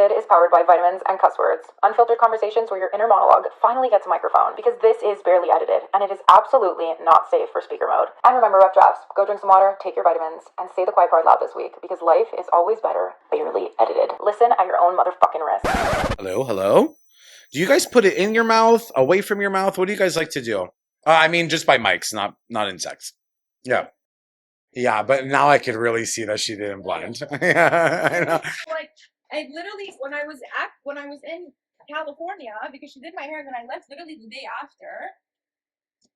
Edited is powered by vitamins and cuss words. Unfiltered conversations where your inner monologue finally gets a microphone, because this is barely edited, and it is absolutely not safe for speaker mode. And remember, rough drafts, go drink some water, take your vitamins, and say the quiet part loud this week, because life is always better barely edited. Listen at your own motherfucking risk. Hello, hello? Do you guys put it in your mouth, away from your mouth? What do you guys like to do? I mean, just by mics, not insects. Yeah. Yeah, but now I could really see that she didn't blend. Yeah, I know. Like, I literally, when I was in California, because she did my hair, and then I left literally the day after,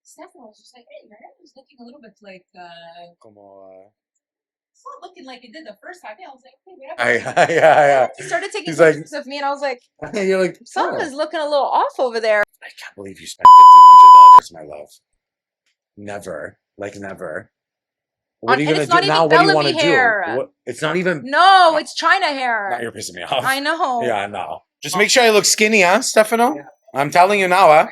Stefan was just like, hey, your hair is looking a little bit like, it's not looking like it did the first time. Yeah, I was like, okay, whatever. Yeah. He started taking He's pictures of me, and I was like, You're like, something's looking a little off over there. I can't believe you spent $1,500, my love. Never. Like, never. What are you going to do now? What do you want to do? It's not even... No, it's China hair. Now you're pissing me off. I know. Yeah, no. Just make sure I look skinny, huh, Stefano? Yeah. I'm telling you now, huh?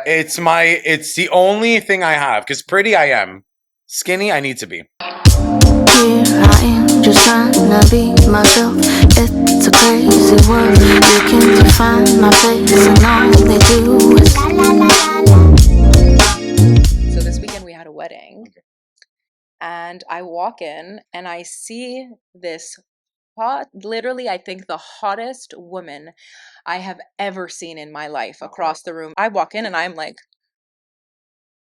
It's the only thing I have. Because pretty I am. Skinny I need to be. Here I am, just trying to be myself. It's a crazy world. You can define my face and all they do is la la la. So this weekend we had a wedding. And I walk in and I see this literally, I think the hottest woman I have ever seen in my life across the room. I walk in and I'm like,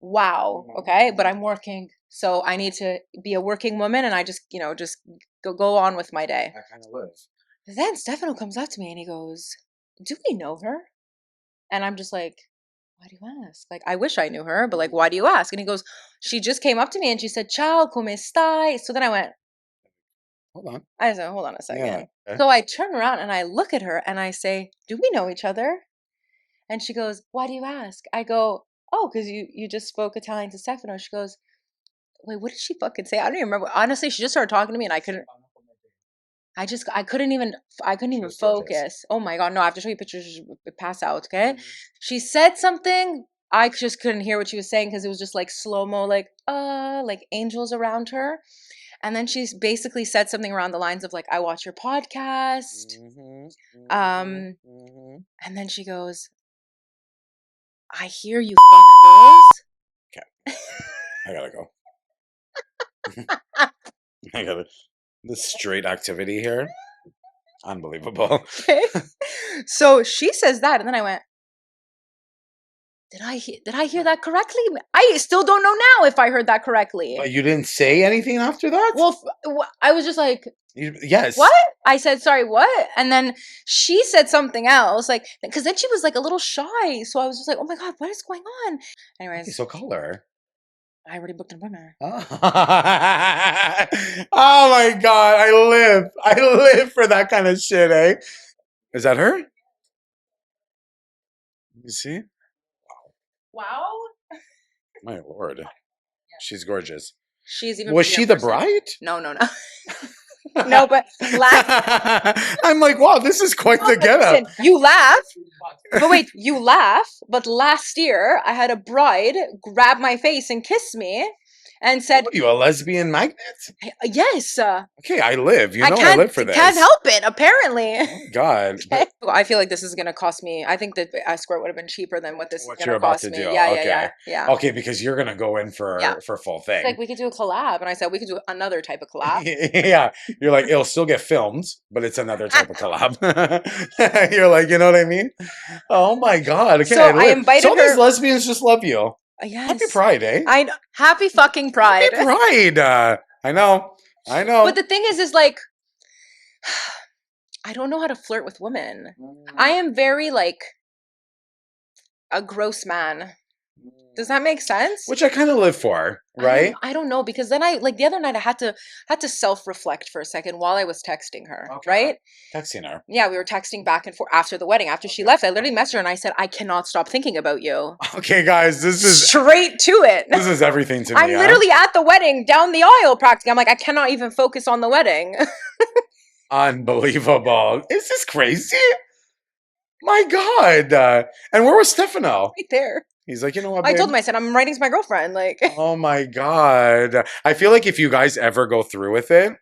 wow, okay, but I'm working. So I need to be a working woman, and I just go on with my day. I kind of live. Then Stefano comes up to me and he goes, do we know her? And I'm just like, why do you ask? Like, I wish I knew her, but like, why do you ask? And he goes, she just came up to me and she said, ciao, come stai? So then I went, hold on. I said, hold on a second. Yeah, okay. So I turn around and I look at her and I say, do we know each other? And she goes, why do you ask? I go, oh, because you just spoke Italian to Stefano. She goes, wait, what did she fucking say? I don't even remember. Honestly, she just started talking to me and I couldn't even focus. Gorgeous. Oh my God. No, I have to show you pictures, pass out. Okay. Mm-hmm. She said something. I just couldn't hear what she was saying because it was just like slow-mo, like angels around her. And then she basically said something around the lines of like, I watch your podcast. And then she goes, I hear you fuck girls. Okay. I gotta go. I gotta. The straight activity here. Unbelievable. Okay. So she says that, and then I went, did I hear that correctly? I still don't know now if I heard that correctly. But you didn't say anything after that? Well, I was just like, yes. What? I said, sorry, what? And then she said something else, like, because then she was like a little shy. So I was just like, oh my God, what is going on? Anyways. Okay, so call her. I already booked an appointment. Oh my God, I live for that kind of shit, eh? Is that her? You see? Wow. My Lord. Yeah. She's gorgeous. She's even. Was she the bride? No. No, but I'm like, wow, this is quite the getup. You laugh, but wait, you laugh. But last year, I had a bride grab my face and kiss me, and said, "What are you, a lesbian magnet?" Yes. Okay, I live. You know, I live for this. Can't help it. Apparently. Oh, God. Okay. I feel like this is going to cost me. I think that escort would have been cheaper than what this is going to cost me. Yeah. Okay, because you're going to go in for full thing. It's like, we could do a collab, and I said we could do another type of collab. Yeah, you're like, it'll still get filmed, but it's another type of collab. You're like, you know what I mean? Oh my God. Okay, so I invited her. These lesbians just love you. Yes. Happy Pride, eh? I know. Happy fucking Pride. Happy Pride. I know. But the thing is like, I don't know how to flirt with women. I am very like a gross man. Does that make sense? Which I kind of live for, right? I don't know, because then I like the other night I had to self-reflect for a second while I was texting her, right? Texting her. Yeah, we were texting back and forth after the wedding. After she left, I literally messaged her and I said, I cannot stop thinking about you. Okay, guys, this is straight to it. This is everything to me. I'm literally at the wedding, down the aisle practically. I'm like, I cannot even focus on the wedding. Unbelievable. Is this crazy? My God. And where was Stefano? Right there. He's like, you know what, babe? I told him, I said, I'm writing to my girlfriend. Like, oh my God. I feel like if you guys ever go through with it,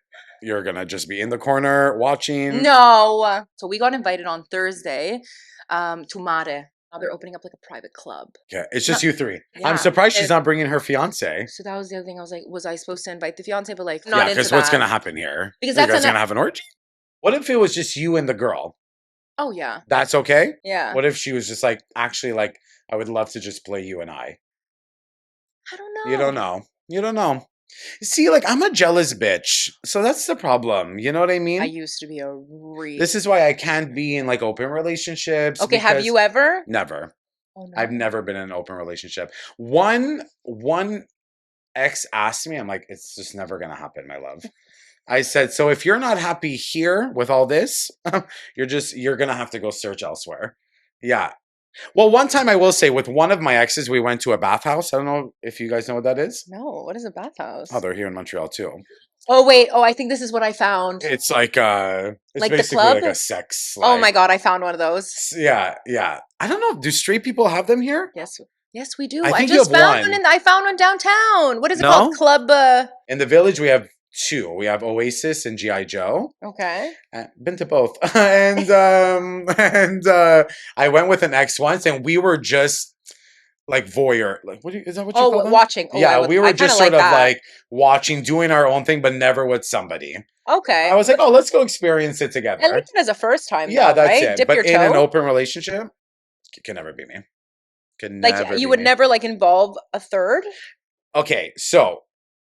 You're gonna just be in the corner watching. No. So we got invited on Thursday to Mare. Now they're opening up like a private club. Yeah, it's just you three. Yeah. I'm surprised she's not bringing her fiance. So that was the other thing. I was like, was I supposed to invite the fiance? But like, Yeah, not into because that. what's gonna happen here? Because you that's guys gonna have an orgy? What if it was just you and the girl? Oh yeah. That's okay? Yeah. What if she was just like, actually, like, I would love to just play you and I? I don't know. You don't know. You don't know. See, like, I'm a jealous bitch. So that's the problem. You know what I mean? I used to be a real. This is why I can't be in like open relationships. Okay, have because- you ever? Never. Oh, no. I've never been in an open relationship. One ex asked me, I'm like, it's just never gonna happen, my love. I said, so if you're not happy here with all this, you're gonna have to go search elsewhere. Yeah. Well, one time I will say, with one of my exes, we went to a bathhouse. I don't know if you guys know what that is. No, what is a bathhouse? Oh, they're here in Montreal too. Oh wait, I think this is what I found. It's like it's Like the basically club? like a sex. Oh my god, I found one of those. Yeah, yeah. I don't know. Do straight people have them here? Yes, yes, we do. I I think you just have found one. one. I found one downtown. What is it No? called? Club. In the village, we have two. We have Oasis and GI Joe. Okay. Been to both, and I went with an ex once, and we were just like voyeur. Like, is that what you call them? Watching. Oh, Yeah, we were I just kinda sort of that. like watching, doing our own thing, but never with somebody. Okay. I was like, oh, let's go experience it together. I liked it as a first time. Yeah, though, that's right? it. Dip But your in an toe. open relationship, it can never be me. Can Like never you be would me. never like involve a third. Okay, so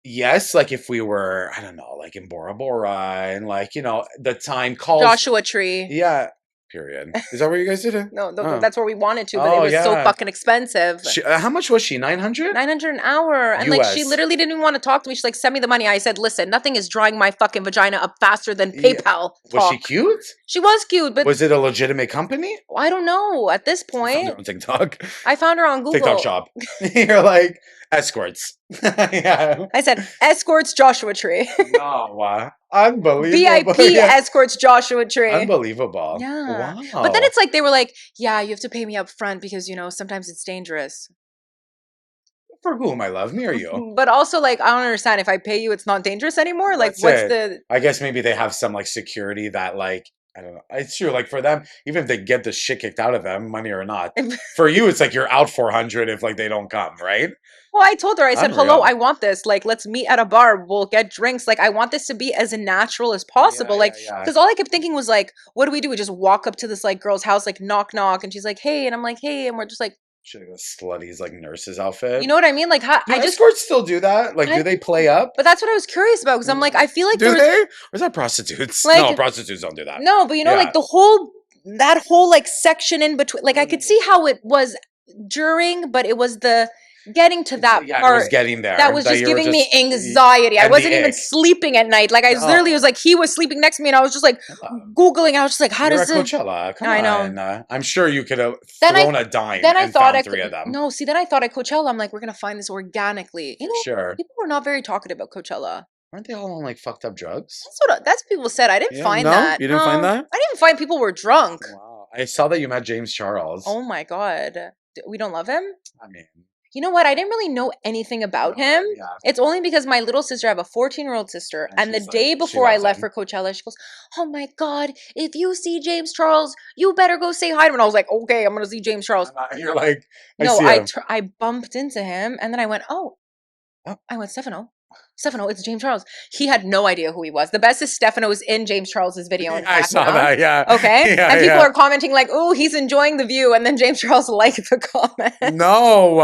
yes, like if we were, I don't know, like in Bora Bora and like, the time calls. Joshua Tree. Yeah, period. Is that where you guys did it? No, Oh. that's where we wanted to, but Oh, it was so yeah. fucking expensive. How much was she? 900? 900 an hour. And like she US. literally didn't even want to talk to me. She's like, send me the money. I said, listen, nothing is drying my fucking vagina up faster than Yeah. PayPal. Was she talk." cute? She was cute, but Was it a legitimate company? I don't know. At this I found point, her on TikTok. I found her on Google. TikTok shop. You're like, escorts. Yeah. I said, escorts Joshua Tree. No, unbelievable. VIP Yeah. escorts Joshua Tree. Unbelievable. Yeah. Wow. But then it's like they were like, yeah, you have to pay me up front because, sometimes it's dangerous. For who, my love? Me or you? But also, like, I don't understand. If I pay you, it's not dangerous anymore. Like, That's what's it. the. I guess maybe they have some like security that like, I don't know. It's true. Like for them, even if they get the shit kicked out of them, money or not, for you, it's like you're out 400 if like they don't come, right? Well, I told her, I said, Unreal. hello, I want this. Like, let's meet at a bar. We'll get drinks. Like, I want this to be as natural as possible. Yeah, like, yeah, yeah. because all I kept thinking was like, what do? We just walk up to this like girl's house, like knock, knock. And she's like, hey. And I'm like, hey. And we're just like, Should have got slutty's like nurse's outfit. you know what I mean? Like, how, Do I just, escorts still do that? Like, do they play up? but that's what I was curious about. Because I'm like, I feel like Do there was, they? Or is that prostitutes? Like- No, prostitutes don't do that. no, but Yeah. like that whole like section in between, like I could see how it was during, but it was the getting to that Yeah, part. it was getting there. That was just you were giving me anxiety. I and the wasn't even ick. sleeping at night. Like I No. literally was like, he was sleeping next to me, and I was just like Googling. I was just like, how You're does at it? Coachella. Come I know. on. I'm sure you could have Then I- thrown a dime Then I and thought found I three of them. no. See, then I thought at Coachella, I'm like, we're gonna find this organically. You know, Sure. people were not very talkative about Coachella. Aren't they all on like fucked up drugs? That's what people said. I didn't Yeah, find no? that. You didn't find that? I didn't find people were drunk. Wow. I saw that you met James Charles. Oh my god, we don't love him. I mean, You know what? I didn't really know anything about him. Yeah. It's only because my little sister, I have a 14-year-old sister, and the she's like- day she before I loves left him. for Coachella, she goes, "Oh my god, if you see James Charles, you better go say hi to him." And I was like, "Okay, I'm gonna see James Charles." You're like, No, see him. I bumped into him, and then I went, "Oh, I went Stefano, it's James Charles." He had no idea who he was. The best is Stefano was in James Charles's video. in I saw background. that, yeah. Okay, Yeah, and people yeah. are commenting like, "Oh, he's enjoying the view," and then James Charles liked the comment. No,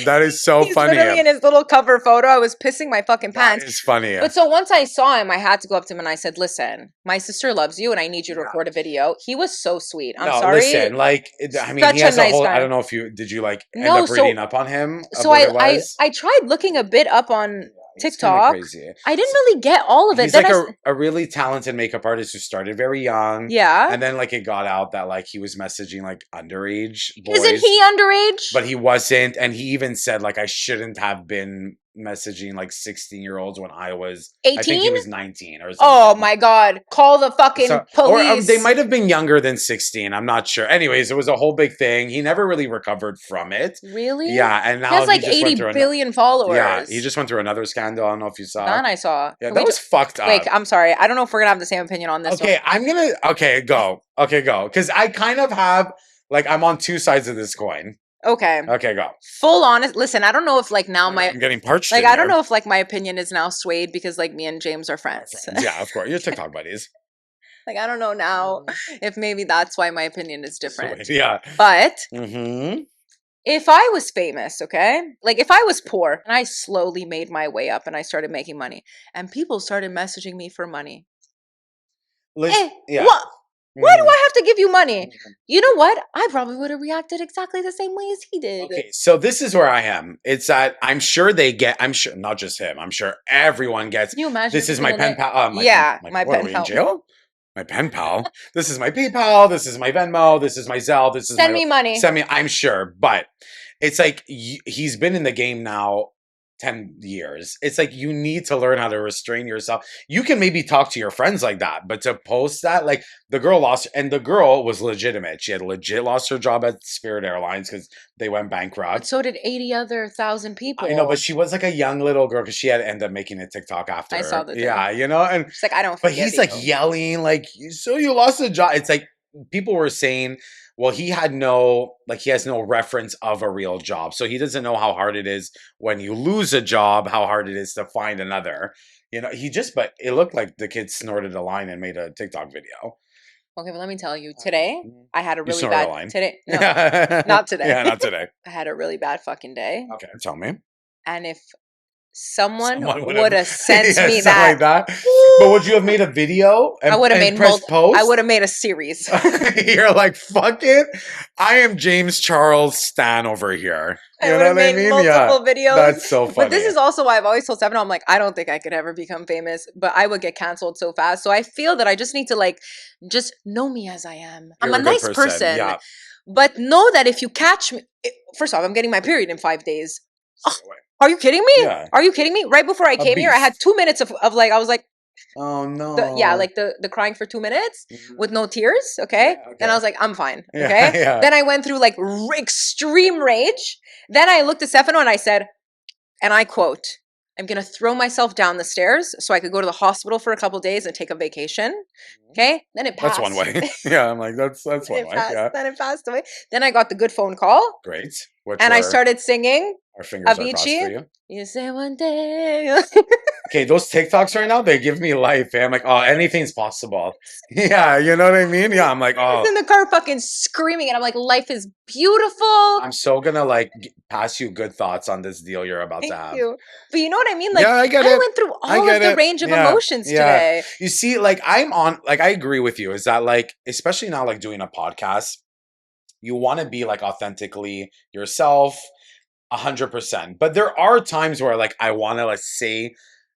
that is so He's funny. literally in his little cover photo. I was pissing my fucking pants. It's funny. But so once I saw him, I had to go up to him and I said, "Listen, my sister loves you, and I need you to record a video." He was so sweet. I'm sorry. Listen, like, I mean, Such he a has a nice whole. guy. I don't know if did you like end No, up so- reading up on him? of So what it was? I tried looking a bit up on It's kinda TikTok. crazy. I didn't really get all of it. He's Then like a really talented makeup artist who started very young. yeah. And then like it got out that like he was messaging like underage boys. Isn't he underage? But he wasn't, and he even said like I shouldn't have been messaging like 16-year-olds when I think he 18? was 19 or something. Oh my God. Call the fucking Or police. they might have been younger than 16. I'm not sure. Anyways, it was a whole big thing. He never really recovered from it. Really? Yeah, and now he has like just went 80 through billion followers. Yeah, he just went through another scandal. I don't know if you saw. That I saw. Yeah, Can that we was fucked up. Wait, I'm sorry. I don't know if we're gonna have the same opinion on this one. Okay, go. Okay, go. Because I kind of have, like, I'm on two sides of this coin. Okay. Okay, go. Full honest. Listen, I don't know if like now I'm getting parched. like I don't know if like my opinion is now swayed because like me and James are friends. Yeah, of course. You're TikTok buddies. Like I don't know now if maybe that's why my opinion is different. Yeah. But Mm-hmm. if I was famous, okay? Like if I was poor and I slowly made my way up and I started making money and people started messaging me for money. Yeah. What? Why do I have to give you money? You know what? I probably would have reacted exactly the same way as he did. Okay, so this is where I am. It's that I'm sure not just him. I'm sure everyone gets. Can you imagine? This is my pen pal. My what, pen are we pal. in jail? My pen pal. This is my PayPal. This is my Venmo. This is my Zelle. This is Send me money. Send me. I'm sure, but it's like he's been in the game now 10 years. It's like you need to learn how to restrain yourself. You can maybe talk to your friends like that, but to post that, like the girl lost, and the girl was legitimate. She had legit lost her job at Spirit Airlines because they went bankrupt. But so did 80,000 people. I know, but she was like a young little girl because she had ended up making a TikTok after. I saw the Yeah, you know, and she's like, I don't. But he's like yelling, like, so you lost a job. It's like people were saying, well, he has no reference of a real job. So he doesn't know how hard it is when you lose a job, how hard it is to find another. You know, but it looked like the kid snorted a line and made a TikTok video. Okay, but let me tell you, today I had a really a bad line. today. No, not today. Yeah, not today. I had a really bad fucking day. Okay, tell me. And if someone would have sent me that, like that. But would you have made a video? I would have made post. I would have made a series. You're like, fuck it. I am James Charles Stan over here. You I would have made multiple videos. That's so funny. But this is also why I've always told Stefano, I'm like, I don't think I could ever become famous, but I would get canceled so fast. So I feel that I just need to like, just know me as I am. I'm a nice person. Yeah. But know that if you catch me, first off, I'm getting my period in 5 days. Oh, are you kidding me? Yeah. Are you kidding me? Right before I came here, I had 2 minutes of like, I was like, oh no. The crying for 2 minutes with no tears. Okay? Yeah, okay. And I was like, I'm fine. Okay. Yeah. Then I went through like extreme rage. Then I looked at Stefano and I said, and I quote, I'm going to throw myself down the stairs so I could go to the hospital for a couple of days and take a vacation. Okay. Then it passed. That's one way. Yeah. I'm like, that's one way. Yeah. Then it passed away. Then I got the good phone call. Great. I started singing. Our fingers Avicii. are crossed for you. You say one day. Okay, those TikToks right now, they give me life. I'm like, oh, anything's possible. Yeah, you know what I mean? Yeah, I'm like, oh. I was in the car fucking screaming and I'm like, life is beautiful. I'm so gonna like pass you good thoughts on this deal you're about to have. Thank you. But you know what I mean? Like, yeah, I get it. went through all of the range of emotions today. You see, like, I agree with you. Is that like, especially now, like doing a podcast, you want to be like authentically yourself. 100%. But there are times where like I want to say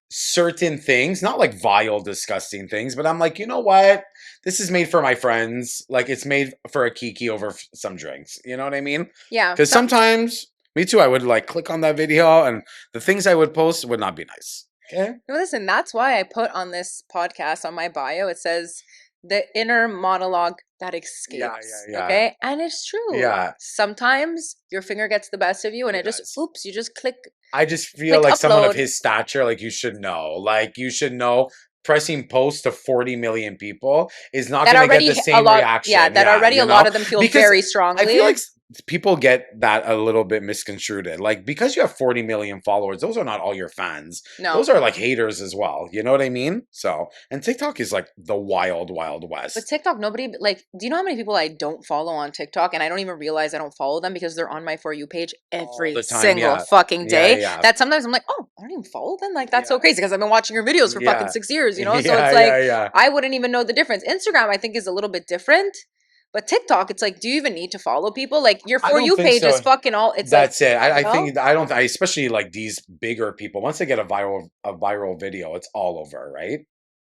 certain things, not like vile, disgusting things, but I'm like, you know what? This is made for my friends. Like it's made for a kiki over some drinks. You know what I mean? Yeah. Because sometimes, me too, I would like click on that video and the things I would post would not be nice. Okay. Listen, that's why I put on this podcast on my bio, it says the inner monologue that escapes. Yeah. Okay. And it's true. Yeah. Sometimes your finger gets the best of you and you just click. I just feel like upload. Someone of his stature, like you should know. Like you should know pressing post to 40 million people is not going to get the same reaction. Yeah, already a lot of them feel very strongly. I feel like people get that a little bit misconstrued. Like because you have 40 million followers, those are not all your fans. No. Those are like haters as well. You know what I mean? So, and TikTok is like the wild, wild west. But TikTok, nobody, like, do you know how many people I don't follow on TikTok? And I don't even realize I don't follow them because they're on my For You page every single fucking day. Yeah. That sometimes I'm like, oh, I don't even follow them? Like, that's so crazy because I've been watching your videos for fucking 6 years, you know? So it's like, I wouldn't even know the difference. Instagram, I think, is a little bit different. But TikTok, it's like, do you even need to follow people? Like your For You page is fucking all. It's that's it. I especially like these bigger people. Once they get a viral video, it's all over, right?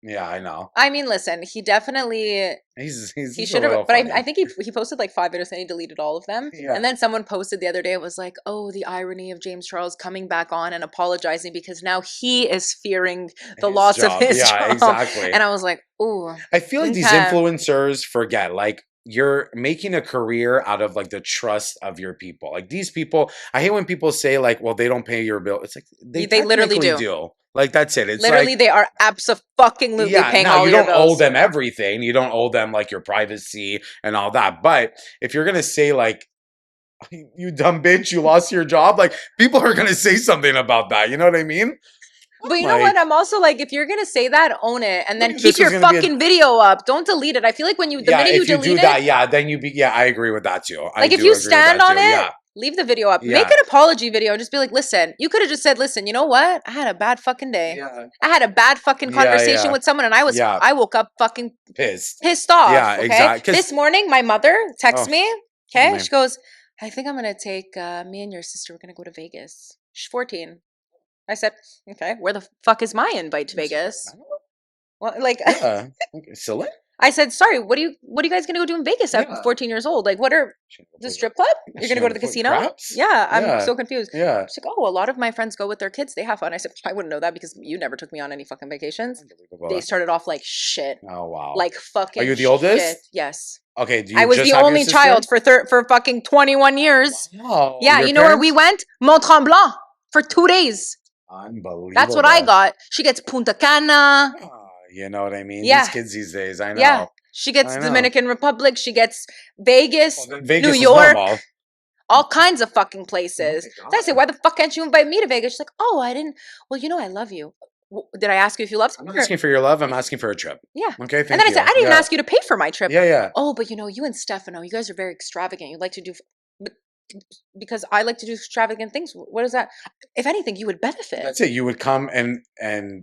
Yeah, I know. I mean, listen, he definitely He he should should have, have. but I think he posted like 5 videos and he deleted all of them. Yeah. And then someone posted the other day, it was like, oh, the irony of James Charles coming back on and apologizing because now he is fearing the His loss job. of his Yeah, job. exactly. And I was like, ooh. I feel like these Okay. influencers forget, like, you're making a career out of like the trust of your people. Like these people, I hate when people say like, well, they don't pay your bill. It's like They literally technically do. Like that's it. It's Literally, like, they are absolutely paying now all you your don't owe bills. them everything. You don't owe them like your privacy and all that. But if you're gonna say like, you dumb bitch, you lost your job, like people are gonna say something about that. You know what I mean? But you know what? I'm also like, if you're gonna say that, own it, and then This keep your was gonna be fucking video up. Don't delete it. I feel like when you, the minute you if you delete do it, that, then I agree with that too. like if you stand on it, leave the video up. Make an apology video and just be like, listen, you could have just said, listen, you know what? I had a bad fucking day. Yeah. I had a bad fucking conversation with someone and I woke up fucking pissed off. Yeah, okay? exactly. This morning, my mother texts me, okay? man. She goes, I think I'm gonna take me and your sister, we're gonna go to Vegas. She's 14. I said, okay, where the fuck is my invite to Vegas? Well, like, okay. Silly? I said, sorry, what are you guys gonna go do in Vegas at 14 years old? Like, what are the strip club? You're gonna go to the casino? Craps? Yeah, I'm so confused. Yeah. She's like, oh, a lot of my friends go with their kids. They have fun. I said, I wouldn't know that because you never took me on any fucking vacations. They started off like shit. Oh wow. Like fucking. Are you the oldest? Shit. Yes. Okay. Do you I was just the have only your child for fucking 21 years. Wow. Yeah, you know where we went? Mont Tremblant for 2 days. Unbelievable. That's what I got. She gets Punta Cana. You know what I mean? Yeah. These kids these days, I know. Yeah. She gets Dominican Republic. She gets Vegas, Vegas New York, normal. all kinds of fucking places. Oh So I say, why the fuck can't you invite me to Vegas? She's like, oh, I didn't. Well, you know, I love you. Did I ask you if you loved me? I'm not asking for your love. I'm asking for a trip. Yeah. Okay. Thank and then you. I said, I didn't even ask you to pay for my trip. Yeah. Oh, but you know, you and Stefano, you guys are very extravagant. You like to do. Because I like to do extravagant things. What is that? If anything, you would benefit. That's it. You would come and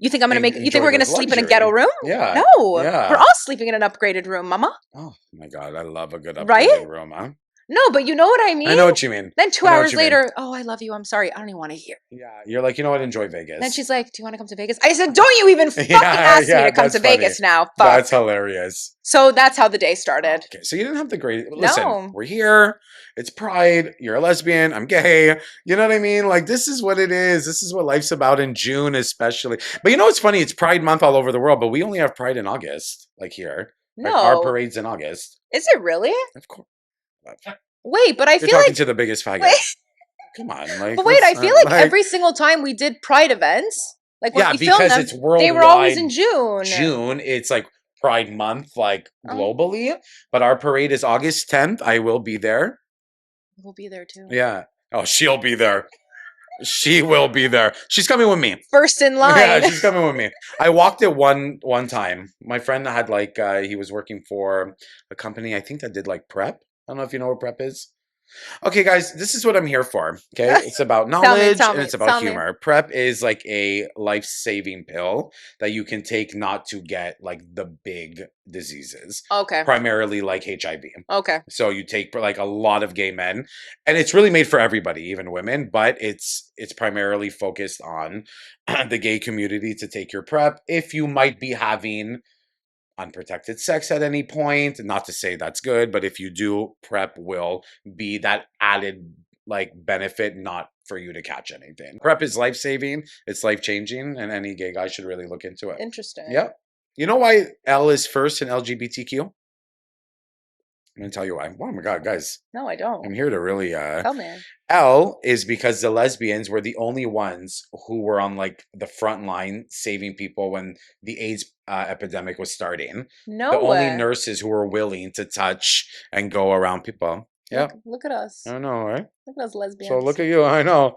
you think I'm gonna you think we're gonna sleep in a ghetto room? Yeah. No. Yeah. We're all sleeping in an upgraded room, mama. Oh my god, I love a good upgraded room, huh? No, but you know what I mean? I know what you mean. Then 2 hours later, oh, I love you. I'm sorry. I don't even want to hear. Yeah. You're like, you know what? Enjoy Vegas. Then she's like, do you want to come to Vegas? I said, don't you even fucking ask me to come to Vegas now. Fuck. That's hilarious. So that's how the day started. Okay. So you didn't have the great. Listen, we're here. It's Pride. You're a lesbian. I'm gay. You know what I mean? Like, this is what it is. This is what life's about in June, especially. But you know what's funny? It's Pride Month all over the world, but we only have Pride in August, like here. No. Like our parade's in August. Is it really? Of course. Wait, but I feel talking like to the biggest faggot. Come on, like. But wait, I feel like every single time we did Pride events, like when we filmed them, it's worldwide. they were always in June. June, it's like Pride Month, like globally. But our parade is August 10th. I will be there. We'll be there too. Yeah. Oh, she'll be there. She will be there. She's coming with me. First in line. Yeah, she's coming with me. I walked it one time. My friend had like he was working for a company, I think that did like prep. I don't know if you know what prep is. Okay, guys, this is what I'm here for. Okay, it's about knowledge and it's about humor. PrEP is like a life-saving pill that you can take not to get like the big diseases. Okay. Primarily like HIV. Okay. So you take like a lot of gay men, and it's really made for everybody, even women. But it's primarily focused on the gay community to take your PrEP if you might be having unprotected sex at any point. Not to say that's good, but if you do, PrEP will be that added like benefit, not for you to catch anything. PrEP is life-saving, it's life-changing, and any gay guy should really look into it. Interesting. Yep. You know why L is first in LGBTQ? I'm gonna tell you why. Oh my god, guys. No, I don't. I'm here to really tell me. L is because the lesbians were the only ones who were on like the front line saving people when the AIDS epidemic was starting. No the way. only nurses who were willing to touch and go around people. Yeah. Look at us. I know, right? Look at us lesbians. So look at you. I know.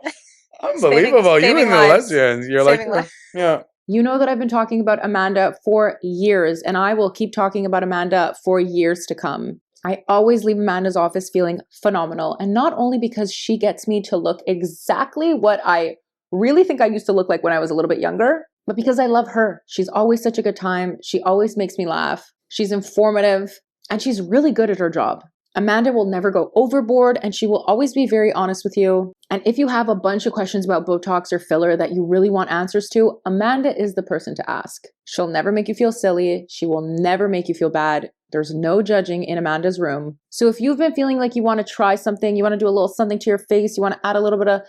Unbelievable. You and the lesbians. You're saving like, yeah. You know that I've been talking about Amanda for years, and I will keep talking about Amanda for years to come. I always leave Amanda's office feeling phenomenal, and not only because she gets me to look exactly what I really think I used to look like when I was a little bit younger, but because I love her. She's always such a good time. She always makes me laugh. She's informative, and she's really good at her job. Amanda will never go overboard and she will always be very honest with you. And if you have a bunch of questions about Botox or filler that you really want answers to, Amanda is the person to ask. She'll never make you feel silly. She will never make you feel bad. There's no judging in Amanda's room. So if you've been feeling like you want to try something, you want to do a little something to your face, you want to add a little bit of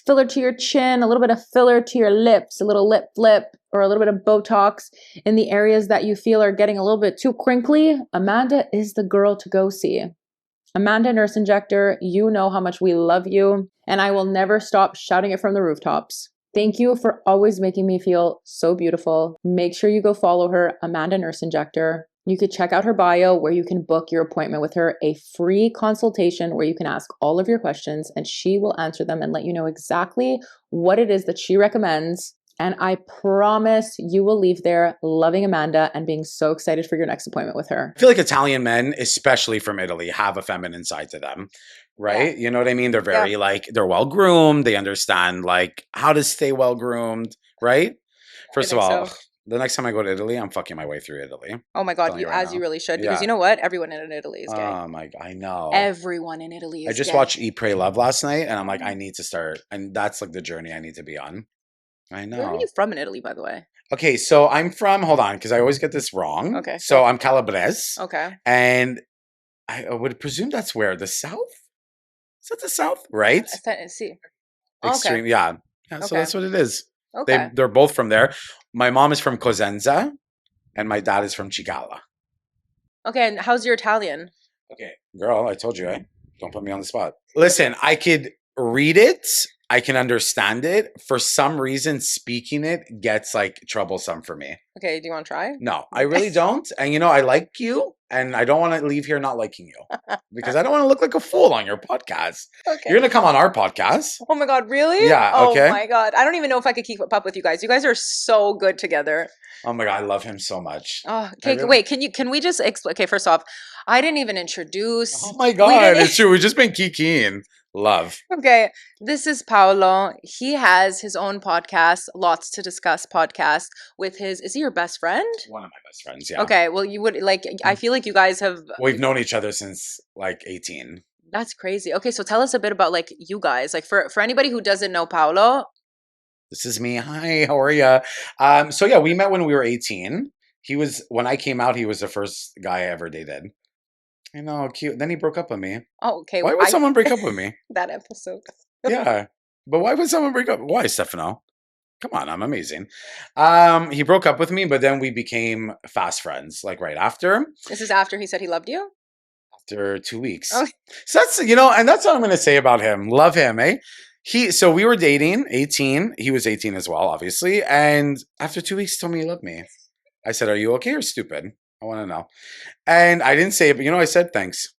filler to your chin, a little bit of filler to your lips, a little lip flip, or a little bit of Botox in the areas that you feel are getting a little bit too crinkly, Amanda is the girl to go see. Amanda Nurse Injector, you know how much we love you, and I will never stop shouting it from the rooftops. Thank you for always making me feel so beautiful. Make sure you go follow her, Amanda Nurse Injector. You could check out her bio where you can book your appointment with her, a free consultation where you can ask all of your questions and she will answer them and let you know exactly what it is that she recommends. And I promise you will leave there loving Amanda and being so excited for your next appointment with her. I feel like Italian men, especially from Italy, have a feminine side to them, right? You know what I mean? They're very like, they're well groomed. They understand like how to stay well groomed, right? First of all, the next time I go to Italy, I'm fucking my way through Italy. Oh my God, you really should. Because you know what? Everyone in Italy is gay. Oh my God, I know. Everyone in Italy is gay. I just watched Eat, Pray, Love last night and I'm like, I need to start. And that's like the journey I need to be on. I know. Where are you from in Italy, by the way? Okay, so I'm from, hold on, because I always get this wrong. Okay. So I'm Calabrese. Okay. And I would presume that's where? The South? Is that the South? Right? See. Extreme, okay. yeah. So that's what it is. Okay. They're both from there. My mom is from Cosenza and my dad is from Cigala. Okay, and how's your Italian? Okay, girl, I told you, don't put me on the spot. Listen, I could read it. I can understand it. For some reason, speaking it gets like troublesome for me. Okay, do you want to try? No, I really don't. And you know, I like you and I don't want to leave here not liking you because I don't want to look like a fool on your podcast. Okay. You're going to come on our podcast. Oh my God, really? Yeah, okay. Oh my God. I don't even know if I could keep up with you guys. You guys are so good together. Oh my God, I love him so much. Oh, okay, really... wait, can we just explain? Okay, first off, I didn't even introduce. Oh my God, it's true. We've just been kikiing. Love. Okay, this is Paolo. He has his own podcast, Lots to Discuss podcast, with is he your best friend? One of my best friends, yeah. Okay, well, you would like, I feel like you guys have. We've known each other since like 18. That's crazy. Okay, so tell us a bit about like you guys. Like for anybody who doesn't know Paolo. This is me. Hi, how are you? So yeah, we met when we were 18. When I came out, he was the first guy I ever dated. I know, cute. Then he broke up with me. Oh, okay. Why would someone break up with me? That episode. Yeah. But why would someone break up? Why, Stefano? Come on, I'm amazing. He broke up with me, but then we became fast friends, like right after. This is after he said he loved you? After 2 weeks. Oh. So that's, and that's what I'm going to say about him. Love him, eh? So we were dating, 18. He was 18 as well, obviously. And after 2 weeks, he told me he loved me. I said, are you okay or stupid? I want to know. And I didn't say it, but I said thanks.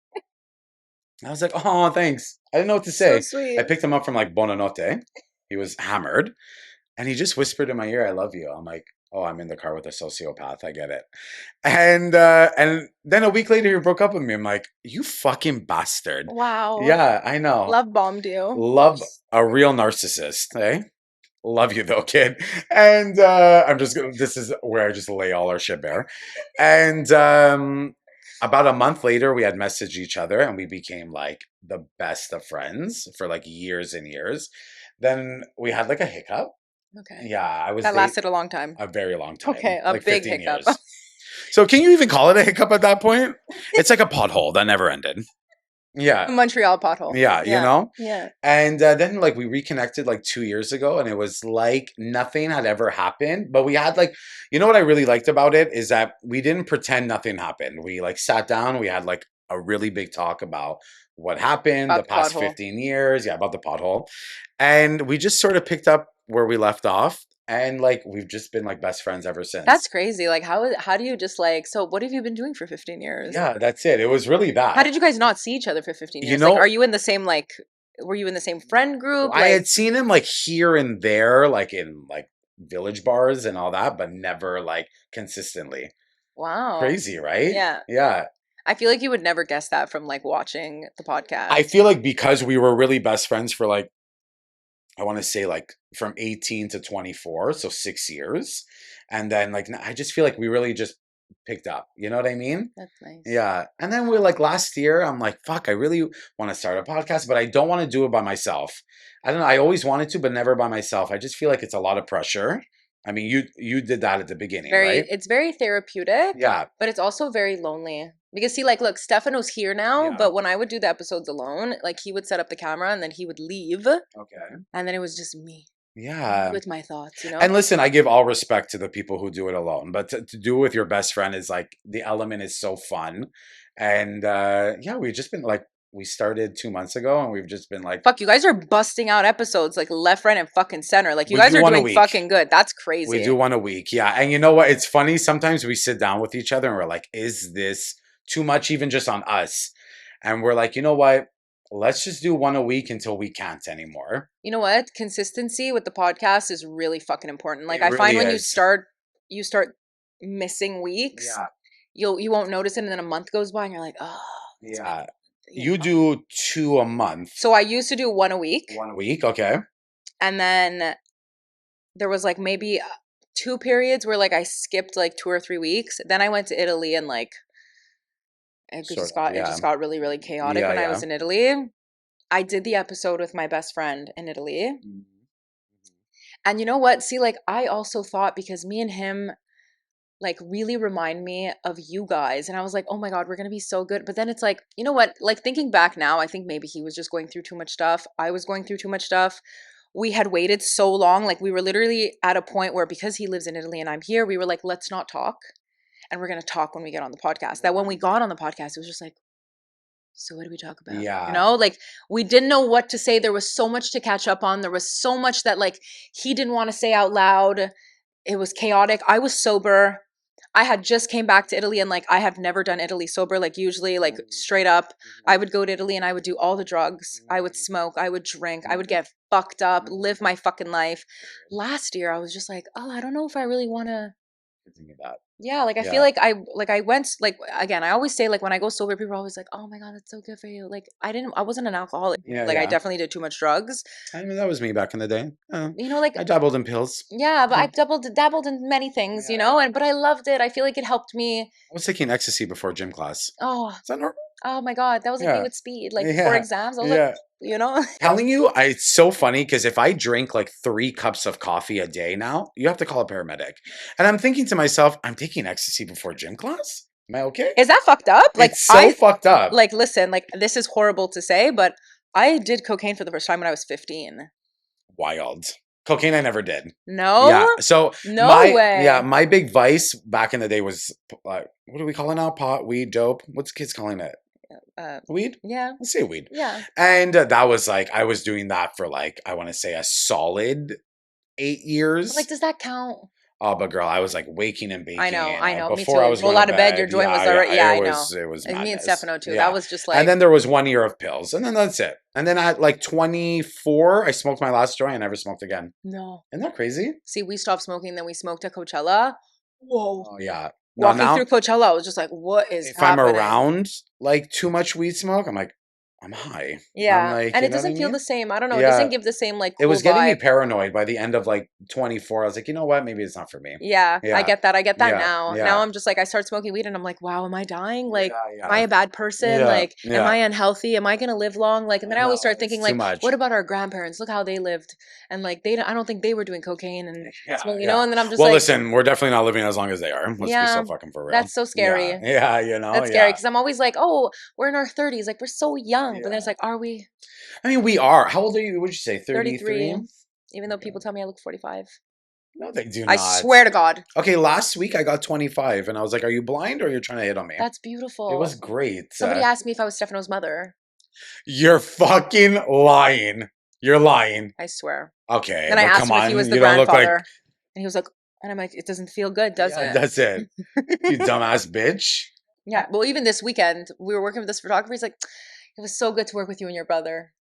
I was like, oh, thanks. I didn't know what to say. So sweet. I picked him up from like Buonanotte. He was hammered. And he just whispered in my ear, I love you. I'm like, oh, I'm in the car with a sociopath. I get it. And then a week later, he broke up with me. I'm like, you fucking bastard. Wow. Yeah, I know. Love bombed you. Love a real narcissist, eh? Love you though, kid. And this is where I just lay all our shit bare. And about a month later, we had messaged each other and we became like the best of friends for like years and years. Then we had like a hiccup. Okay. Yeah, that lasted a long time. A very long time. Okay, a like big hiccup. Years. So can you even call it a hiccup at that point? It's like a pothole that never ended. Yeah. A Montreal pothole. Yeah, you know? Yeah. And then like we reconnected like 2 years ago and it was like nothing had ever happened. But we had like, what I really liked about it is that we didn't pretend nothing happened. We like sat down, we had like a really big talk about what happened the past 15 years. Yeah, about the pothole. And we just sort of picked up where we left off. And like we've just been like best friends ever since. That's crazy. Like how do you just like, so what have you been doing for 15 years? Yeah, that's it. It was really that. How did you guys not see each other for 15 years? Like, are you in the same were you in the same friend group? I had seen him like here and there, like in like village bars and all that, but never like consistently. Wow. Crazy, right? Yeah. Yeah. I feel like you would never guess that from like watching the podcast. I feel like because we were really best friends for like, I want to say like from 18 to 24, so 6 years. And then like, I just feel like we really just picked up. You know what I mean? That's nice. Yeah. And then we're like last year, I'm like, fuck, I really want to start a podcast, but I don't want to do it by myself. I don't know. I always wanted to, but never by myself. I just feel like it's a lot of pressure. I mean, you did that at the beginning, right? It's very therapeutic, Yeah. but it's also very lonely. Because see, like, look, Stefano's here now, Yeah. but when I would do the episodes alone, like he would set up the camera and then he would leave, Okay. and then it was just me Yeah. with my thoughts, you know? And listen, I give all respect to the people who do it alone, but to do it with your best friend is like the element is so fun. And yeah, we've just been like, we started 2 months ago and we've just been like, Fuck, you guys are busting out episodes like left, right, and fucking center. Like you We guys do are one a doing week. fucking good. That's crazy. we do one a week. Yeah. And you know what? It's funny. Sometimes we sit down with each other and we're like, is this too much even just on us? And we're like, you know what? Let's just do one a week until we can't anymore. You know what? Consistency with the podcast is really fucking important. Like It I find really when is. you start missing weeks, Yeah. you won't notice it, and then a month goes by and you're like, oh. Yeah. you You know? do 2 a month. So I used to do one a week, 1 week. Okay. and then there was like maybe 2 periods where like I skipped like 2 or 3 weeks. Then I went to Italy and like it just got really, really chaotic Yeah, when I yeah. was in Italy. I did the episode with my best friend in Italy. Mhm. And you know what? See, like I also thought, because me and him like really remind me of you guys, and I was like, oh my God, we're gonna be so good. But then it's like, you know what? Like thinking back now, I think maybe he was just going through too much stuff. I was going through too much stuff. We had waited so long. Like we were literally at a point where, because he lives in Italy and I'm here, we were like, let's not talk. And we're gonna talk when we get on the podcast. That when we got on the podcast, it was just like, so what do we talk about? Yeah. You know, like we didn't know what to say. There was so much to catch up on. There was so much that like he didn't want to say out loud. It was chaotic. I was sober. I had just came back to Italy, and like I have never done Italy sober. Like usually, like straight up, I would go to Italy and I would do all the drugs. I would smoke. I would drink. I would get fucked up, live my fucking life. Last year, I was just like, oh, I don't know if I really want to. Think of that. Yeah, like I Yeah. feel like I went, like, again, I always say, like, when I go sober, people are always like, oh my God, that's so good for you. Like I wasn't an alcoholic. Yeah, Like I yeah. definitely did too much drugs. I mean, that was me back in the day. You know, like I dabbled in pills. yeah, but I Mhm. dabbled in many things, you Yeah, know, but I loved it. I feel like it helped me. I was taking ecstasy before gym class. Oh, Is that normal? oh my God, that was like me Yeah. with speed. Like before Yeah. exams, I was Yeah. like, you know, Telling you, it's so funny because if I drink like 3 cups of coffee a day now, you have to call a paramedic. And I'm thinking to myself, I'm taking ecstasy before gym class? Am I okay? is that fucked up? Like It's so fucked up. like listen, like this is horrible to say, but I did cocaine for the first time when I was 15. Wild. Cocaine I never did. No, Yeah. So no way. Yeah, my big vice back in the day was what do we call it now? Pot, weed, dope. What's kids calling it? Weed? Yeah, Let's say weed. yeah. And that was like I was doing that for like I want to say a solid 8 years. But, like, does that count? Oh, but girl, I was like waking and baking. I know. Me Before too. I was Roll going out to of bed, your joint was already. Yeah, I know. It was And me and madness. Stefano too. Yeah. That was just like. And then there was 1 year of pills, and then that's it. And then at like 24, I smoked my last joint. I never smoked again. No. Isn't that crazy? See, we stopped smoking, then we smoked at Coachella. Whoa. Oh yeah. No, Walking now, through Coachella, I was just like, what is if happening? I'm around like too much weed smoke, I'm like, I'm high. Yeah. I'm like, And you it know what I doesn't feel mean? the same. I don't know. It Yeah. doesn't give the same like cool It was getting me vibe. paranoid by the end of like 24. I was like, you know what? Maybe it's not for me. Yeah, Yeah. I get that. I get that Yeah, now. yeah. Now I'm just like, I start smoking weed and I'm like, wow, am I dying? Like, Yeah, am I a bad person? Yeah, Like, yeah. am I unhealthy? Am I going to live long? Like, and then I always No, start thinking it's too like, much. what about our grandparents? Look how they lived. And like, I don't think they were doing cocaine and Yeah, smoking, you yeah. know? And then I'm just Well, like, listen, we're definitely not living as long as they are. Let's be Yeah, so fucking for real. that's so scary. Yeah, you know. that's scary yeah. because I'm always like, oh, we're in our 30s. Like, we're so young. But then it's Yeah. like, are we? I mean, we are. How old are you? Would you say 33. 33? Even though people tell me I look 45. No, they do not. I swear to God. Okay, last week I got 25, and I was like, "Are you blind or you're trying to hit on me?" That's beautiful. It was great. Somebody asked me if I was Stefano's mother. You're fucking lying. You're lying. I swear. Okay, Then I but asked come him on. if he was the You don't look grandfather. like. And he was like, and I'm like, it doesn't feel good, does Yeah, it? that's it. You dumbass bitch. Yeah. Well, even this weekend, we were working with this photographer. He's like, it was so good to work with you and your brother.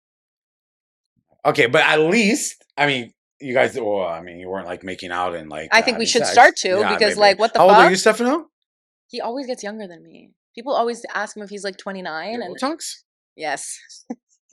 Okay, but at least, I mean, you guys. Well, I mean, you weren't like making out and like. I think we having should sex. start to Yeah, because, maybe. like, what the How fuck? old are you, Stefano? He always gets younger than me. People always ask him if he's like 29. And Botox? yes.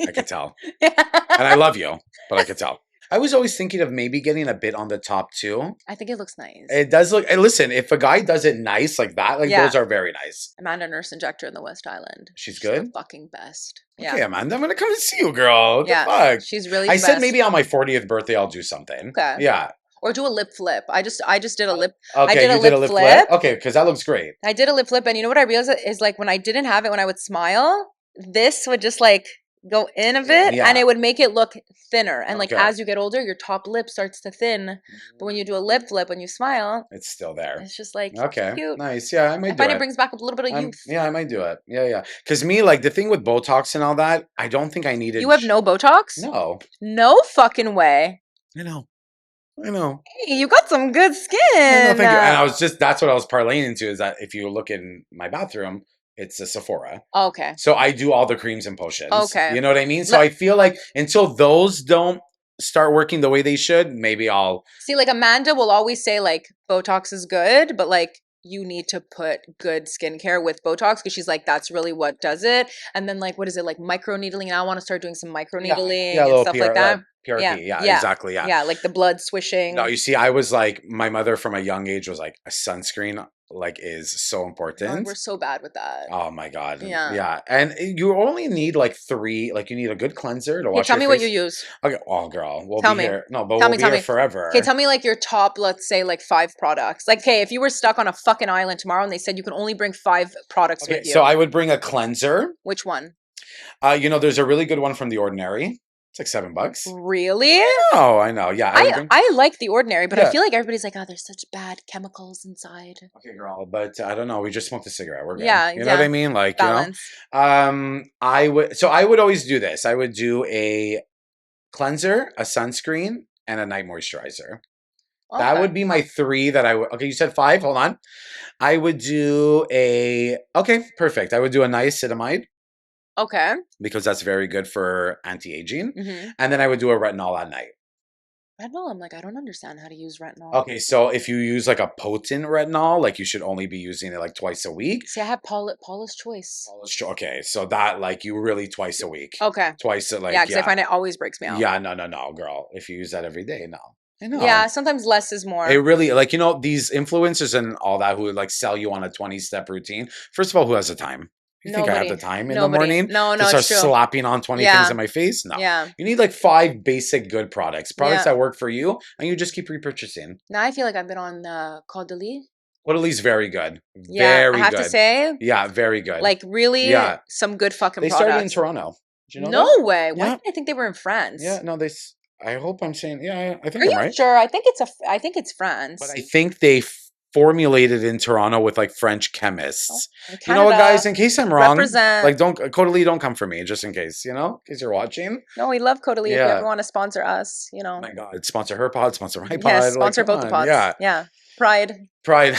I could tell. Yeah. And I love you, but I could tell. I was always thinking of maybe getting a bit on the top too. I think it looks nice. It does look. And listen, if a guy does it nice like that, like Yeah. those are very nice. Amanda Nurse Injector in the West Island. She's the good? fucking best. Okay, Yeah. Amanda, I'm gonna come and see you, girl. What Yeah. the fuck? She's really I the said best. maybe on my 40th birthday I'll do something. Okay. Yeah. Or do a lip flip. I just did a lip. Okay, did a you did a lip lip flip? Okay, because that looks great. I did a lip flip, and you know what I realized is like when I didn't have it, when I would smile, this would just like go in a bit, Yeah. and it would make it look thinner. And like Okay. as you get older, your top lip starts to thin. But when you do a lip flip, when you smile, It's still there. it's just like Okay, cute. nice. Yeah, I might I do find it. it brings back a little bit of youth. Yeah, I might do it. Yeah. Because me, like the thing with Botox and all that, I don't think I needed. You have no Botox? No. No fucking way. I know. Hey, you got some good skin. I know, thank you. And I was that's what I was parlaying into is that if you look in my bathroom, it's a Sephora. Okay. So I do all the creams and potions. Okay. You know what I mean? So I feel like until those don't start working the way they should, maybe I'll. See, like Amanda will always say like Botox is good, but like you need to put good skincare with Botox because she's like, that's really what does it. And then like, what is it, like micro needling? And I want to start doing some micro needling Yeah, a and little stuff like that. PRP. Yeah, Yeah. exactly. Yeah. Yeah, like the blood swishing. No, you see, I was like, my mother from a young age was like, a sunscreen like is so important. God, we're so bad with that. Oh my god. Yeah. And you only need like 3. Like you need a good cleanser to wash. Tell me your what face. you use. Okay. Oh, girl, we'll Tell be me. here. No, but Tell we'll me, be tell here me. forever. Okay, tell me like your top, let's say like 5 products. Like, okay, if you were stuck on a fucking island tomorrow and they said you can only bring 5 products Okay, with you. so I would bring a cleanser. Which one? There's a really good one from The Ordinary. It's like $7. Really? Oh, I know. Yeah. I like The Ordinary, but I Yeah. feel like everybody's like, oh, there's such bad chemicals inside. Okay, girl, but I don't know. We just smoked a cigarette. We're good. Yeah, You know what I mean? Like, balance. I would always do this. I would do a cleanser, a sunscreen, and a night moisturizer. That Okay. would be my 3 that I would. Okay, you said 5. Hold on. I would do okay, perfect. I would do a niacinamide Okay. because that's very good for anti-aging. Mm-hmm. And then I would do a retinol at night. Retinol, I'm like, I don't understand how to use retinol. Okay, so if you use like a potent retinol, like you should only be using it like twice a week. See, I have Paula's Choice. Okay, so that like you really twice a week. Okay. Twice like Yeah, because I find it always breaks me out. Yeah, no, girl. If you use that every day, no. I know. Yeah, sometimes less is more. It really like these influencers and all that who would like sell you on a 20-step routine. First of all, who has the time? You think I have the time in the morning? No, to start it's true. slapping on 20 things in my face? No. Yeah. You need like 5 basic good products Yeah. that work for you, and you just keep repurchasing. Now I feel like I've been on Caudalie. Caudelie's very good. Yeah, Very I have good. to say, Yeah, very good. like really, Yeah. some good fucking They products. started in Toronto. Did you know No that? way. Why Yeah. did I think they were in France? Yeah, no, I hope I'm saying, yeah, I think Are I'm you right. sure? I think it's France. But I think they formulated in Toronto with like French chemists. Oh, You know what, Canada, guys? In case I'm wrong, represent. like Caudalie, don't come for me, just in case, in case you're watching. No, we love Caudalie. If you Yeah. ever want to sponsor us, Oh my God, sponsor her pod, sponsor my pod. Yes, like, sponsor come both the on, pods. Yeah, Pride. Pride.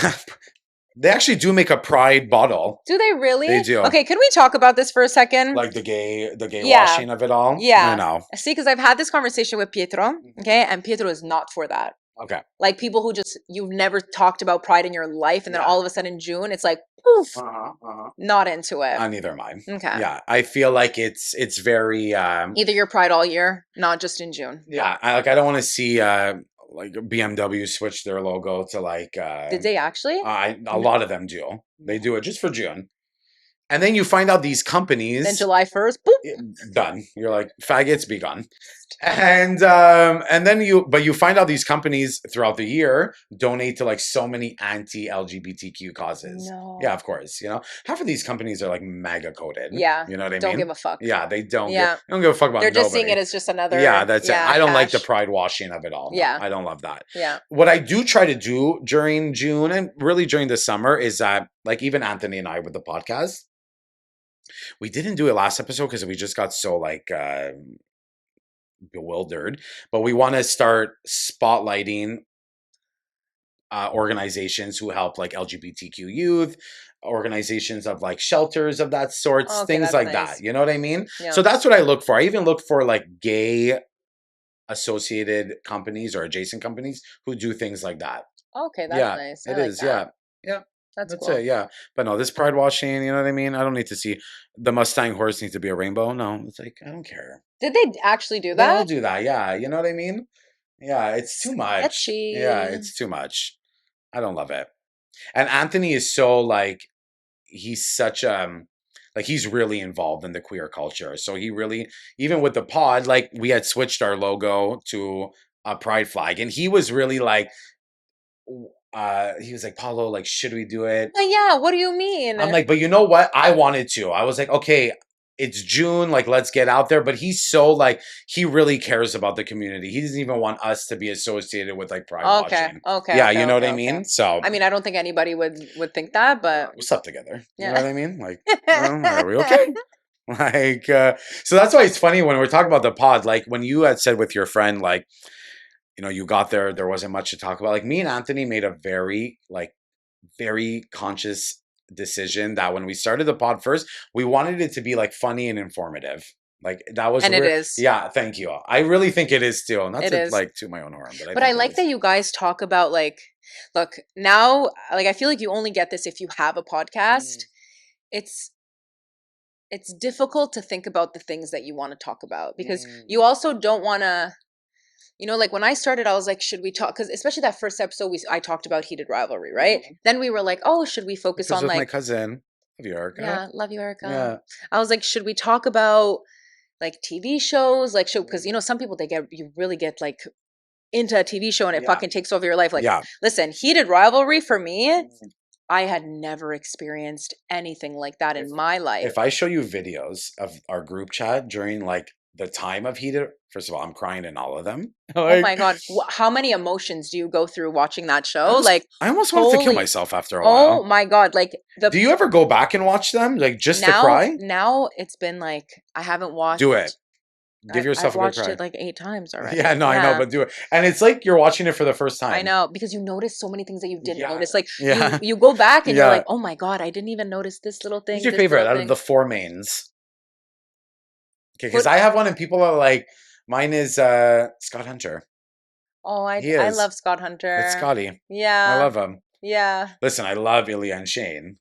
They actually do make a Pride bottle, Do they really? They do. Okay, can we talk about this for a second? like the gay Yeah. washing of it all. Yeah. I know. See, because I've had this conversation with Pietro, okay, and Pietro is not for that. Okay. Like people who you've never talked about Pride in your life, and then Yeah. all of a sudden in June, it's like, poof, not into it. Neither am I. Okay. Yeah, I feel like it's very. Either you're Pride all year, not just in June. Yeah, I don't want to see like BMW switch their logo to like. Did they actually? A lot of them do. They do it just for June. And then you find out these companies. Then July 1st, boop. Done. You're like, faggots, be gone. And then you find out these companies throughout the year donate to like so many anti-LGBTQ causes. No. Yeah, of course. Half of these companies are like mega coded. Yeah. You know what I mean? Don't give a fuck. Yeah, they don't. Yeah. They don't give a fuck about. They're just seeing nobody. it as just another. Yeah, that's it. I don't like the cash. pride washing of it all. No, Yeah. I don't love that. Yeah. What I do try to do during June and really during the summer is that, like, even Anthony and I with the podcast, we didn't do it last episode because we just got so like bewildered. But we want to start spotlighting organizations who help like LGBTQ youth, organizations of like shelters of that sort, Okay, things that's like nice. that. You know what I mean? Yeah. So that's what I look for. I even look for like gay associated companies or adjacent companies who do things like that. Okay, that's Yeah, nice. It I like is. that. Yeah. That's That's cool. it, yeah. But no, this pride washing, you know what I mean? I don't need to see the Mustang horse needs to be a rainbow. No, it's like I don't care. Did they actually do They all that? do that, yeah. You know what I mean? Yeah, it's too much. Yeah, Sketchy. it's too much. I don't love it. And Anthony is so like he's such like he's really involved in the queer culture. So he really even with the pod, like we had switched our logo to a pride flag, and he was really like he was like, Paulo, like, should we do it? Yeah, what do you mean? I'm like, but you know what? I wanted to. I was like, okay, it's June, like, let's get out there. But he's so like, he really cares about the community. He doesn't even want us to be associated with like pride watching. Yeah, you know what I mean? So I mean, I don't think anybody would think that, but we slept together. You know yeah. what I mean? Like, are we okay? Like, so that's why it's funny when we're talking about the pod. Like when you had said with your friend, like, you know, you got there wasn't much to talk about. Like me and Anthony made a very conscious decision that when we started the pod first, we wanted it to be like funny and informative. Like that was And it is. Yeah, thank you. I really think it is too. Not It to is. like to my own horn, but But I like that you guys talk about like, look, now, like I feel like you only get this if you have a podcast. It's difficult to think about the things that you want to talk about because you also don't want to, you know, like when I started, I was like, should we talk? Because especially that first episode, I talked about heated rivalry, right? Then we were like, oh, should we focus on with like my cousin? Love you, Erica. Yeah, love you, Erica. Yeah. I was like, should we talk about like TV shows? Like, because you know, some people you really get like into a TV show and it fucking takes over your life. Like, listen, heated rivalry for me, I had never experienced anything like that in my life. If I show you videos of our group chat during like the time of heated, first of all, I'm crying in all of them. Like, oh my God. How many emotions do you go through watching that show? I almost wanted to kill myself after a while. Oh my God. Like do you ever go back and watch them? Like just to cry? Now it's been like, I haven't watched. Do it. Give yourself I've a good cry. watched it like 8 times already. Yeah, no, I know, but do it. And it's like you're watching it for the first time. I know, because you notice so many things that you didn't notice. Like Yeah. you go back and you're like, oh my God, I didn't even notice this little thing. Who's your favorite out of the 4 mains? Okay, because I have one and people are like, mine is Scott Hunter. Oh, I love Scott Hunter. It's Scotty. Yeah. I love him. Yeah. Listen, I love Ilya and Shane.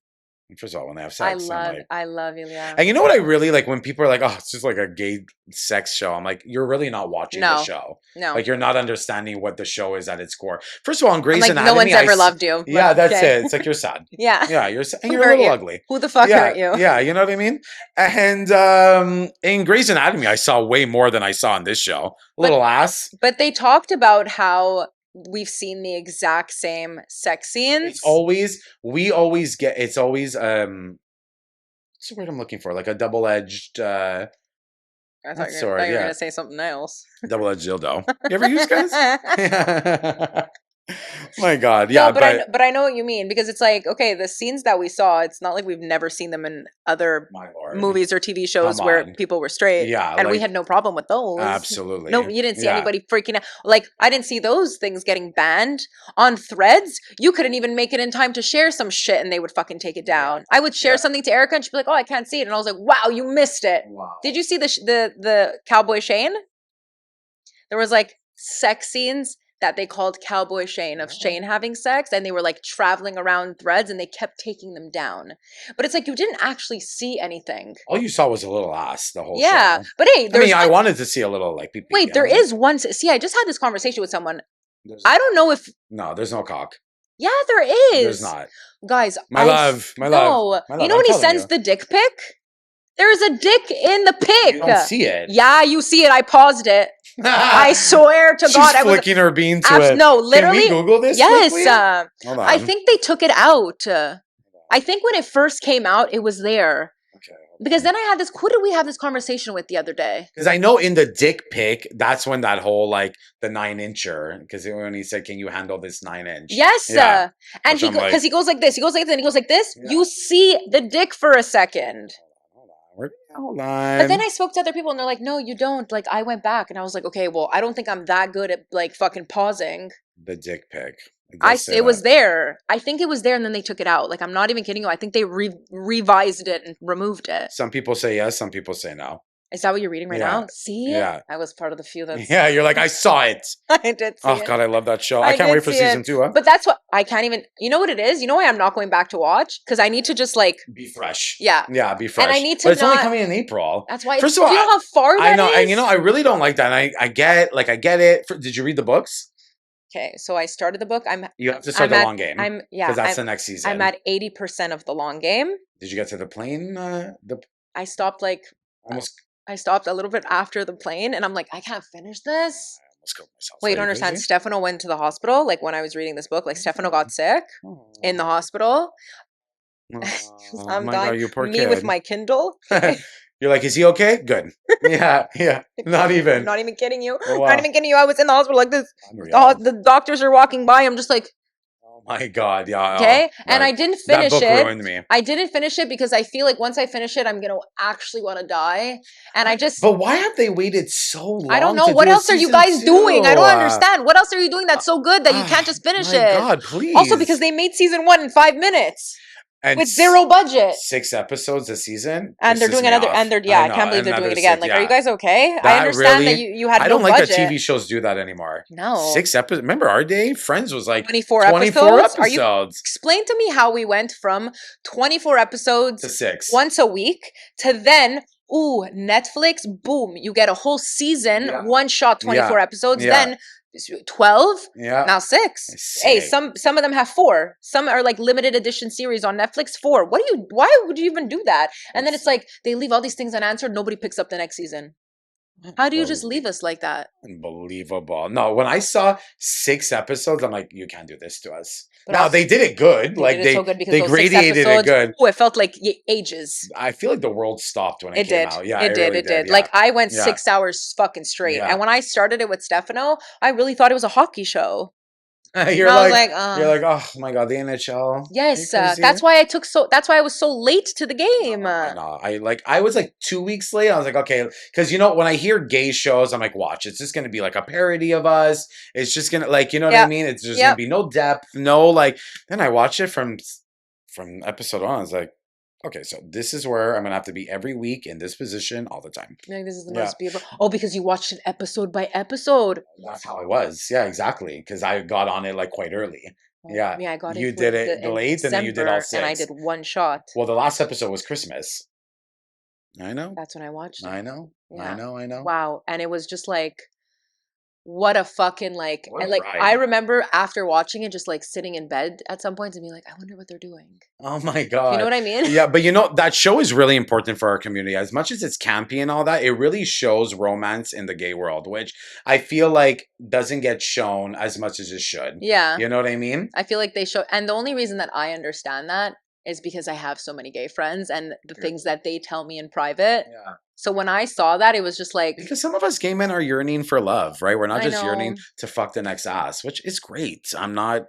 First of all, when they have sex, I love Ilya. And you know what I really like when people are like, "Oh, it's just like a gay sex show." I'm like, "You're really not watching the show. No, like you're not understanding what the show is at its core." First of all, in Grey's Anatomy, no one's ever loved you. Yeah, that's it. It's like you're sad. Yeah, yeah, you're and you're a little ugly. Who the fuck hurt you? Yeah, you know what I mean. And in Grey's Anatomy, I saw way more than I saw in this show. Little ass. But they talked about how we've seen the exact same sex scenes. It's always what's the word I'm looking for? Like a double-edged I thought you were going to say something else. Double-edged dildo. You ever use guys? My God, yeah. No, but I know what you mean because it's like, okay, the scenes that we saw, it's not like we've never seen them in other movies or TV shows where people were straight. Yeah, and we had no problem with those. Absolutely. No, you didn't see anybody freaking out. Like, I didn't see those things getting banned on Threads. You couldn't even make it in time to share some shit and they would fucking take it down. I would share something to Erica and she'd be like, oh, I can't see it. And I was like, wow, you missed it. Wow. Did you see the Cowboy Shane? There was like sex scenes that they called Cowboy Shane, of Shane having sex, and they were like traveling around Threads and they kept taking them down. But it's like you didn't actually see anything. All you saw was a little ass the whole show. But hey, I wanted to see a little like pee-pee. Wait, there is one. See, I just had this conversation with someone. I don't know if. No, there's no cock. Yeah, there is. There's not. Guys, my love. You know when he sends the dick pic? There's a dick in the pic. You don't see it. Yeah, you see it. I paused it. I swear to God, I was flicking her bean to it. No, literally. Can we Google this? Yes. Hold on. I think they took it out. I think when it first came out, it was there. Okay. Because then I had this. Who did we have this conversation with the other day? Because I know in the dick pic, that's when that whole like the 9-incher. Because when he said, "Can you handle this 9-inch?" Yes. Yeah. And because he goes like this, he goes like this, and he goes like this. Yeah. You see the dick for a second. Hold on. But then I spoke to other people and they're like, no, you don't. Like, I went back and I was like, okay, well, I don't think I'm that good at like fucking pausing. The dick pic. It was there. I think it was there and then they took it out. Like, I'm not even kidding you. I think they revised it and removed it. Some people say yes, some people say no. Is that what you're reading right Yeah. now? See? Yeah. I was part of the few that's... Yeah, you're like, I saw it. I did see Oh it. God, I love that show. I can't did wait for see season it. 2. Huh? But that's what I can't even. You know what it is? You know why I'm not going back to watch? Because I need to just like Be fresh. Yeah. Yeah, be fresh. And I need to But it's only not- coming in April. That's why. First of all, do you know how far I that know, is? and you know, I really don't like that. And I get it. Did you read the books? Okay, so I started the book. You have to start the long game. Because that's the next season. I'm at 80% of the long game. Did you get to the plane? I stopped like Almost. I stopped a little bit after the plane, and I'm like, I can't finish this. I almost killed myself. Wait, you don't understand? Stefano went to the hospital. Like when I was reading this book, like Stefano got sick in the hospital. Oh, I'm my dying. God, you poor Me kid. with my Kindle. You're like, is he okay? Good. Yeah. Not even. I'm not even kidding you. Oh, wow. Not even kidding you. I was in the hospital like this. Unreal. The doctors are walking by. I'm just like, Oh my God. Yeah. okay. And that- I didn't that finish book it. ruined me. I didn't finish it because I feel like once I finish it, I'm going to actually want to die. And I just, But why have they waited so long? I don't know. to What do a else are you season guys 2? doing? I don't understand. What else are you doing that's so good that you can't just finish my it? God, please. Also, because they made season 1 in 5 minutes and with 0 budget. 6 episodes a season, And they're pisses doing me another, off. and they're, yeah, I know, can't believe they're doing another it again. 6, Like, yeah. are you guys okay? I That understand really- that you had I no don't like budget. that TV shows do that anymore. No. 6 episodes. Remember our day? Friends was like 24 24 episodes? Are you episodes explain to me how we went from 24 episodes to 6. once a week to then Netflix, boom, you get a whole season, Yeah. one shot, 24 episodes, Yeah. then 12, Yeah. now 6. Hey, some of them have 4. Some are like limited edition series on Netflix, 4. Why would you even do that? And then it's like they leave all these things unanswered, nobody picks up the next season. How do you just leave us like that? Unbelievable. No, when I saw 6 episodes, I'm like, you can't do this to us. But No, also- they did it good. They Like did it so good because they those 6 radiated it episodes, good. it felt like ages. I feel like the world stopped when it It came did. out. Yeah, it did. really It did. Yeah. Like I went Yeah. 6 hours fucking straight. Yeah. And when I started it with Stefano, I really thought it was a hockey show. you're And I was like, like, you're like, oh my God, the NHL. yes, Are you crazy? that's why that's why I was so late to the game. No, I was like 2 weeks late. I was like, okay, because you know when I hear gay shows, I'm like, watch, it's just gonna be like a parody of us. It's just gonna like, you know what I mean? It's just gonna be no depth, no like. Then I watched it from episode 1. I was like, okay, so this is where I'm gonna have to be every week in this position all the time. Like, this is the most beautiful. Oh, because you watched it episode by episode. That's how I was. Yeah, exactly. Because I got on it like quite early. Yeah, I got it. You did it late, and then you did all 6. and I did 1 shot. Well, the last episode was Christmas. I know. That's when I watched it. I know. Yeah. I know. Wow, and it was just like, what a fucking like, What a and like ride. I remember after watching it, just like sitting in bed at some points and being like, I wonder what they're doing. Oh my God. You know what I mean? Yeah, but you know, that show is really important for our community. As much as it's campy and all that, it really shows romance in the gay world, which I feel like doesn't get shown as much as it should. Yeah. You know what I mean? I feel like they show, and the only reason that I understand that is because I have so many gay friends and the things that they tell me in private. Yeah. So when I saw that, it was just like, Because some of us gay men are yearning for love, right? We're not I just know. yearning to fuck the next ass, which is great. I'm not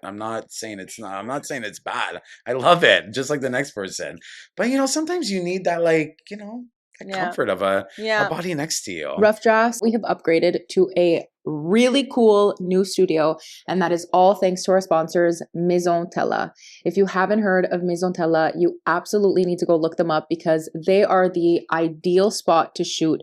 saying it's not. I'm not saying it's bad. I love it, just like the next person. But you know, sometimes you need that, like, you know, comfort of a body next to you. Rough Drafts, we have upgraded to a really cool new studio, and that is all thanks to our sponsors, Maison Tella. If you haven't heard of Maison Tella, you absolutely need to go look them up because they are the ideal spot to shoot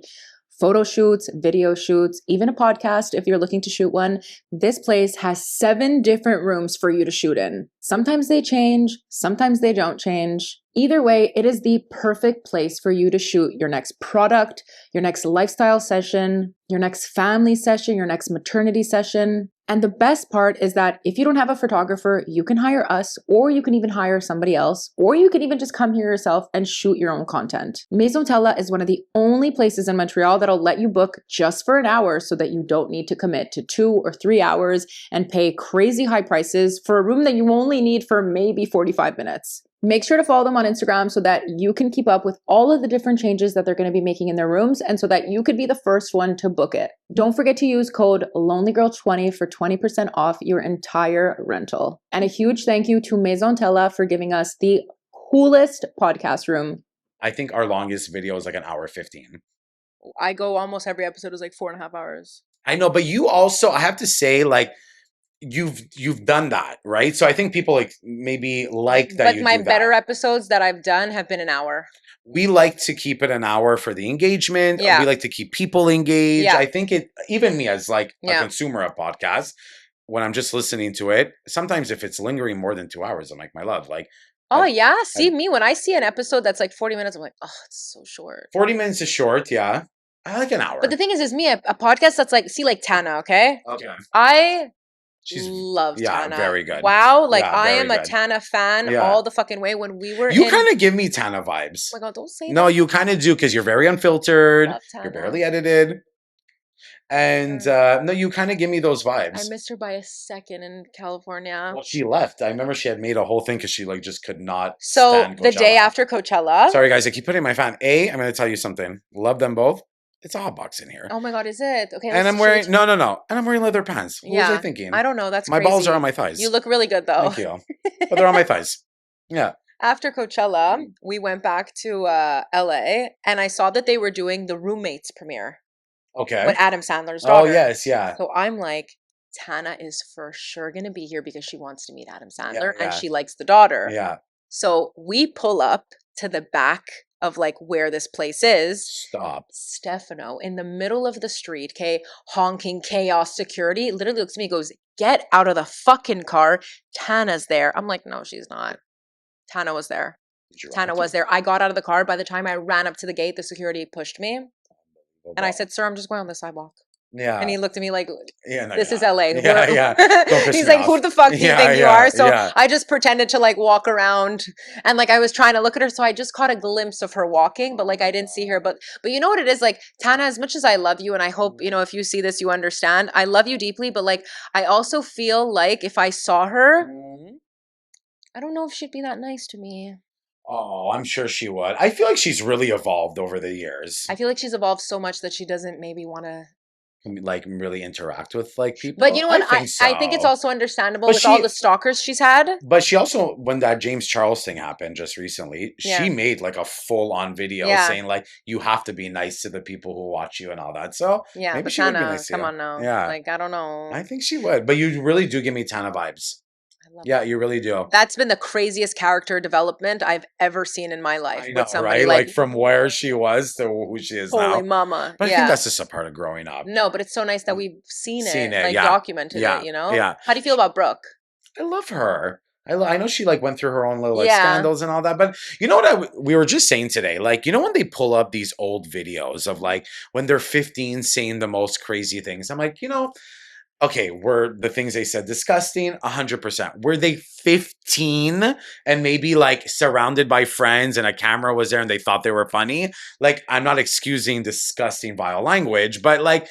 photo shoots, video shoots, even a podcast if you're looking to shoot one. This place has 7 different rooms for you to shoot in. Sometimes they change, sometimes they don't change. Either way, it is the perfect place for you to shoot your next product, your next lifestyle session, your next family session, your next maternity session. And the best part is that if you don't have a photographer, you can hire us, or you can even hire somebody else, or you can even just come here yourself and shoot your own content. Maison Tella is one of the only places in Montreal that'll let you book just for an hour so that you don't need to commit to 2 or 3 hours and pay crazy high prices for a room that you only need for maybe 45 minutes. Make sure to follow them on Instagram so that you can keep up with all of the different changes that they're going to be making in their rooms and so that you could be the first one to book it. Don't forget to use code LONELYGIRL20 for 20% off your entire rental. And a huge thank you to Maison Tella for giving us the coolest podcast room. I think our longest video is like an hour 15. I go almost every episode is like 4.5 hours. I know, but you also, I have to say, like, you've done that, right? So I think people like maybe like that But you my do better that. episodes that I've done have been an hour. We like to keep it an hour for the engagement. Yeah. We like to keep people engaged. Yeah. I think it, even me as like a Yeah. consumer of podcasts, when I'm just listening to it, sometimes if it's lingering more than 2 hours, I'm like, my love, like, Oh yeah, see me when I see an episode that's like 40 minutes, I'm like, oh, it's so short. 40 minutes is short, yeah. I like an hour. But the thing is me, a podcast that's like, see, like Tana, okay? Okay. I She's love Tana. very good. Wow, like Yeah, I very am a good. Tana fan Yeah. all the fucking way. When we were You in, kind of give me Tana vibes. oh my god, don't say No, that. you kind of do because you're very unfiltered. Love You're Tana. barely edited. And no, you kind of give me those I vibes. missed her by a second in California. Well, she left. I remember she had made a whole thing because she like just could not So stand the day Coachella. after Coachella. Sorry guys, I keep putting my fan. I'm going to tell you something. Love them both. It's a hot box in here. Oh my god, is it? Okay. And I'm wearing no. And I'm wearing leather pants. What was I thinking? I don't know. That's my crazy. balls are on my thighs. You look really good though. Thank you. But they're on my thighs. Yeah. After Coachella, we went back to LA and I saw that they were doing the Roommates premiere. Okay. With Adam Sandler's daughter. Oh, yes, yeah. So I'm like, Tana is for sure going to be here because she wants to meet Adam Sandler and she likes the daughter. Yeah. So we pull up to the back of like where this place is. Stop. Stefano in the middle of the street, okay, honking chaos security, literally looks at me and goes, get out of the fucking car. Tana's there. I'm like, no, she's not. Tana was there. Tana was there. I got out of the car. By the time I ran up to the gate, the security pushed me. And I said, sir, I'm just going on the sidewalk. Yeah. And he looked at me like, no, this is LA. Yeah. Don't piss He's me like, off. who the fuck do you think you are? So I just pretended to like walk around and like I was trying to look at her. So I just caught a glimpse of her walking, but like I didn't see her. But you know what it is? Like, Tana, as much as I love you, and I hope, you know, if you see this, you understand. I love you deeply, but like I also feel like if I saw her, I don't know if she'd be that nice to me. Oh, I'm sure she would. I feel like she's really evolved over the years. I feel like she's evolved so much that she doesn't maybe want to like really interact with like people. But you know what? I think it's also understandable with all the stalkers she's had. But she also, when that James Charles thing happened just recently, she made like a full-on video saying like, you have to be nice to the people who watch you and all that. So maybe she would be nice to you. Come on now. Yeah. Like, I don't know. I think she would. But you really do give me Tana vibes. Yeah, you really do. That's been the craziest character development I've ever seen in my life. I know, with somebody right? Like from where she was to who she is now. Holy mama. But I think that's just a part of growing up. No, but it's so nice that we've seen it like documented it, you know? Yeah. How do you feel about Brooke? I love her. I know she like went through her own little like scandals and all that, but you know what we were just saying today, like, you know, when they pull up these old videos of like when they're 15 saying the most crazy things, I'm like, you know, okay, were the things they said disgusting? 100%. Were they 15 and maybe like surrounded by friends and a camera was there and they thought they were funny? Like, I'm not excusing disgusting, vile language, but like,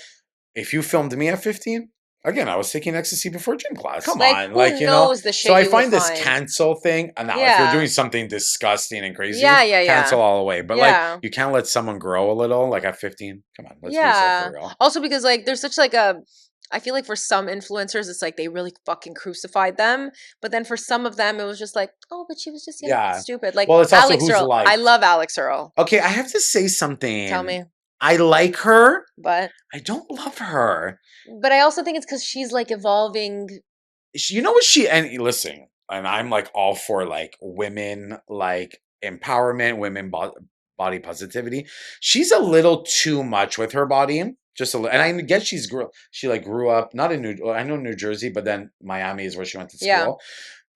if you filmed me at 15, again, I was taking ecstasy before gym class. Come on, like, you know. The shit so I find this cancel thing, and now if you're doing something disgusting and crazy, cancel all the way. But like, you can't let someone grow a little, like at 15. Come on, let's be so for real. Also, because like, there's such like a. I feel like for some influencers, it's like they really fucking crucified them. But then for some of them, it was just like, oh, but she was just stupid. Like, well, it's also Alex Earl. I love Alex Earl. Okay, I have to say something. Tell me. I like her, but I don't love her. But I also think it's because she's like evolving. You know what and listen, and I'm like all for like women, like empowerment, women body positivity. She's a little too much with her body. Just a little, and I guess she like grew up not in New Jersey, but then Miami is where she went to school. Yeah.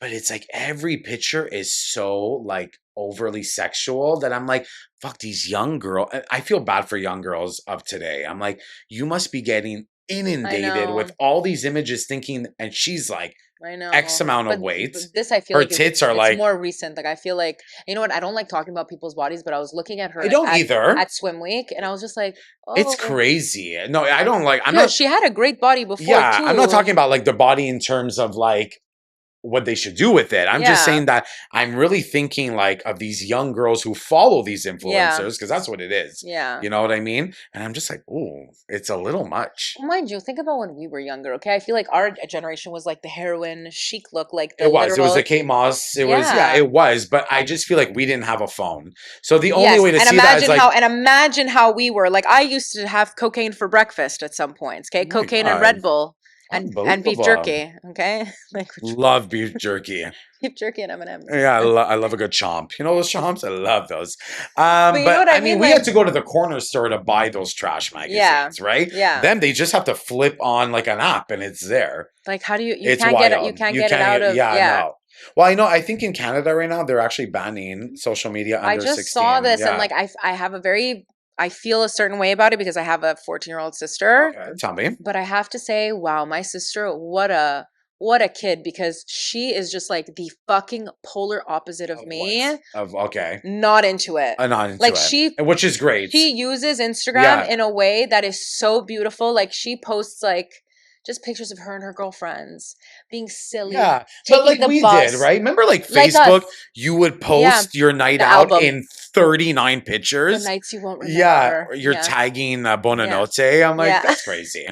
But it's like every picture is so like overly sexual that I'm like, fuck these young girls. I feel bad for young girls of today. I'm like, you must be getting inundated with all these images thinking, and she's like, I know X amount of weight. This I feel her like tits are like more recent. Like I feel like, you know what? I don't like talking about people's bodies, but I was looking at her. I don't either at Swim Week, and I was just like, oh, it's crazy. No, I don't like. I'm no, not. She had a great body before. Yeah, too. I'm not talking about like the body in terms of like what they should do with it. I'm just saying that I'm really thinking like of these young girls who follow these influencers because that's what it is. Yeah. You know what I mean? And I'm just like, ooh, it's a little much. Mind you, think about when we were younger, okay? I feel like our generation was like the heroin chic look, like the It was the Kate Moss. It was, but I just feel like we didn't have a phone. So the only way to see that is like... And imagine how we were. Like I used to have cocaine for breakfast at some points, okay? Cocaine and Red Bull. and beef Unbelievable. jerky. Okay, like Love beef jerky. beef jerky and M&Ms. Yeah, I love a good chomp. You know those chomps? I love those. But you know what I mean? We Like, had to go to the corner store to buy those trash magazines, right? yeah. Then they just have to flip on like an app and it's there. Like, how do you It's can't get it? wild. You can't get it out of no. Well, I know. I think in Canada right now they're actually banning social media under I just 16. saw this Yeah. and like I have a very I feel a certain way about it because I have a 14-year-old sister. Okay, tell me. But I have to say, wow, my sister, what a kid, because she is just like the fucking polar opposite of me. What? Of okay. Not into it. Not into Like it. Which is great. She uses Instagram in a way that is so beautiful. Like she posts like just pictures of her and her girlfriends being silly. Yeah, but like we did, right? Remember like Facebook, you would post your night out in 39 pictures. The nights you won't remember. Yeah, you're tagging Bonanotte. I'm like, that's crazy.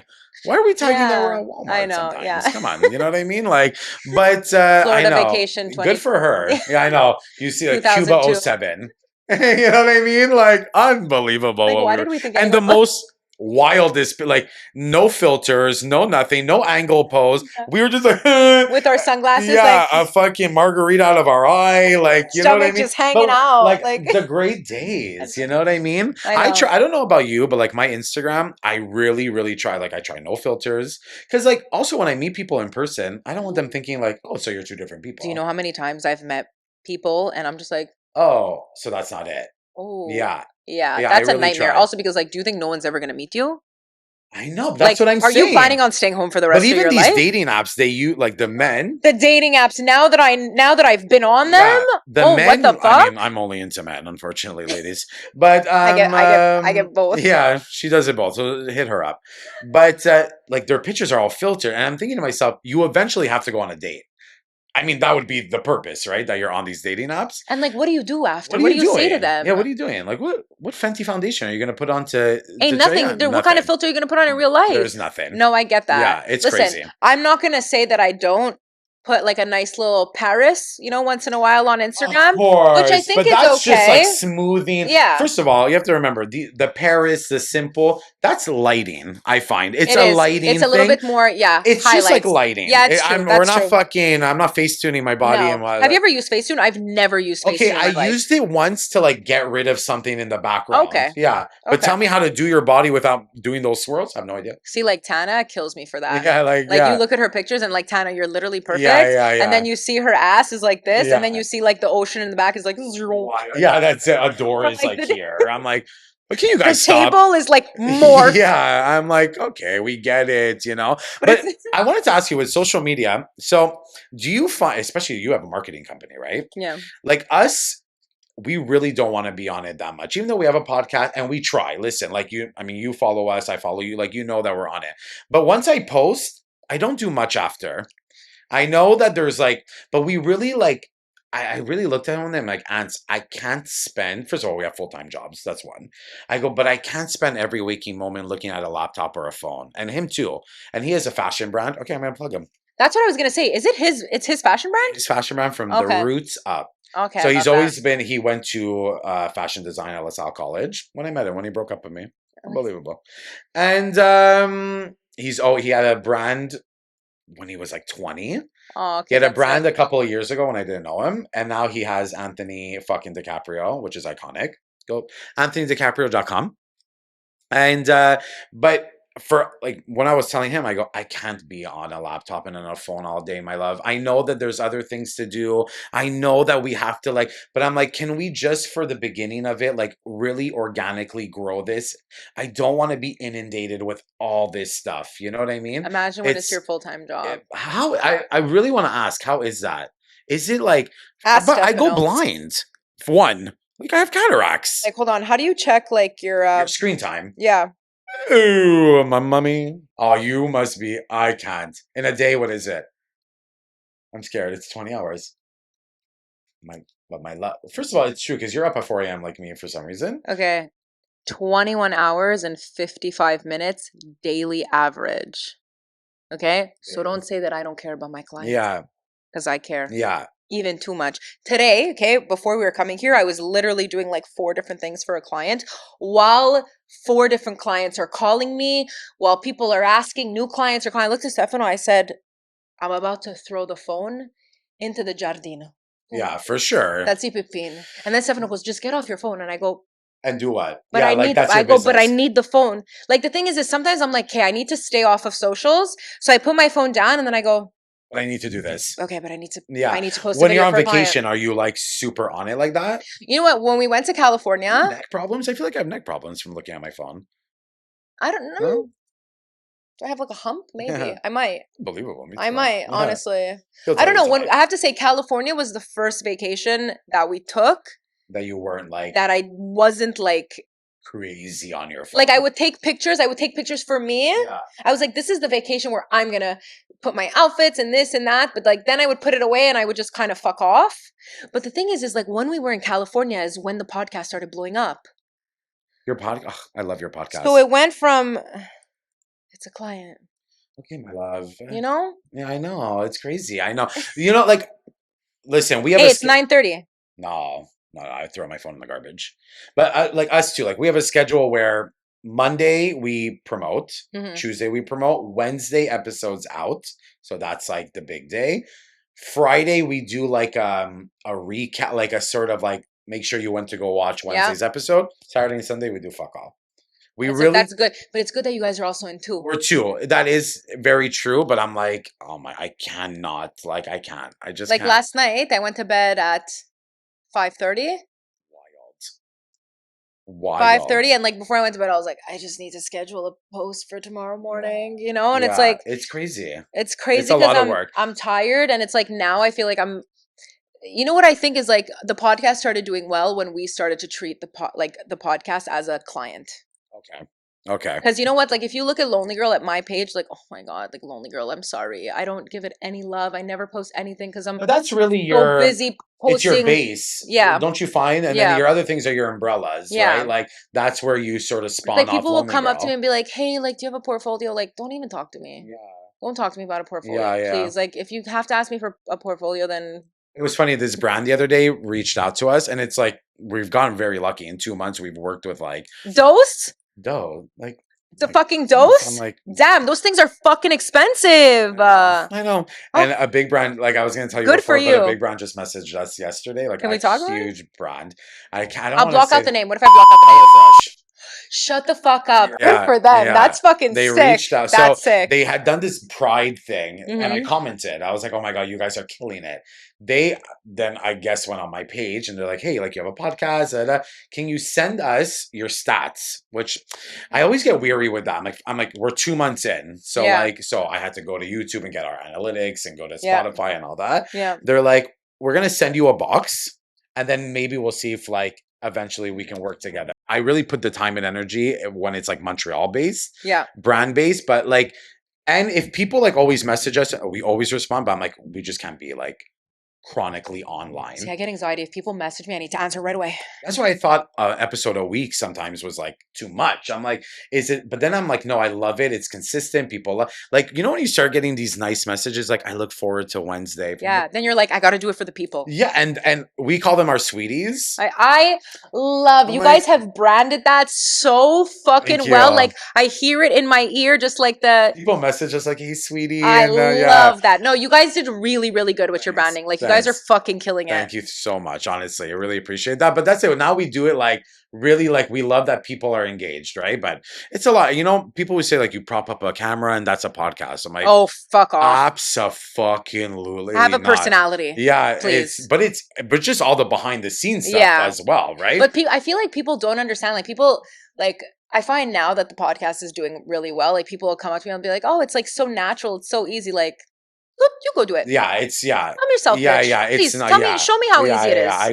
Why are we tagging that we're at Walmart I know, sometimes? Come on, you know what I mean? Like, but I know. Vacation 20. Good for her. Yeah, I know. You see like Cuba 07. You know what I mean? Like, unbelievable. Like, why did we think and the most wildest, like no filters, no nothing, no angle pose. We were just like with our sunglasses, yeah, like, a fucking margarita out of our eye, like you know what I mean? Just hanging out, like the great days. You know what I mean? I try. I don't know about you, but like my Instagram, I really try. Like I try no filters because like also when I meet people in person, I don't want them thinking like, oh, so you're two different people. Do you know how many times I've met people and I'm just like, oh, so that's not it. Oh, yeah. Yeah, that's a nightmare. Also, because like, do you think no one's ever gonna meet you? I know. That's what I'm saying. Are you planning on staying home for the rest of your life? But even these dating apps, they use like the men. The dating apps. Now that I've been on them. The men. What the fuck? I mean, I'm only into men, unfortunately, ladies. But I get both. Yeah, she does it both. So hit her up. But like their pictures are all filtered, and I'm thinking to myself, you eventually have to go on a date. I mean, that would be the purpose, right? That you're on these dating apps. And like, what do you do after? What do you say to them? Yeah, what are you doing? Like, what Fenty foundation are you going to put on to... Ain't nothing. nothing. What kind of filter are you going to put on in real life? There's nothing. No, I get that. Yeah, it's crazy. I'm not going to say that I don't put like a nice little Paris, once in a while on Instagram, of course, which I think but is that's okay. Just like smoothing. Yeah. First of all, you have to remember the Paris, the simple. That's lighting. I find it's a lighting. It's a little bit more. Yeah. It's highlights. just like lighting. Yeah, it's true. We're not fucking. I'm not face tuning my body. No. And what, have you ever used Facetune? I've never used Facetune. Okay, I used it once to like get rid of something in the background. Okay. Yeah, but tell me how to do your body without doing those swirls. I have no idea. See, like Tana kills me for that. Yeah, like you look at her pictures and like Tana, you're literally perfect. Yeah. And then you see her ass is like this, and then you see like the ocean in the back is like zero. Yeah, that's it. A door is like here. I'm like, but can you guys stop? The table is like more. Yeah, I'm like, okay, we get it, But I wanted to ask you with social media. So, do you find, especially you have a marketing company, right? Yeah. Like us, we really don't want to be on it that much, even though we have a podcast and we try. Listen, like you, I mean, you follow us, I follow you, like that we're on it. But once I post, I don't do much after. I know that there's like, but we really like, I really looked at them like, Ants, I can't spend, first of all, we have full-time jobs. That's one. I go, but I can't spend every waking moment looking at a laptop or a phone. And him too. And he has a fashion brand. Okay, I'm going to plug him. That's what I was going to say. Is it it's his fashion brand? His fashion brand from the roots up. Okay. So he's always been, he went to fashion design at LaSalle College when I met him, when he broke up with me. Unbelievable. And he had a brand when he was like 20. Oh, okay. He had a brand a couple of years ago when I didn't know him. And now he has Anthony fucking DiCaprio, which is iconic. Go AnthonyDiCaprio.com. And, but for like, when I was telling him, I go, I can't be on a laptop and on a phone all day, my love. I know that there's other things to do. I know that we have to like, but I'm like, can we just for the beginning of it, like really organically grow this? I don't want to be inundated with all this stuff. You know what I mean? Imagine when it's your full-time job. How, I really want to ask, how is that? Is it like, but I go blind. One, like I have cataracts. Like, hold on. How do you check like your screen time? Yeah. Ooh, my mummy. Oh, you must be. I can't. In a day, what is it? I'm scared. It's 20 hours. My love. First of all, it's true because you're up at 4 a.m. like me for some reason. Okay. 21 hours and 55 minutes daily average. Okay? So don't say that I don't care about my clients. Yeah. Because I care. Yeah. even too much. Today, okay, before we were coming here, I was literally doing like 4 different things for a client while 4 different clients are calling me, while people are asking, new clients are calling. I looked at Stefano, I said, I'm about to throw the phone into the giardino. Yeah, for sure. That's ipipin. And then Stefano goes, just get off your phone. And I go, And do what? but yeah, I like need, that's I your go, but I business. need the phone. Like the thing is sometimes I'm like, okay, I need to stay off of socials. So I put my phone down and then I go, But I need to do this. okay, but I need to, Yeah. I need to post a When video you're on for a client. vacation, are you like super on it like that? You know what? When we went to California, Neck problems? I feel like I have neck problems from looking at my phone. I don't know. No? Do I have like a hump? Maybe. I might. Unbelievable. Me I too. might, Yeah. honestly. He'll I don't tell know. you When I have to say, California was the first vacation that we took that you weren't like that I wasn't like crazy on your phone. Like I would take pictures. I would take pictures for me. Yeah. I was like, this is the vacation where I'm going to put my outfits and this and that. But like, then I would put it away and I would just kind of fuck off. But the thing is like when we were in California is when the podcast started blowing up. Your podcast. I love your podcast. So it went from, it's a client. Okay, my love. You know? Yeah, I know. It's crazy. I know. You know, like, listen, we have Hey, it's 9:30. No, I throw my phone in the garbage. But like us too, like we have a schedule where Monday we promote, Tuesday we promote, Wednesday episodes out. So that's like the big day. Friday we do like a recap, like a sort of like make sure you went to go watch Wednesday's episode. Saturday and Sunday we do fuck all. That's good. But it's good that you guys are also in 2. We're 2. That is very true. But I'm like, oh my, I cannot. Like, I can't. I just like can't. last night I went to bed at 5:30. Wild. 5:30, and like before I went to bed, I was like, I just need to schedule a post for tomorrow morning, you know? And it's like it's crazy. It's crazy It's a lot of work. I'm tired, and it's like now I feel like I'm. You know what I think is like the podcast started doing well when we started to treat the podcast as a client. Okay. Because you know what? Like if you look at Lonely Girl at my page, like, oh my God, like Lonely Girl, I'm sorry. I don't give it any love. I never post anything because I'm that's really so busy posting. It's your base. Yeah. Don't you find? And then your other things are your umbrellas, right? Like that's where you sort of spawn like off people will Lonely come Girl. up to me and be like, hey, like, do you have a portfolio? Like, don't even talk to me. Yeah. Don't talk to me about a portfolio, please. Like if you have to ask me for a portfolio, then... It was funny. This brand the other day reached out to us, and it's like we've gotten very lucky. In 2 months, we've worked with like like the fucking dose. I'm like, damn, those things are fucking expensive. I know. And a big brand, like I was going to tell you before, but a big brand just messaged us yesterday. Like, can we talk about huge brand. I'll block out the name. What if I block out the name? Shut the fuck up. Good for them. Yeah. That's fucking sick. They reached out. That's sick. They had done this pride thing, and I commented. I was like, oh my God, you guys are killing it. They then, I guess, went on my page, and they're like, hey, like you have a podcast. Can you send us your stats? Which I always get weary with that. I'm like, we're 2 months in. So so I had to go to YouTube and get our analytics and go to Spotify and all that. Yeah. They're like, we're going to send you a box, and then maybe we'll see if like eventually we can work together. I really put the time and energy when it's like Montreal based, brand based, but like, and if people like always message us, we always respond, but I'm like, we just can't be like chronically online. See, I get anxiety. If people message me, I need to answer right away. That's why I thought episode a week sometimes was like too much. I'm like, is it? But then I'm like, no, I love it. It's consistent. People love, like, you know, when you start getting these nice messages, like, I look forward to Wednesday. Yeah. Then you're like, I got to do it for the people. Yeah. And we call them our sweeties. I love, you guys have branded that so fucking well. Like I hear it in my ear, just like the people message us like, hey, sweetie. I love that. No, you guys did really, really good with your branding. Like you guys are fucking killing it. Thank you so much. Honestly, I really appreciate that. But that's it. Now we do it like really, like we love that people are engaged, right? But it's a lot. You know, people would say like you prop up a camera and that's a podcast. I'm like, oh, fuck off. Abso-fucking-lutely. Have a personality. Yeah, please. But just all the behind the scenes stuff as well, right? But I feel like people don't understand. Like people like. I find now that the podcast is doing really well. Like people will come up to me and be like, "Oh, it's like so natural. It's so easy." Like. You go do it. Yeah, it's I'm yourself. Yeah, bitch. yeah. Please tell me, show me how easy it is. I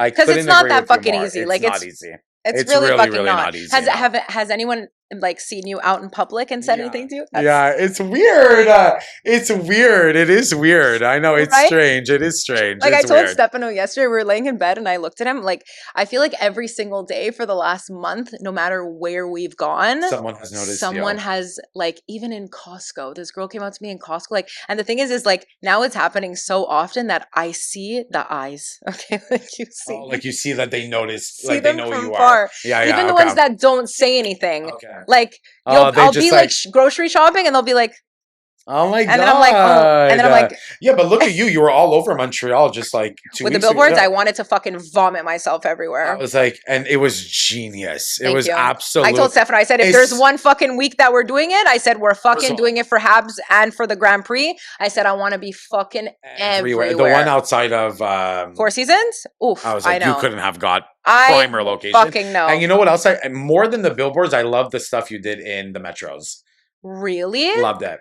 because it's not that fucking easy. It's like not easy. It's really fucking really not easy. Has anyone like seen you out in public and said anything to you? It's weird. It's weird. It is weird. I know it's Right? strange. It is strange. Like it's I told weird. Stefano yesterday, we were laying in bed and I looked at him. Like I feel like every single day for the last month, no matter where we've gone, Someone has noticed. someone has like, even in Costco, this girl came out to me in Costco. Like, and the thing is like now it's happening so often that I see the eyes. Okay, like you see, like you see that they notice, see like they them know from who you far. are. Yeah, Even the ones that don't say anything. Okay. Like Oh, they I'll just, be like grocery shopping and they'll be like, oh my god. and then I'm like, oh, and then I'm like, yeah, but look at you. You were all over Montreal just like 2 with the weeks ago. billboards, Yeah. I wanted to fucking vomit myself everywhere. I was like, and it was genius. It Thank was you. absolutely. I told Stefano, I said, if there's one fucking week that we're doing it, I said, we're fucking doing it for Habs and for the Grand Prix. I said, I want to be fucking everywhere. The one outside of Four Seasons? Oof, I was like, I know. you couldn't have got primer location. Fucking know. And you know what else? More than the billboards, I love the stuff you did in the metros. Really? Loved it.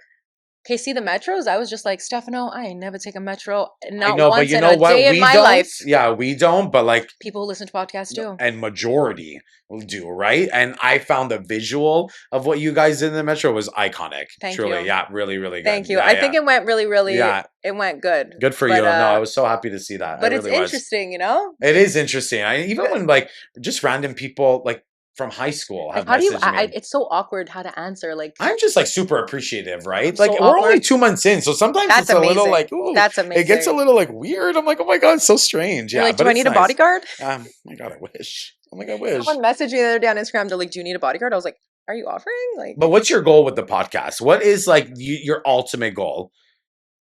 Okay, see the metros? I was just like, Stefano, I ain't never take a metro. Not I know, once but you in know a what? day in my life. Yeah, we don't, but like people who listen to podcasts do. And majority will do, right? And I found the visual of what you guys did in the metro was iconic. Thank Truly. you. Yeah, really, really good. Thank you. Yeah, I think it went really, really, it went good. Good for you. No, I was so happy to see that. But it's interesting, you know? It is interesting. Even when like just random people like from high school have how do you messaged me. it's so awkward how to answer. Like I'm just like super appreciative, right? So like we're only 2 months in, so sometimes That's it's a amazing. little like, ooh, that's amazing. It gets a little like weird. I'm like, oh my god, it's so strange. You're Yeah, like, but do I need a bodyguard? Oh my god, I wish. Oh my god, I wish. Someone messaged me the other day on Instagram. They're like, do you need a bodyguard? I was like, are you offering? Like, but what's your goal with the podcast? What is like your ultimate goal?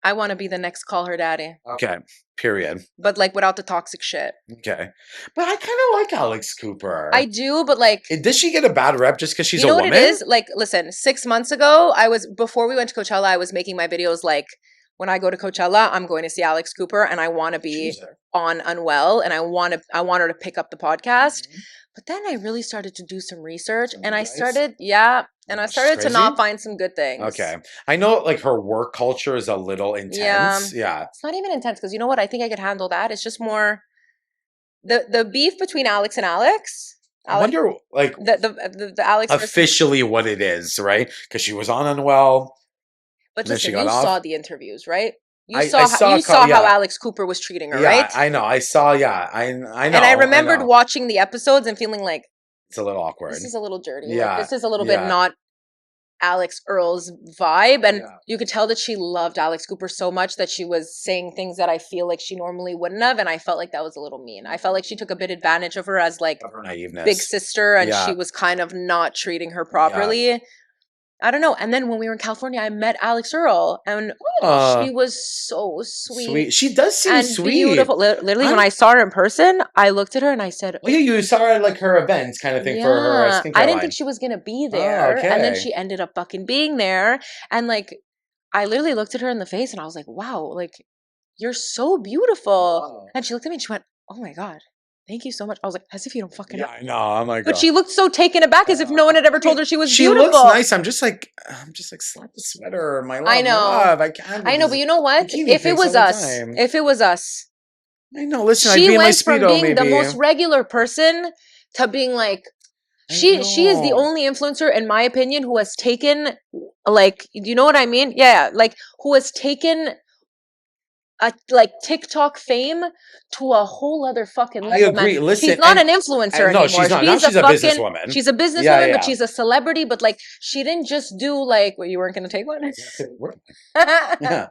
I want to be the next Call Her Daddy. Okay. Period. But like without the toxic shit. Okay. But I kind of like Alex Cooper. I do, but like, does she get a bad rep just because she's a woman? You know what it is? Like, listen, 6 months ago, before we went to Coachella, I was making my videos like, when I go to Coachella, I'm going to see Alex Cooper and I want to be on Unwell and I want her to pick up the podcast. Mm-hmm. But then I really started to do some research and I started to not find some good things. Okay. I know like her work culture is a little intense. Yeah. It's not even intense because you know what? I think I could handle that. It's just more the beef between Alex and Alex. I wonder like the Alex officially what it is, right? Because she was on Unwell. But listen, you saw the interviews, right? You saw how Alex Cooper was treating her, right? I know. I saw. Yeah, I know. And I remembered watching the episodes and feeling like it's a little awkward. This is a little dirty. Yeah, like, this is a little bit not Alex Earl's vibe, and you could tell that she loved Alex Cooper so much that she was saying things that I feel like she normally wouldn't have, and I felt like that was a little mean. I felt like she took a bit advantage of her as like her naiveness, big sister, and she was kind of not treating her properly. Yeah. I don't know. And then when we were in California, I met Alex Earl, and she was so sweet. She does seem sweet, beautiful. Literally, when I saw her in person, I looked at her and I said, "Oh yeah, you saw her at like her events, kind of thing for her skincare I didn't line. think she was gonna be there, and then she ended up fucking being there. And like, I literally looked at her in the face, and I was like, "Wow, like you're so beautiful." Wow. And she looked at me and she went, "Oh my god. Thank you so much." I was like, as if you don't fucking know. I know. I'm like, but she looked so taken aback as if no one had ever told her she was beautiful. She looks nice. I'm just like slap the sweater. My love. I know. Love. I can't. I know, but you know what? If it was us, I know. Listen, she I'd be in my went Speedo, from being maybe the most regular person to being like, she is the only influencer, in my opinion, who has taken, like, you know what I mean? Yeah, like who has taken a like TikTok fame to a whole other fucking level. I agree. Man. Listen, she's not an influencer anymore. She's not. Now she's a businesswoman. She's a businesswoman, but she's a celebrity. But like, she didn't just do like, you weren't going to take one? Yeah.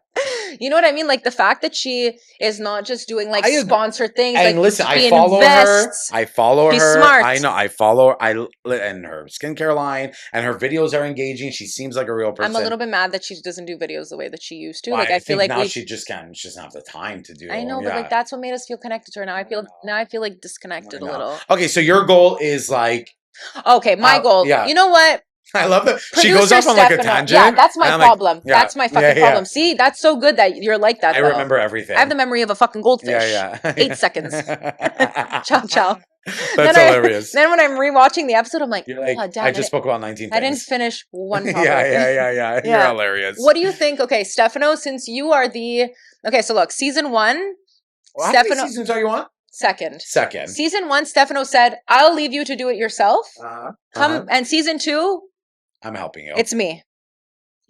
You know what I mean? Like the fact that she is not just doing like sponsored things. And like, listen, I follow her. She's smart. I know. I follow her. And her skincare line and her videos are engaging. She seems like a real person. I'm a little bit mad that she doesn't do videos the way that she used to. Well, like I feel like now she just can't. She doesn't have the time to do. I know, but like that's what made us feel connected to her. Now I feel like disconnected a little. Okay, so your goal is like. Okay, my goal. Yeah. You know what? I love that she goes off on like a tangent. Yeah, that's my problem. That's my fucking problem. See, that's so good that you're like that. I remember everything. I have the memory of a fucking goldfish. Yeah. 8 seconds. Ciao. That's hilarious. Then when I'm rewatching the episode, I'm like, you're like, oh, damn I just spoke about 19 things. I didn't finish one topic. Yeah. You're hilarious. What do you think? Okay, Stefano, since you are so look, season 1. Well, how many seasons are you on? Second. Season 1, Stefano said, I'll leave you to do it yourself. And season 2, I'm helping you. It's me,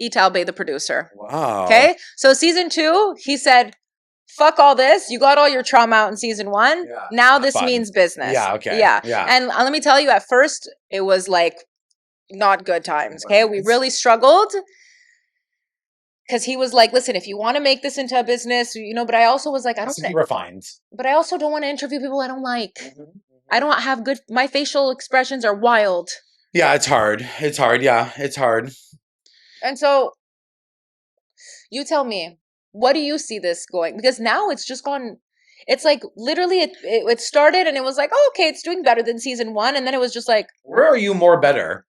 Italbe, the producer. Wow. Okay, so season 2, he said, fuck all this. You got all your trauma out in season 1. Yeah. Now this Fun. means business. Yeah, okay. Yeah. Yeah. And let me tell you, at first, it was like not good times. Okay, we Right. really struggled. Because he was like, listen, if you want to make this into a business, but I also was like, I Has don't, to be refined. but I also don't want to interview people I don't like. Mm-hmm. I don't have my facial expressions are wild. Yeah, it's hard. It's hard. Yeah, it's hard. And so you tell me, what do you see this going? Because now it's just gone. It's like literally it started and it was like, oh, okay, it's doing better than season 1. And then it was just like, Where are you more better?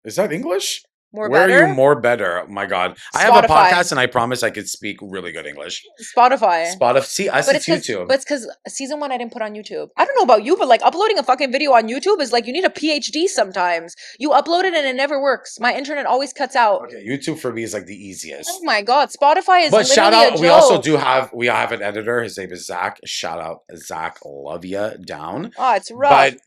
Is that English? Where better? are you more better? Oh my God. I have a Spotify. podcast and I promise I could speak really good English. Spotify. See, us, it's YouTube. But it's because season 1 I didn't put on YouTube. I don't know about you, but like uploading a fucking video on YouTube is like you need a PhD sometimes. You upload it and it never works. My internet always cuts out. Okay, YouTube for me is like the easiest. Oh my God, Spotify is But shout literally a out, joke. we have an editor. His name is Zach. Shout out, Zach, love ya down. Oh, it's rough. But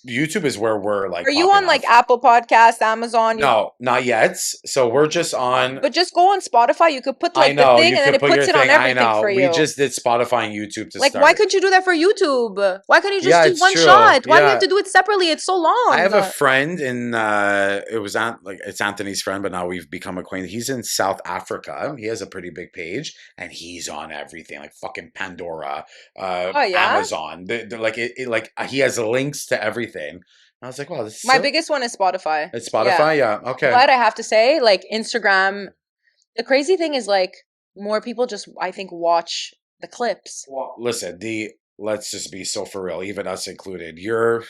YouTube is where we're like. Are you on like Apple Podcasts, Amazon? No, not yet. So we're just on. But just go on Spotify. You could put like the thing, and then it puts it on everything for you. We just did Spotify and YouTube to start. Why couldn't you do that for YouTube? Why can't you just do it's one true. shot? Why do you Yeah. have to do it separately? It's so long. I have a friend in it's Anthony's friend, but now we've become acquainted. He's in South Africa. He has a pretty big page, and he's on everything like fucking Pandora, Amazon. He has links to everything. I was like, wow, this is my biggest one is Spotify. It's Spotify, yeah. Okay. But I have to say, like Instagram, the crazy thing is like more people just I think watch the clips. Well, listen, let's just be so for real, even us included. Your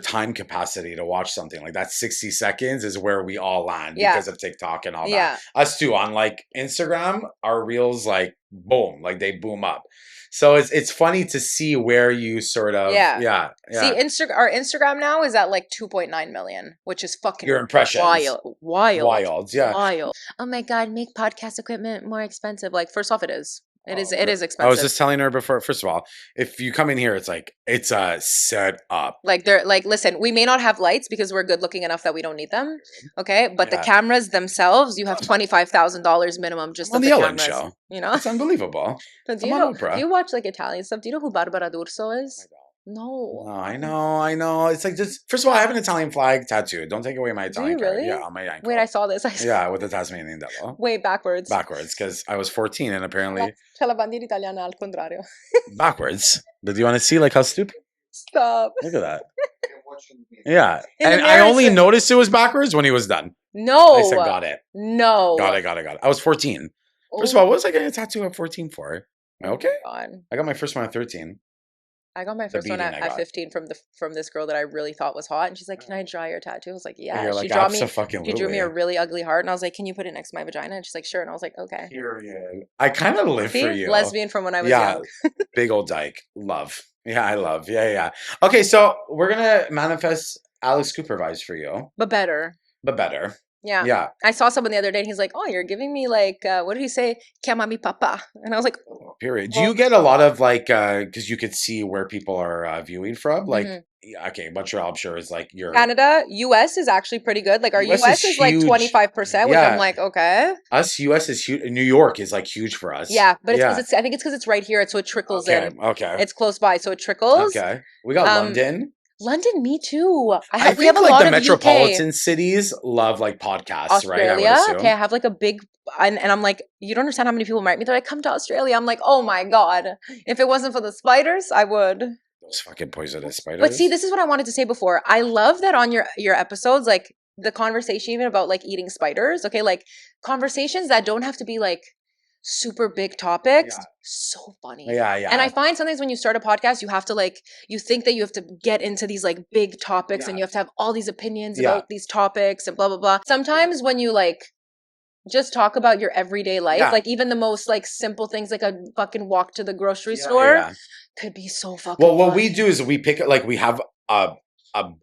time capacity to watch something like that 60 seconds is where we all land because of TikTok and all that. Us too, on like Instagram, our reels like boom, like they boom up. So it's funny to see where you sort of See, our Instagram now is at like 2.9 million, which is fucking your impressions wild. Oh my God, make podcast equipment more expensive. Like first off, it is expensive. I was just telling her before. First of all, if you come in here, it's a set up. Like they're like, listen, we may not have lights because we're good looking enough that we don't need them. Okay, but the cameras themselves, you have $25,000 minimum just on the Ellen show. You know, it's unbelievable. So do you watch like Italian stuff? Do you know who Barbara D'Urso is? No. I know. It's like just first of all, I have an Italian flag tattooed. Don't take away my Italian card. Yeah, on my ankle. Wait, I saw this. Yeah, with the Tasmanian devil. Wait, backwards, because I was 14 and apparently. C'è la bandiera italiana al contrario. Backwards. But do you want to see like how stupid? Stop. Look at that. Yeah, and I only noticed it was backwards when he was done. No. I said, got it. No. Got it. I was 14. First of all, what was I getting a tattoo at 14 for? Okay. God. I got my first one at 13. I got my first one at 15 from this girl that I really thought was hot, and she's like, "Can I draw your tattoo?" I was like, "Yeah." She drew me a really ugly heart, and I was like, "Can you put it next to my vagina?" And she's like, "Sure." And I was like, "Okay." Period. I kind of live for you. Lesbian from when I was young. Big old dyke. Love. Yeah, I love. Yeah. Okay, so we're gonna manifest Alex Cooper vibes for you, but better. Yeah. I saw someone the other day and he's like, "Oh, you're giving me like, what did he say? Chiama mi papa." And I was like, oh. Period. Do you get a lot of like, because you could see where people are viewing from? Like, okay, Montreal, I'm sure is like your Canada, US is actually pretty good. Like our US is like 25%, which I'm like, okay. Us, US is huge. New York is like huge for us. Yeah, but I think it's because it's right here, so it trickles in. Okay. It's close by, so it trickles. Okay. We got London. London, me too. We have a lot of metropolitan cities love like podcasts, Australia, right? Okay, I have like a big, and I'm like, you don't understand how many people write me. They're like, "Come to Australia." I'm like, oh my God. If it wasn't for the spiders, I would. Those fucking poisonous spiders. But see, this is what I wanted to say before. I love that on your episodes, like the conversation even about like eating spiders. Okay, like conversations that don't have to be like super big topics. So funny. Yeah. And I find sometimes when you start a podcast, you have to like, you think that you have to get into these like big topics and you have to have all these opinions about these topics and blah, blah, blah. Sometimes when you like just talk about your everyday life, like even the most like simple things, like a fucking walk to the grocery store could be so fucking Well, what fun. we do is we pick like, we have a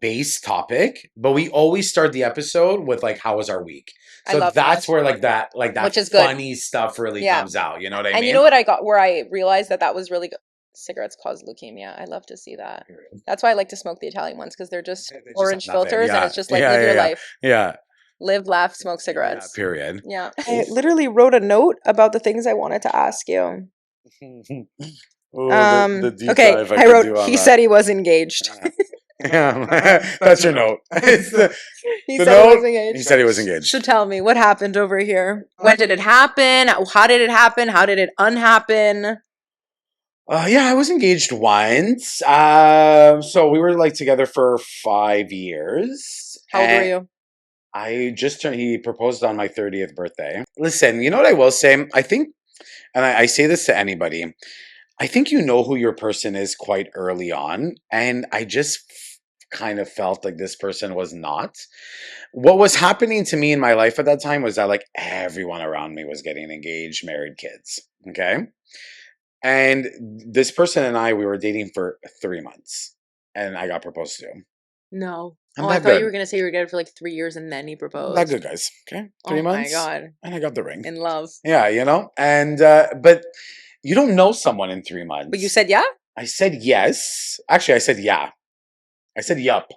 base topic, but we always start the episode with like, how was our week? So that's where like that which is funny stuff really comes out. You know what I mean? And you know what I got where I realized that was really good? cigarettes cause leukemia. I love to see that. That's why I like to smoke the Italian ones, because they're just They just have orange nothing. filters, and Yeah. it's just like Yeah, live your yeah, life, yeah. live, laugh, smoke Yeah, cigarettes. period. Yeah. I literally wrote a note about the things I wanted to ask you. The deep Okay, dive I could wrote, do on he that. said he was engaged. Yeah, that's your note. It's He the said he was note. engaged. He said he was engaged. So tell me, what happened over here? When did it happen? How did it happen? How did it unhappen? Yeah, I was engaged once. So we were like together for 5 years. How old were and you? I just turned. He proposed on my 30th birthday. Listen, you know what I will say? I think, and I say this to anybody. I think you know who your person is quite early on, and I just kind of felt like this person was not. What was happening to me in my life at that time was that like everyone around me was getting engaged, married, kids. Okay. And this person and I, we were dating for 3 months, and I got proposed to. No. I'm Oh, I that thought good. you were going to say you were together for like 3 years and then he I'm proposed. that good, guys. Okay. 3 Oh my months. God. And I got the ring. In love. Yeah, you know? And, but you don't know someone in 3 months. But you said yeah? I said yes. Actually, I said yeah. I said yup.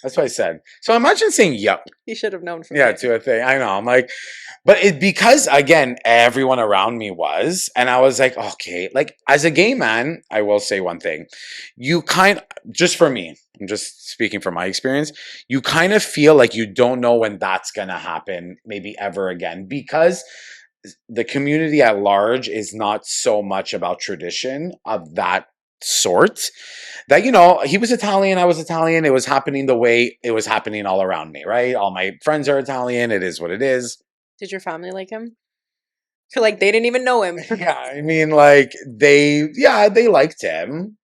That's what I said. So imagine saying yup. You should have known from Yeah, there. to a thing. I know. I'm like, but it because again, everyone around me was, and I was like, okay, like as a gay man, I will say one thing. You just for me, I'm just speaking from my experience, you kind of feel like you don't know when that's gonna happen, maybe ever again, because the community at large is not so much about tradition of that sort that he was Italian, I was Italian, it was happening the way it was happening all around me, right? All my friends are Italian, it is what it is. Did your family like him? Feel like they didn't even know him. Yeah, I mean, like they liked him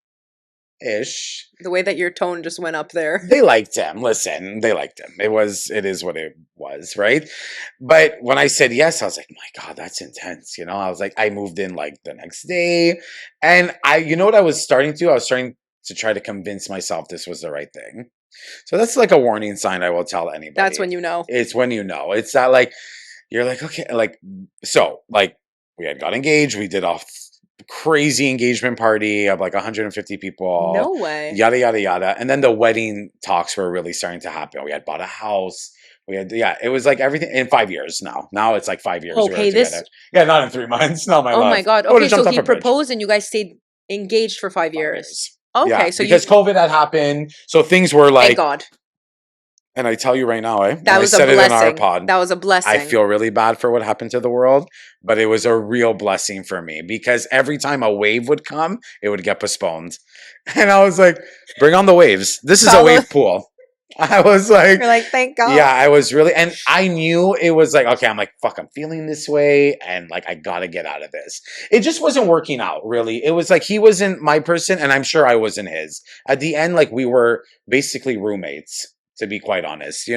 ish. The way that your tone just went up there. They liked him. Listen, they liked him. It is what it was, right? But when I said yes, I was like, my God, that's intense. I was like, I moved in like the next day. And you know what I was starting to? I was starting to try to convince myself this was the right thing. So that's like a warning sign I will tell anybody. That's when you know. It's when you know. It's that like, you're like, okay, like, so like we had got engaged. We did a crazy engagement party of like 150 people. No way. Yada, yada, yada. And then the wedding talks were really starting to happen. We had bought a house. It was like everything in 5 years now. Now it's like 5 years. Okay, Yeah, not in 3 months. No, my love. Oh my God. I would've Okay, so jumped off he a bridge. proposed and you guys stayed engaged for 5 years. Okay, Yeah, so because COVID had happened, so things were like. Thank God. And I tell you right now, That was a blessing. I said it in our pod. That was a blessing. I feel really bad for what happened to the world, but it was a real blessing for me because every time a wave would come, it would get postponed. And I was like, bring on the waves. This is a wave pool. I was like, you're like, thank God. Yeah, I was really, and I knew it was like, okay, I'm like, fuck, I'm feeling this way. And like, I gotta get out of this. It just wasn't working out, really. It was like, he wasn't my person and I'm sure I wasn't his. At the end, like we were basically roommates, to be quite honest,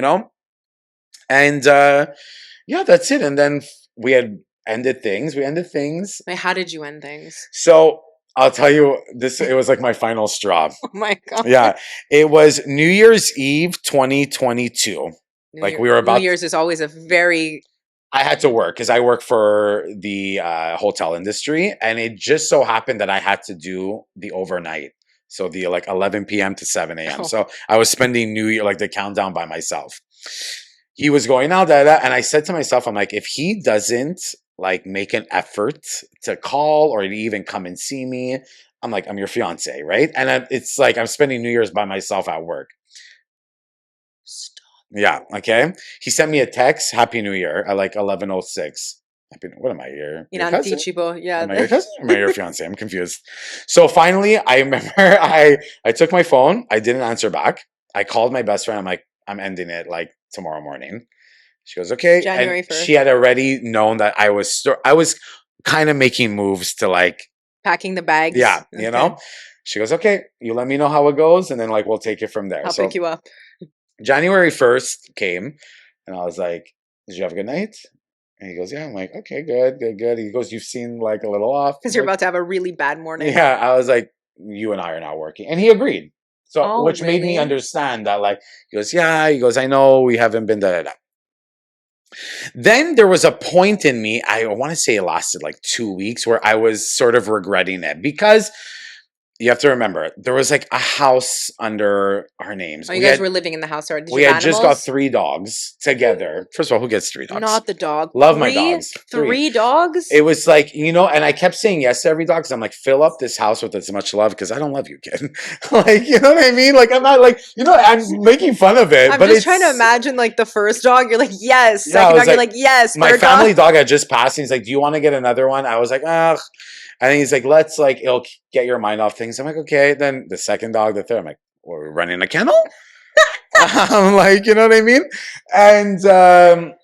And yeah, that's it. And then we had ended things. Wait, how did you end things? So I'll tell you this, it was like my final straw. Oh my God. Yeah. It was New Year's Eve 2022. We were about New Year's is always a very I had to work because I work for the hotel industry, and it just so happened that I had to do the overnight. So the like 11 p.m. to 7 a.m. Oh. So I was spending New Year, like the countdown by myself. He was going out there, and I said to myself, I'm like, if he doesn't like make an effort to call or to even come and see me, I'm like, I'm your fiance, right? And it's like I'm spending New Year's by myself at work. Stop. Yeah, okay. He sent me a text, Happy New Year, at like 11:06. What am I, your cousin? Yeah. Am I your cousin or am I your fiance? I'm confused. So finally, I remember I took my phone. I didn't answer back. I called my best friend. I'm like, I'm ending it like tomorrow morning. She goes, okay. January 1st. She had already known that I was kind of making moves to like. Packing the bags. Yeah, Okay. She goes, okay, you let me know how it goes. And then like, we'll take it from there. I'll pick you up. January 1st came and I was like, did you have a good night? And he goes, yeah. I'm like, okay, good. He goes, you've seen like a little off. Because you're about to have a really bad morning. Yeah. I was like, you and I are not working. And he agreed. So, which made me understand that like, he goes, yeah. He goes, I know we haven't been da. Then there was a point in me, I want to say it lasted like 2 weeks where I was sort of regretting it because you have to remember, there was like a house under our names. Oh, you guys were living in the house already. Did We you have had just got animals? 3 dogs together. First of all, who gets 3 dogs? Not the dog. Love my dogs. 3 dogs? It was like, and I kept saying yes to every dog because I'm like, fill up this house with as much love because I don't love you, kid. Like, you know what I mean? Like, I'm not like, I'm making fun of it. I'm but just trying to imagine like the first dog. You're like, yes. Yeah, Second dog, you're like, yes. My Third family dog. dog had just passed. And he's like, do you want to get another one? I was like, ugh. And he's like, it'll get your mind off things. I'm like, okay. Then the second dog, the third, I'm like, we're running a kennel? I'm like, you know what I mean? And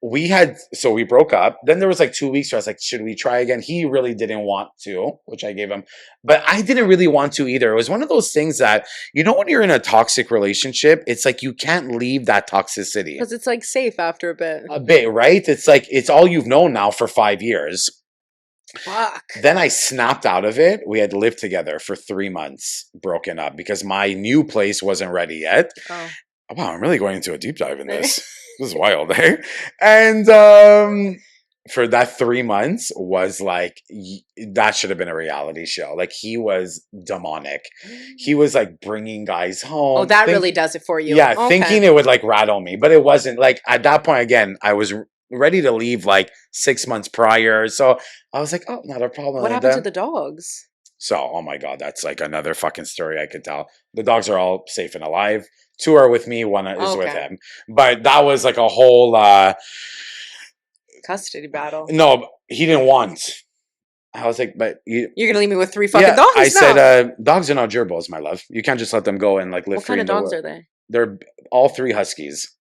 we broke up. Then there was like 2 weeks where I was like, should we try again? He really didn't want to, which I gave him. But I didn't really want to either. It was one of those things that, when you're in a toxic relationship, it's like you can't leave that toxicity. Because it's like safe after a bit. A bit, right? It's like, it's all you've known now for 5 years. Fuck. Then I snapped out of it. We had lived together for 3 months, broken up because my new place wasn't ready yet. Oh. Wow, I'm really going into a deep dive in this. This is wild, eh? And for that 3 months was like, that should have been a reality show. Like, he was demonic. He was like bringing guys home. Oh, that really does it for you. Yeah, Okay. thinking it would like rattle me, but it wasn't. Like, at that point, again, I was ready to leave like 6 months prior. So I was like, oh, not a problem. What happened to the dogs? So, oh my God, that's like another fucking story I could tell. The dogs are all safe and alive. 2 are with me, 1 is with him. But that was like a whole custody battle. No, he didn't want. I was like, but you're gonna leave me with 3 fucking dogs? I said, dogs are not gerbils, my love. You can't just let them go and like live free. What kind of dogs are they? They're all 3 huskies.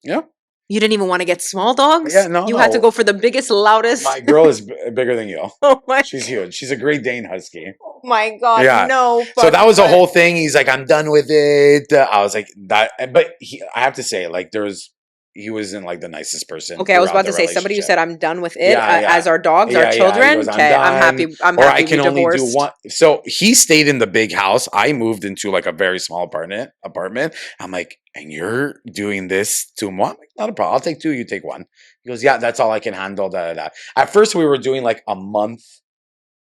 Yeah. You didn't even want to get small dogs? Yeah, no. You had to go for the biggest, loudest. My girl is bigger than you. Oh my! She's huge. She's a Great Dane husky. Oh my God! Yeah. No. So that was a whole thing. He's like, I'm done with it. I was like, that. But I have to say, like, he wasn't like the nicest person. Okay, I was about to say, somebody who said, I'm done with it as our dogs, our children. Yeah. Goes, okay, I'm happy. I'm or happy I can we only divorced. do one. So he stayed in the big house. I moved into like a very small apartment. I'm like, and you're doing this to one? Like, not a problem. I'll take 2. You take 1. He goes, yeah, that's all I can handle. At first, we were doing like a month.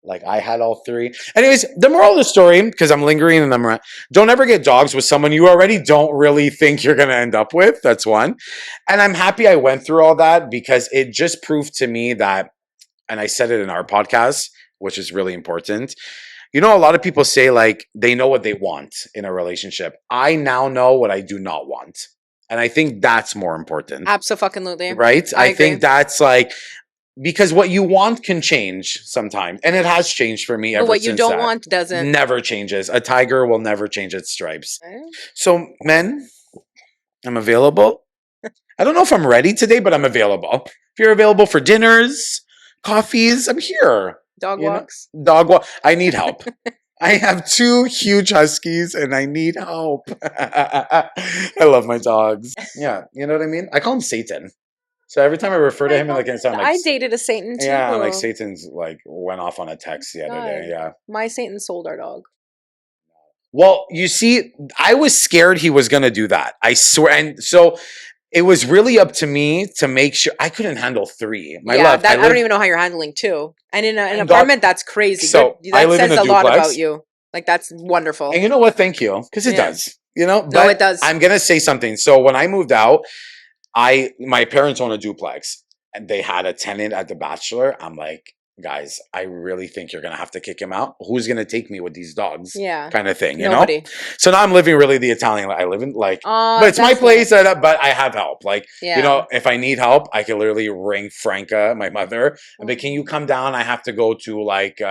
Like, I had all 3. Anyways, the moral of the story, because I'm lingering and don't ever get dogs with someone you already don't really think you're going to end up with. That's one. And I'm happy I went through all that because it just proved to me that, and I said it in our podcast, which is really important. A lot of people say like they know what they want in a relationship. I now know what I do not want. And I think that's more important. Absolutely. Right? I agree. think that's like, because what you want can change sometimes. And it has changed for me ever since. But what you don't want doesn't. Never changes. A tiger will never change its stripes. So, men, I'm available. I don't know if I'm ready today, but I'm available. If you're available for dinners, coffees, I'm here. Dog walks? Dog walk. I need help. I have 2 huge huskies and I need help. I love my dogs. Yeah, you know what I mean? I call him Satan. So every time I refer to him in like Instagram, like, I dated a Satan too. Yeah, like Satan's like went off on a text the other day. Yeah. My Satan sold our dog. Well, you see, I was scared he was going to do that. I swear. And so it was really up to me to make sure. I couldn't handle 3. My love. I don't even know how you're handling 2. And in an apartment, that's crazy. So that says a lot about you. Like, that's wonderful. And you know what? Thank you. Because it does. But no, it does. I'm going to say something. So when I moved out, my parents own a duplex and they had a tenant at the Bachelor. I'm like, guys, I really think you're going to have to kick him out. Who's going to take me with these dogs? Yeah. Kind of thing, Nobody. know? So now I'm living really the Italian life. I live in like, but it's my place, but I have help. Like, if I need help, I can literally ring Franca, my mother, and be, can you come down? I have to go to like,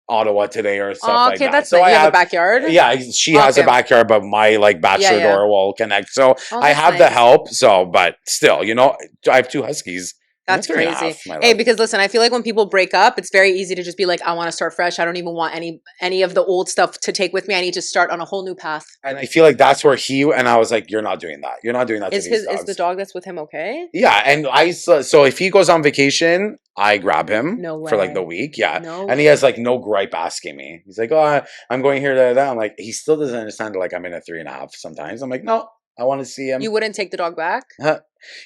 Ottawa today or stuff like that. Okay, that's so nice. You have a backyard? Yeah, she has a backyard, but my like bachelor door will connect. So I have the help. So, but still, I have 2 huskies. That's crazy. Hey, because listen, I feel like when people break up, it's very easy to just be like, I want to start fresh. I don't even want any of the old stuff to take with me. I need to start on a whole new path. And I feel like that's where and I was like, you're not doing that. You're not doing that. Is the dog that's with him okay? Yeah, and so if he goes on vacation, I grab him for like the week. Yeah, and he has like no gripe asking me. He's like, oh, I'm going here. I'm like, he still doesn't understand. Like, I'm in a 3.5 sometimes. I'm like, no. I want to see him. You wouldn't take the dog back?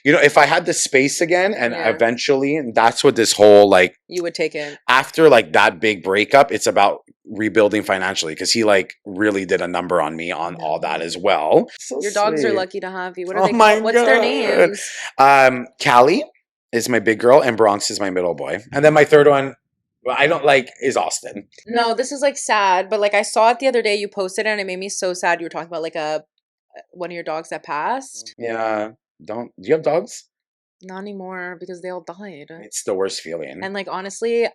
You know, if I had the space again, and Yeah. eventually, and that's what this whole like You would take it. after like that big breakup, it's about rebuilding financially because he like really did a number on me on all that as well. So Your dogs are sweet. lucky to have you. What are Oh they my called? What's their God. names? Callie is my big girl, and Bronx is my middle boy, and then my third one, well, I don't like, is Austin. No, this is like sad, but like I saw it the other day. You posted it, and it made me so sad. You were talking about like one of your dogs that passed. Yeah, do you have dogs? Not anymore because they all died. It's the worst feeling. And like honestly,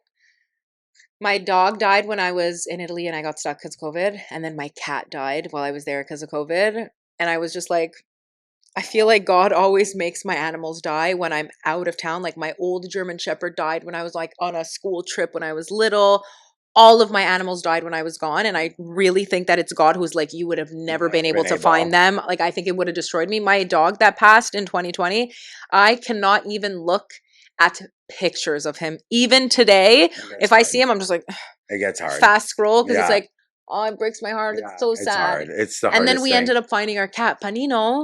my dog died when I was in Italy and I got stuck because of COVID. And then my cat died while I was there because of COVID. And I was just like, I feel like God always makes my animals die when I'm out of town. Like my old German Shepherd died when I was like on a school trip when I was little. All of my animals died when I was gone. And I really think that it's God who's like, you would have never been able to find them. Like, I think it would have destroyed me. My dog that passed in 2020, I cannot even look at pictures of him. Even today, if I see him, I'm just like, it gets hard. Fast scroll because Yeah. it's like, oh, it breaks my heart. Yeah, It's so sad. Hard. It's the and hardest then we thing. ended up finding our cat Panino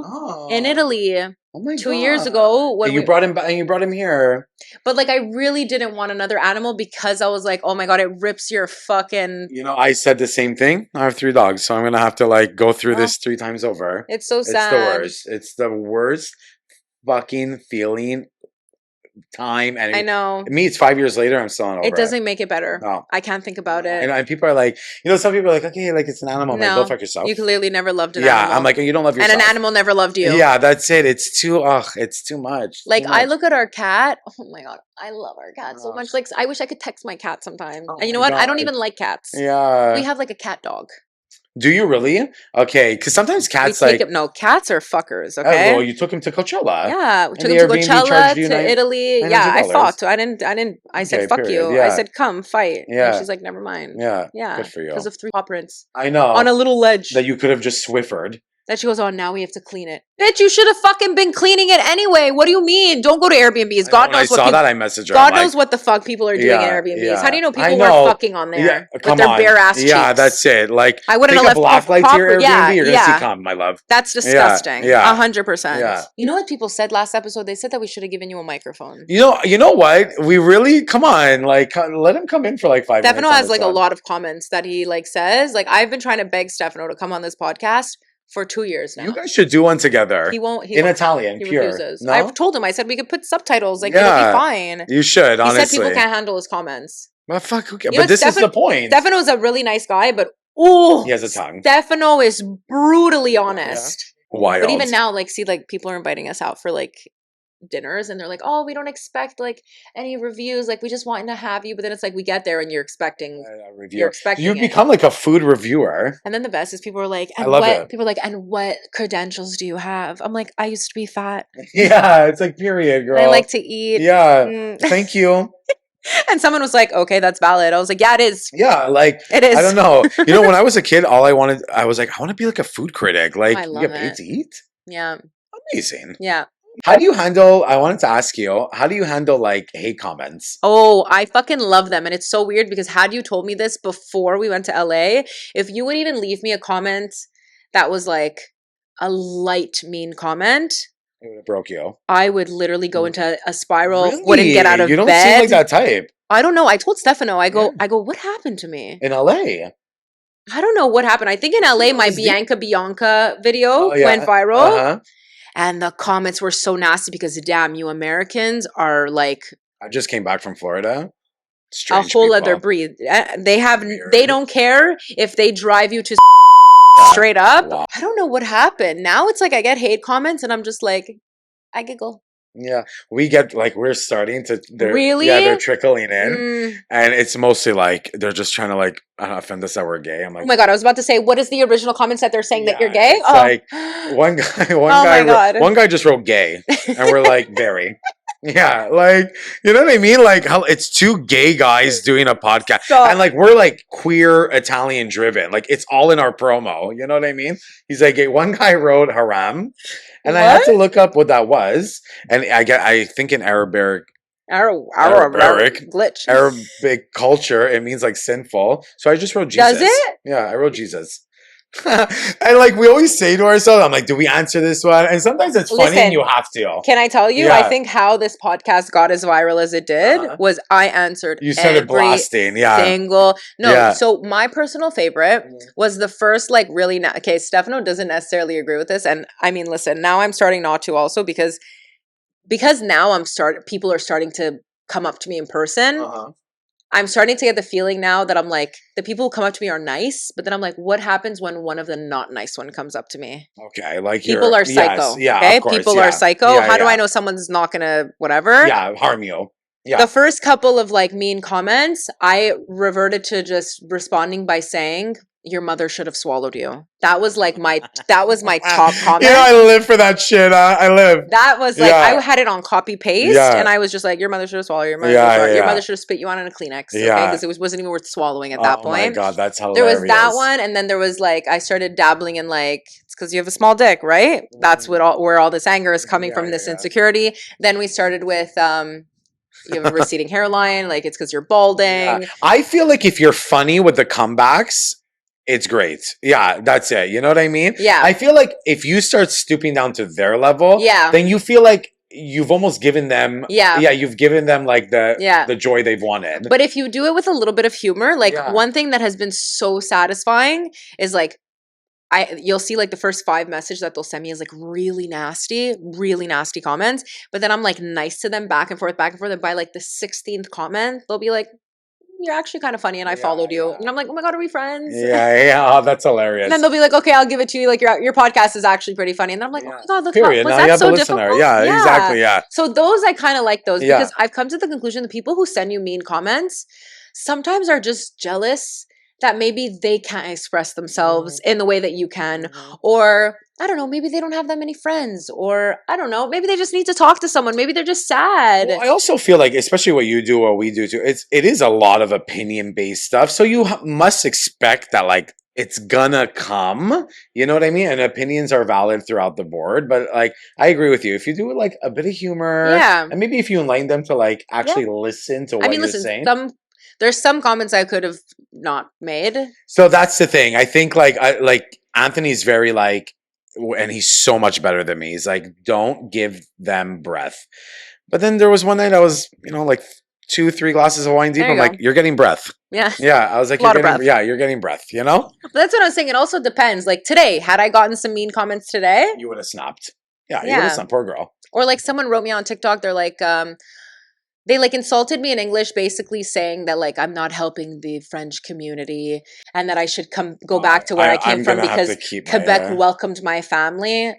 in Oh. Italy. Oh my 2 years ago when and you brought him back, and you brought him here. But like I really didn't want another animal because I was like, oh my God, it rips your fucking. You know, I said the same thing. I have 3 dogs, so I'm gonna have to like go through this 3 times over. It's so sad. It's the worst. It's the worst fucking feeling. Time and I know. Me, it's 5 years later. I'm still not over It doesn't make it better. No. I can't think about it. And people are like, you know, some people are like, okay, like it's an animal. I'm like, go fuck yourself. You clearly never loved an yeah, animal. I'm like, you don't love yourself. And an animal never loved you. Yeah, that's it. It's too much. Like too much. I look at our cat. Oh my God, I love our cat so much. Like I wish I could text my cat sometime. Oh and you know my what? I don't God. even like cats. Yeah. We have like a cat dog. Do you really? Okay, because sometimes cats We take like. him, no, cats are fuckers. Oh, Okay. well, you took him to Coachella. Yeah, we And took the him to Airbnb Coachella, charged you to Italy. $900. Yeah, I fought. I didn't. I said, Okay, fuck period. you. Yeah. I said, come fight. Yeah. And she's like, never mind. Yeah. Yeah. Good for you. Because of 3 paw prints I know. on a little ledge. That you could have just Swiffered. That she goes, oh, now we have to clean it. Bitch, you should have fucking been cleaning it anyway. What do you mean? Don't go to Airbnbs. God knows what I saw people, that. I messaged her. God knows what the fuck people are doing in Airbnbs. How do you know people weren't fucking on there with their bare ass cheeks? Yeah, that's it. Like, I wouldn't have left black lights to your Airbnb. Yeah, You're gonna see cum, my love. That's disgusting. Yeah. 100%. Yeah. You know what people said last episode? They said that we should have given you a microphone. You know what? We really come on. Like, let him come in for like 5 minutes. Stefano has like a lot of comments that he like says. Like I've been trying to beg Stefano to come on this podcast for 2 years now. You guys should do one together. He won't. In Italian, he pure. refuses. No? I've told him. I said we could put subtitles. Like it'll be fine. You should. Honestly, he said people can't handle his comments. Well, fuck. Who cares? You know But this is the point. Stefano's a really nice guy, but he has a tongue. Stefano is brutally honest. Wild. But even now, like, see, like people are inviting us out for like dinners, and they're like, "Oh, we don't expect like any reviews. Like, we just want to have you." But then it's like we get there, and you're expecting a review. You're expecting You've it. become like a food reviewer. And then the best is people are like, I and love what it. people are like, and what credentials do you have? I'm like, I used to be fat. Yeah, it's like period, girl. I like to eat. Yeah. Mm. Thank you. And someone was like, okay, that's valid. I was like, yeah, it is. Yeah, like It is. I don't know. You know, when I was a kid, all I was like, I want to be like a food critic. Like, I you love get paid it. to eat. Yeah. Amazing. Yeah. How do you handle? I wanted to ask you, how do you handle like hate comments? Oh, I fucking love them. And it's so weird because had you told me this before we went to LA, if you would even leave me a comment that was like a light mean comment, It would have broke you. I would literally go into a spiral, Really? wouldn't get out of You don't bed. seem like that type. I don't know. I told Stefano, I go, what happened to me? In LA. I don't know what happened. I think in LA, my Bianca video went viral. Uh-huh. And the comments were so nasty because, damn, you Americans are like I just came back from Florida. a Strange whole people. other breed. They have, Weird. they don't care if they drive you to straight up. Wow. I don't know what happened. Now it's like I get hate comments and I'm just like, I giggle. Yeah, we get like we're starting to. Really? Yeah, they're trickling in, Mm. and it's mostly like they're just trying to like offend us that we're gay. I'm like, Oh my God, I was about to say, what is the original comments that they're saying that you're gay? It's like one guy, one guy just wrote gay, and we're like, very. Yeah, like you know what I mean? Like how it's 2 gay guys doing a podcast, and like we're like queer Italian driven. Like it's all in our promo. You know what I mean? He's like, one guy wrote haram, and I had to look up what that was, and I think in Arabic glitch. Arabic culture, it means like sinful. So I just wrote Jesus. Does it? Yeah, I wrote Jesus. And like we always say to ourselves, I'm like, do we answer this one? And sometimes it's funny Listen, and you have to. Can I tell you? Yeah. I think how this podcast got as viral as it did was I answered You started every blasting, yeah. single. No, Yeah. so my personal favorite was the first like really okay. Stefano doesn't necessarily agree with this, and I mean, listen, now I'm starting not to also because now people are starting to come up to me in person. I'm starting to get the feeling now that I'm like, the people who come up to me are nice, but then I'm like, what happens when one of the not nice one comes up to me? Okay, like people are psycho. Yes, yeah, okay, of course, people yeah. are psycho. Yeah, How do yeah. I know someone's not gonna whatever? Yeah, harm you. Yeah. The first couple of like mean comments, I reverted to just responding by saying, your mother should have swallowed you. That was like my top comment. I live for that shit. I live. That was like, I had it on copy paste and I was just like, your mother should have swallowed you. Your mother should have spit you on in a Kleenex. Okay. Because it wasn't even worth swallowing at that point. Oh my God, that's hilarious. There was that one. And then there was like, I started dabbling in like, it's because you have a small dick, right? That's where all this anger is coming from, this insecurity. Then we started with, you have a receding hairline, like it's because you're balding. Yeah. I feel like if you're funny with the comebacks, it's great. Yeah, that's it. You know what I mean? Yeah. I feel like if you start stooping down to their level, then you feel like you've almost given them you've given them like the joy they've wanted. But if you do it with a little bit of humor, like one thing that has been so satisfying is like you'll see like the first 5 messages that they'll send me is like really nasty comments. But then I'm like nice to them back and forth. And by like the 16th comment, they'll be like, you're actually kind of funny and I followed you. And I'm like, oh my God, are we friends? Yeah. Oh, that's hilarious. And then they'll be like, okay, I'll give it to you. Like your podcast is actually pretty funny. And then I'm like, oh my God, look, was now that you have so a listener. difficult? Yeah, exactly. Yeah. So those, I kind of like those because I've come to the conclusion the people who send you mean comments sometimes are just jealous that maybe they can't express themselves in the way that you can, or I don't know, maybe they don't have that many friends, or I don't know, maybe they just need to talk to someone. Maybe they're just sad. Well, I also feel like, especially what you do, what we do too, it is a lot of opinion based stuff. So you must expect that like it's gonna come. You know what I mean? And opinions are valid throughout the board. But like, I agree with you. If you do it like a bit of humor, and maybe if you enlighten them to like actually listen to what you're saying. There's some comments I could have not made. So that's the thing. I think like Anthony's very like, and he's so much better than me. He's like, don't give them breath. But then there was one night I was, like 2-3 glasses of wine deep. I'm like, you're getting breath. Yeah. Yeah. I was like, you're getting breath, That's what I was saying. It also depends. Like today, had I gotten some mean comments today, you would have snapped. Yeah. You would have snapped. Poor girl. Or like someone wrote me on TikTok. They're like, they like insulted me in English, basically saying that like I'm not helping the French community and that I should go back to where I came from because Quebec welcomed my family.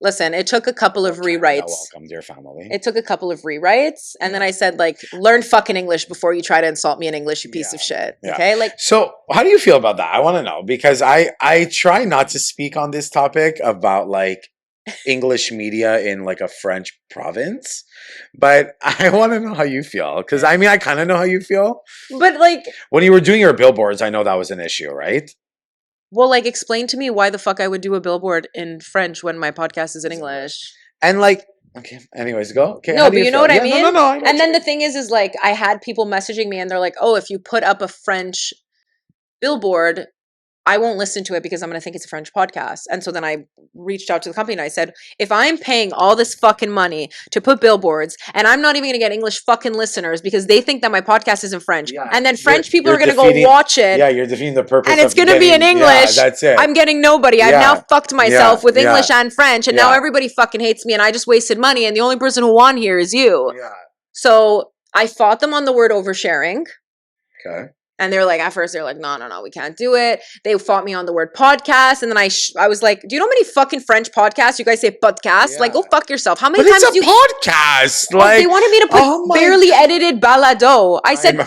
Listen, it took a couple of rewrites. Welcomed your family. It took a couple of rewrites, and then I said like, learn fucking English before you try to insult me in English, you piece of shit. Yeah. Okay, like. So, how do you feel about that? I want to know because I try not to speak on this topic about like English media in like a French province, but I want to know how you feel because I mean I kind of know how you feel, but like when you were doing your billboards, I know that was an issue, right? Well, like explain to me why the fuck I would do a billboard in French when my podcast is in English. And like, okay, anyways, go. Okay, no, but you know what I mean. No. And then the thing is like I had people messaging me and they're like, oh, if you put up a French billboard, I won't listen to it because I'm going to think it's a French podcast. And so then I reached out to the company and I said, if I'm paying all this fucking money to put billboards and I'm not even going to get English fucking listeners because they think that my podcast is in French and then French people are going to go watch it. Yeah, you're defeating the purpose. And it's going to be in English. Yeah, that's it. I'm getting nobody. I've now fucked myself with English and French and now everybody fucking hates me and I just wasted money and the only person who won here is you. Yeah. So I fought them on the word oversharing. Okay. And they're like, at first, they're like, no, we can't do it. They fought me on the word podcast. And then I was like, do you know how many fucking French podcasts you guys say podcast? Yeah. Like, go fuck yourself. How many times it's a podcast. Like, they wanted me to put barely edited balado. I said,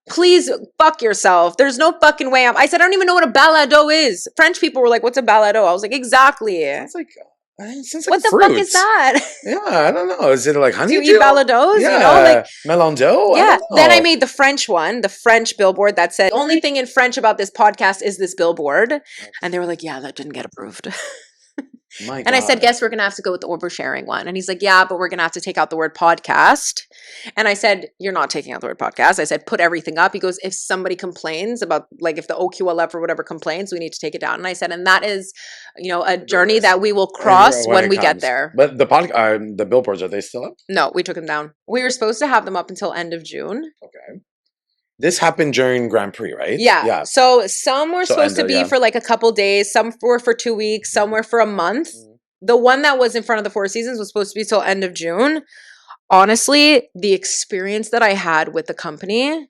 please fuck yourself. There's no fucking way. I said, I don't even know what a balado is. French people were like, what's a balado? I was like, exactly. It's like... what the fuck is that? Yeah, I don't know. Is it like honeydew? Do you eat balados? Yeah, like melon dough? Yeah. Then I made the French one, the French billboard that said, the only thing in French about this podcast is this billboard. And they were like, yeah, that didn't get approved. My And I said, God. guess we're going to have to go with the oversharing one. And he's like, yeah, but we're going to have to take out the word podcast. And I said, you're not taking out the word podcast. I said, put everything up. He goes, if somebody complains about, like, if the OQLF or whatever complains, we need to take it down. And I said, and that is, a journey that we will cross when it we get comes. there. But the billboards, are they still up? No, we took them down. We were supposed to have them up until end of June. Okay. This happened during Grand Prix, right? Yeah. So some were supposed to be for like a couple days. Some were for 2 weeks. Some were for a month. The one that was in front of the Four Seasons was supposed to be till end of June. Honestly, the experience that I had with the company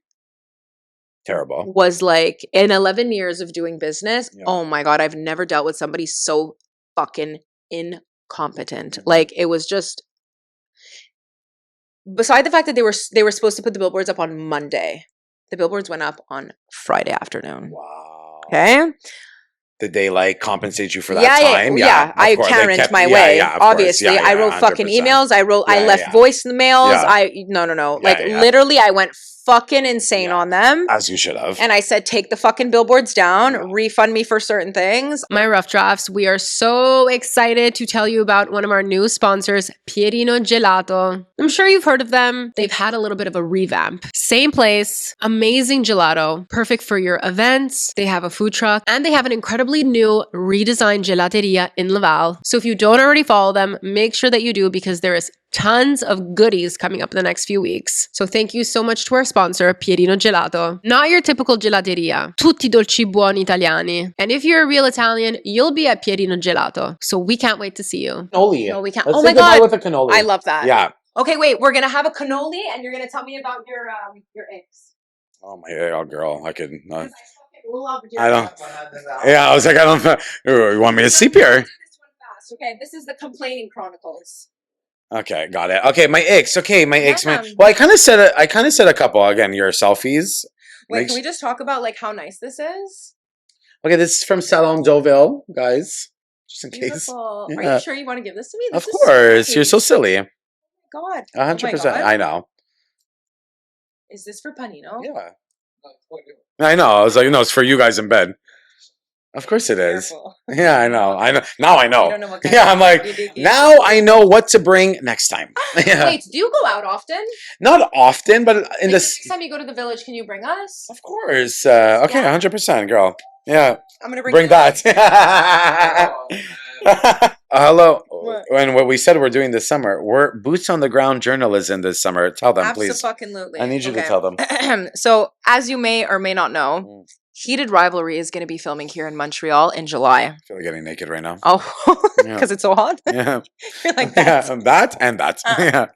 Terrible. was like, in 11 years of doing business, oh my God, I've never dealt with somebody so fucking incompetent. Like, it was just, beside the fact that they were supposed to put the billboards up on Monday, the billboards went up on Friday afternoon. Wow. Okay. Did they like compensate you for that time? Yeah. I Karen'd my way. Obviously, I wrote fucking 100%. emails. I left voicemails. No. Like, literally, I went fucking insane on them. As you should have. And I said, take the fucking billboards down, refund me for certain things. My rough drafts, we are so excited to tell you about one of our new sponsors, Pierino Gelato. I'm sure you've heard of them. They've had a little bit of a revamp. Same place, amazing gelato, perfect for your events. They have a food truck and they have an incredibly new redesigned gelateria in Laval. So if you don't already follow them, make sure that you do, because there is tons of goodies coming up in the next few weeks. So thank you so much to our sponsor, Pierino Gelato. Not your typical gelateria. Tutti dolci buoni italiani. And if you're a real Italian, you'll be at Pierino Gelato. So we can't wait to see you. Cannoli. No, we can't. Let's Oh say my goodbye God. with a cannoli. I love that. Yeah. Okay, wait. We're going to have a cannoli and you're going to tell me about your eggs. Oh my girl. I could not. Love your I don't. eggs. Yeah, I was like, I don't. You want me to sleep here? This one fast. Okay, this is the Complaining Chronicles. Okay, got it. Okay, my icks. Okay, my icks, man. Yeah. Well, I kind of said a couple. Again, your selfies. Wait, can we just talk about like how nice this is? Okay, this is from Salon Deauville, guys. Just in Beautiful. case. Are Yeah. you sure you want to give this to me? This Of is course, sweet. you're so silly. Oh my God. 100%. Oh my God. I know. Is this for Panino? Yeah. I know. I was like, no, it's for you guys in bed. Of course it is. Careful. Yeah, I know. Now I know. You don't know what kind Yeah, of- I'm like, now I know what to bring next time. Yeah. Wait, do you go out often? Not often, but in Like, this. next time you go to the village, can you bring us? Of course. Okay, 100%, girl. Yeah. I'm gonna Bring you. that. Hello. What? And what we said we're doing this summer, we're boots on the ground journalism this summer. Tell them, please. Absolutely. I need you to tell them. So, as you may or may not know, Heated Rivalry is going to be filming here in Montreal in July. I feel like getting naked right now. Oh, Yeah. because it's so hot? Yeah. You're like that. Yeah, that and that. Yeah.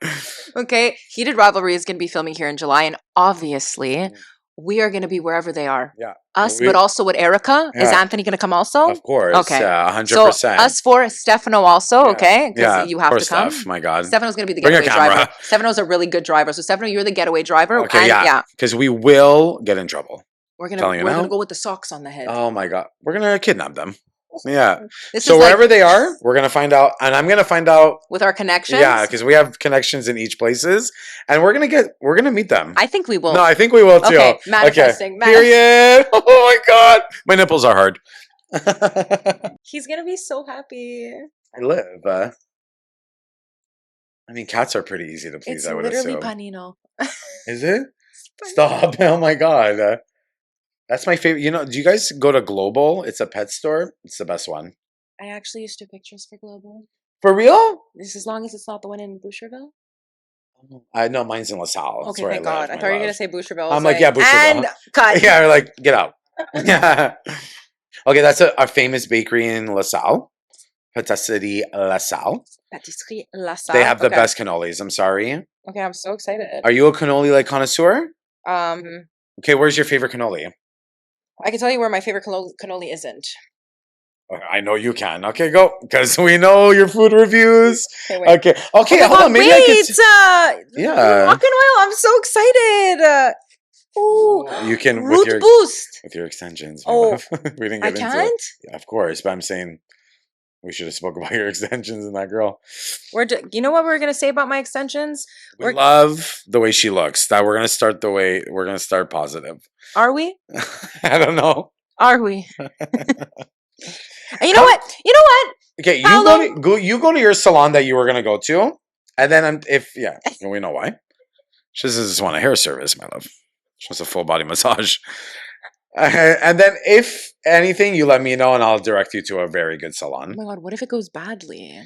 Okay, Heated Rivalry is going to be filming here in July, and obviously, we are going to be wherever they are. Yeah. Us, but also with Erica. Is Yeah. Anthony going to come also? Of course. Okay. 100%. So us four, Stefano also, Yeah. okay? Because Yeah, you have poor to come. Steph, my God. Stefano's going to be the Bring your getaway camera. driver. Stefano's a really good driver. So Stefano, you're the getaway driver. Okay, and yeah. Because we will get in trouble. We're Telling you gonna now. go with the socks on the head. Oh my God. We're going to kidnap them. Yeah. This So is like wherever they are, we're going to find out. And I'm going to find out. with our connections. Yeah, because we have connections in each places. And we're going to meet them. I think we will. No, I think we will too. Okay, manifesting. Period. Oh my God. My nipples are hard. He's gonna be so happy. I live. I mean, cats are pretty easy to please, It's I would literally assume. Panino. Is it? Stop. Oh my God. That's my favorite. You know, do you guys go to Global? It's a pet store. It's the best one. I actually used to pictures for Global. For real? This as long as it's not the one in Boucherville. I know mine's in LaSalle. That's Okay, where thank I live, God. I my thought you were love. gonna say Boucherville. I'm like, yeah, Boucherville. And cut. Yeah, like, get out. Yeah. Okay, that's a famous bakery in LaSalle. Patisserie LaSalle. Patisserie La Salle. They have the Okay. best cannolis. I'm sorry. Okay, I'm so excited. Are you a cannoli like connoisseur? Um, Okay, where's your favorite cannoli? I can tell you where my favorite cannoli isn't. I know you can. Okay, go. Because we know your food reviews. Okay, wait. Okay. Okay, hold on. Maybe I could. Yeah. Rock and oil. I'm so excited. Ooh. You can Root with boost. your extensions. my Oh, love. We didn't I get into it. can't. Yeah, of course, but I'm saying we should have spoke about your extensions and that girl. You know what we're gonna say about my extensions? We love the way she looks. That we're gonna start positive. Are we? I don't know. Are we? And you know what? You know what? Okay, you Paolo. go to your salon that you were gonna go to, and then we know why. She doesn't just want a hair service, my love. She wants a full body massage. And then if anything, you let me know, and I'll direct you to a very good salon. Oh my god, what if it goes badly? I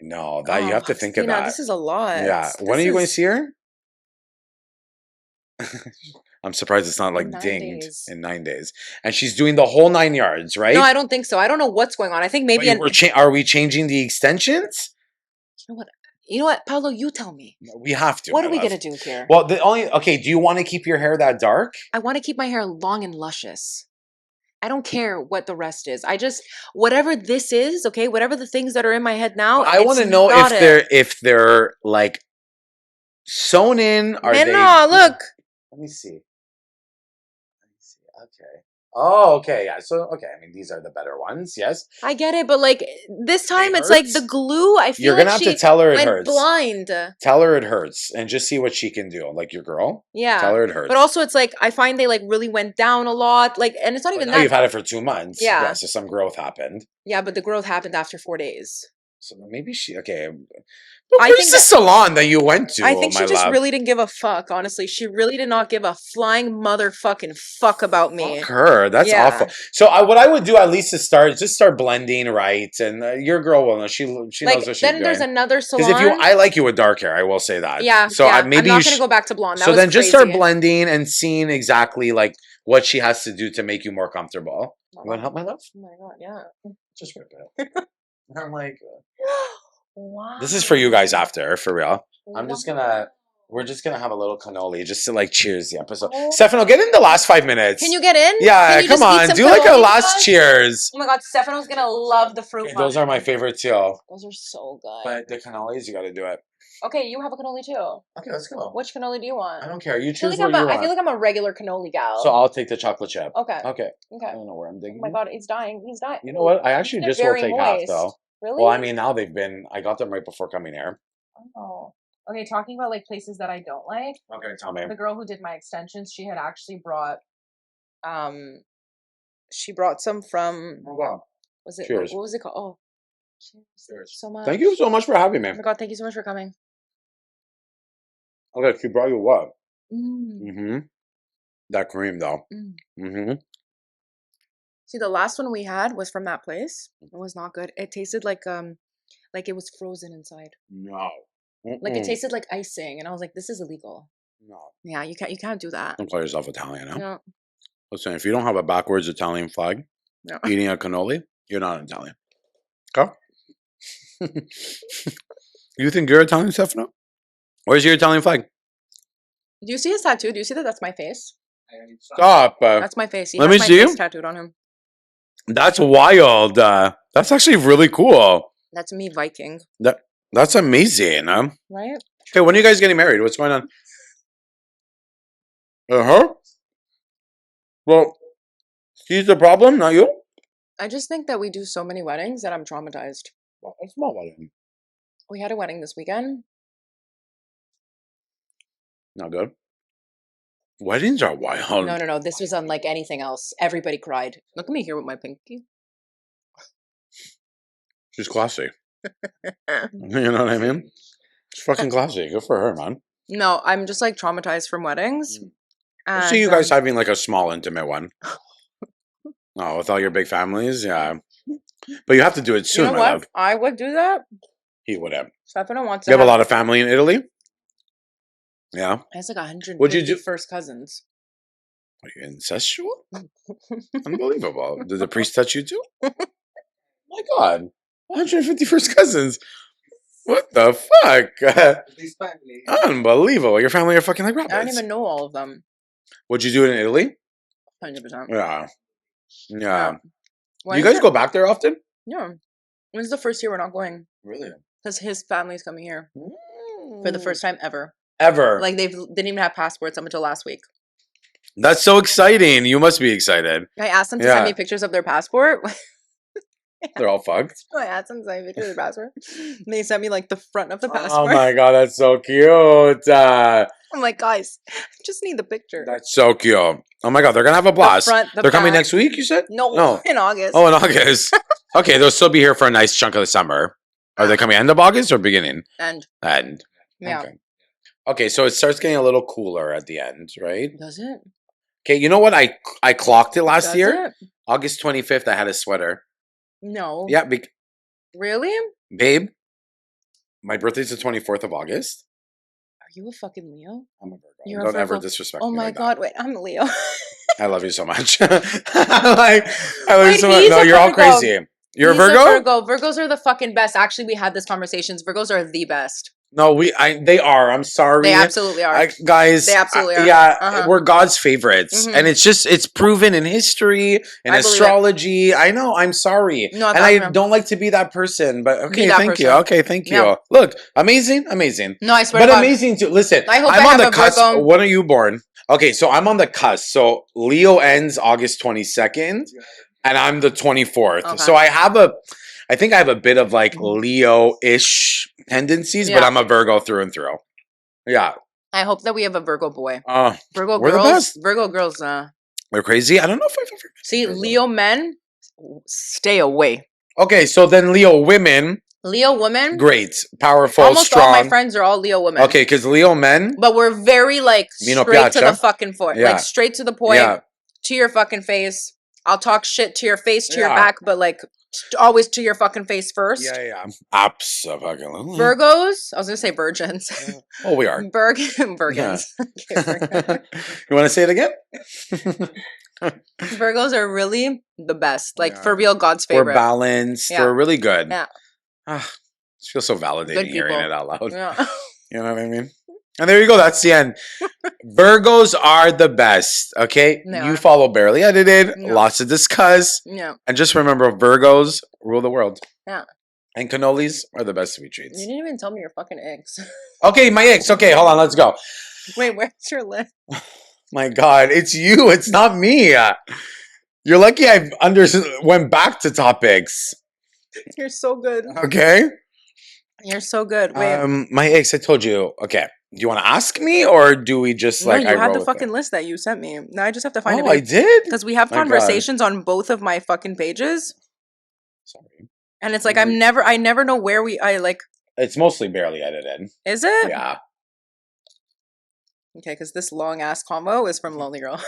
know that you have to think of Christina, that. this is a lot. Yeah. When are you going to see her? I'm surprised it's not like In 9 dinged days. in 9 days. And she's doing the whole 9 yards, right? No, I don't think so. I don't know what's going on. I think maybe Are we changing the extensions? You know what, Paolo, you tell me. We have to. What are we gonna do here? Well, do you want to keep your hair that dark? I want to keep my hair long and luscious. I don't care what the rest is. I just whatever this is, okay, whatever the things that are in my head now. I want to know if they're like sewn in. Are they? No, look. Let me see. Okay. Oh, okay. Yeah. So, okay. I mean, these are the better ones. Yes. I get it, but like this time, it's like the glue. I feel you're gonna have to tell her it hurts. Blind. Tell her it hurts, and just see what she can do. Like your girl. Yeah. Tell her it hurts. But also, it's like I find they like really went down a lot. Like, and it's not even that. You've had it for 2 months. Yeah. So some growth happened. Yeah, but the growth happened after 4 days. So maybe okay. But where's the salon that you went to? I think she just really didn't give a fuck, honestly. She really did not give a flying motherfucking fuck about me. Fuck her. That's awful. So what I would do at least is start blending right. And your girl will know. She knows what she's doing. Then there's another salon. Because I like you with dark hair, I will say that. Yeah. So maybe I'm not going to go back to blonde. So then just start blending and seeing exactly like what she has to do to make you more comfortable. You want to help my love? Oh my god, yeah. Just rip it. I'm like... Wow. This is for you guys after, for real. We're just gonna have a little cannoli just to like cheers the episode. Stefano, get in the last 5 minutes. Can you get in? Yeah, come on. Do like a last cheers. Oh my god, Stefano's gonna love the fruit one. Those are my favorite too. Those are so good. But the cannolis, you gotta do it. Okay, you have a cannoli too. Okay, let's go. Which cannoli do you want? I don't care. You choose what you want. I feel like I'm a regular cannoli gal. So I'll take the chocolate chip. Okay. I Okay. don't know where I'm digging. Oh my god, he's dying. He's dying. You know what? I actually just will take half though. Really? Well, I mean, now I got them right before coming here. Oh. Okay, talking about like places that I don't like. Okay, tell me. The girl who did my extensions, she had actually brought some from Cheers. What was it called? Oh. Cheers. So much. Thank you so much for having me. Oh my god, thank you so much for coming. Okay, she brought you what? Mm. That cream though. See, the last one we had was from that place. It was not good. It tasted like it was frozen inside. No. Like it tasted like icing, and I was like, "This is illegal." No. Yeah, you can't do that. Don't call yourself Italian, huh? No. Listen, if you don't have a backwards Italian flag, eating a cannoli, you're not Italian. Okay? You think you're Italian, Stefano? Where's your Italian flag? Do you see his tattoo? Do you see that? That's my face. Stop. That's my face. Let me see. Face tattooed on him. That's wild. That's actually really cool. That's me, Viking. That's amazing. Right? Okay, when are you guys getting married? What's going on? Well, she's the problem, not you? I just think that we do so many weddings that I'm traumatized. Well, it's not wedding. We had a wedding this weekend. Not good. Weddings are wild. No. This was unlike anything else. Everybody cried. Look at me here with my pinky. She's classy. You know what I mean? She's fucking classy. Good for her, man. No, I'm just like traumatized from weddings. I see you guys having like a small, intimate one. Oh, with all your big families, yeah. But you have to do it soon, you know my what? love. I would do that. He would have. Stefano wants to You have a lot of family in Italy? Yeah. It's like 150 What'd you do? first cousins. Are you incestual? Unbelievable. Did the priest touch you too? My God. 150 first cousins. What the fuck? Unbelievable. Your family are fucking like rabbits. I don't even know all of them. Would you do it in Italy? 100%. Yeah. Yeah. Why You guys go back there often? Yeah. This is the first year we're not going. Really? Because his family's coming here for the first time ever. Ever. Like they didn't even have passports up until last week. That's so exciting. You must be excited. I asked them to send me pictures of their passport. They're all fucked. I asked them to send me pictures of the passport. And they sent me like the front of the Oh passport. my god, that's so cute. I'm like, guys, I just need the picture. That's so cute. Oh my god, they're gonna have a blast. They're coming next week, you said? No, in August. Oh, in August. Okay, they'll still be here for a nice chunk of the summer. Are they coming end of August or beginning? End. End. Yeah. Okay, so it starts getting a little cooler at the end, right? Does it? Okay, you know what? I clocked it last Does year. it? August 25th, I had a sweater. No. Yeah, Really? babe, my birthday's the 24th of August. Are you a fucking Leo? I'm a Virgo. You're a Don't ever Virgo? disrespect Oh me my like god, wait, I'm a Leo. that. I love you so much. I love you Wait, so much. he's No, a you're all Virgo. crazy. You're a He's Virgo? Virgos are the fucking best. Actually, we had this conversations. Virgos are the best. No, they are. I'm sorry. They absolutely are. Guys, They absolutely are. yeah, Uh-huh. we're God's favorites. Mhm. And it's proven in history, in I believe it. astrology. I know, I'm sorry. No, and I don't like to be that person, but okay, that thank you. person. Okay, thank you. Yeah. Look, amazing. No, I swear But to God. amazing too. Listen, I hope I'm I on have the a cusp. Virgo. When are you born? Okay, so I'm on the cusp. So Leo ends August 22nd, and I'm the 24th. Okay. So I think I have a bit of like Leo-ish tendencies, but Yeah. I'm a Virgo through and through. Yeah. I hope that we have a Virgo boy. Virgo we're the girls. best. Virgo girls. They're crazy. I don't know if I've ever. See, Virgo. Leo men, stay away. Okay, so then Leo women, Leo women, great, powerful, almost strong. all my friends are all Leo women. Okay, because Leo men, But we're very like Mi no straight to piace. the fucking point. Yeah. Like straight to the point, yeah, to your fucking face. I'll talk shit to your face, to your Yeah. back, but like always to your fucking face first. yeah, absolutely. Virgos, I was gonna say virgins. Oh, we are. Virgins. Okay, Virgins. You want to say it again? Virgos are really the best. Like Yeah. for real, God's We're favorite. balanced. Yeah. We're really good. Yeah. It feels so validating Good hearing people. it out loud. Yeah. You know what I mean? And there you go. That's the end. Virgos are the best. Okay, They you are. follow Barely Edited. Yeah. Lots to discuss. Yeah. And just remember, Virgos rule the world. Yeah. And cannolis are the best sweet treats. You didn't even tell me your fucking eggs. Okay, my ex. Okay, hold on. Let's go. Wait, where's your list? My God, it's you. It's not me. You're lucky I went back to topics. You're so good. Okay. You're so good. Wait. My ex. I told you. Okay. Do you want to ask me, or do we just No, like you I had roll the with fucking it? list that you sent me. Now I just have to find Oh, I it did. because we have My God. conversations on both of my fucking pages, Sorry. and it's like I never know where I like. It's mostly Barely Edited. Is it? Yeah. Okay, because this long ass combo is from Lonely Girl.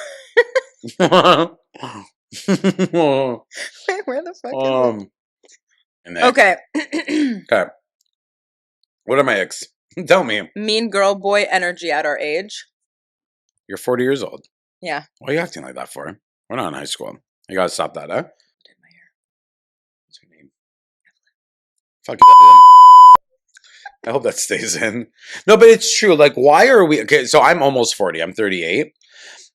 Wait, where the fuck is and it? then- Okay. Okay. What are my ex? Tell me. Mean girl boy energy at our age. You're 40 years old. Yeah. What are you acting like that for? We're not in high school. You gotta stop that, huh? Did my hair. What's her name? Fuck it. I hope that stays in. No, but it's true. Like, why are we... Okay, so I'm almost 40. I'm 38.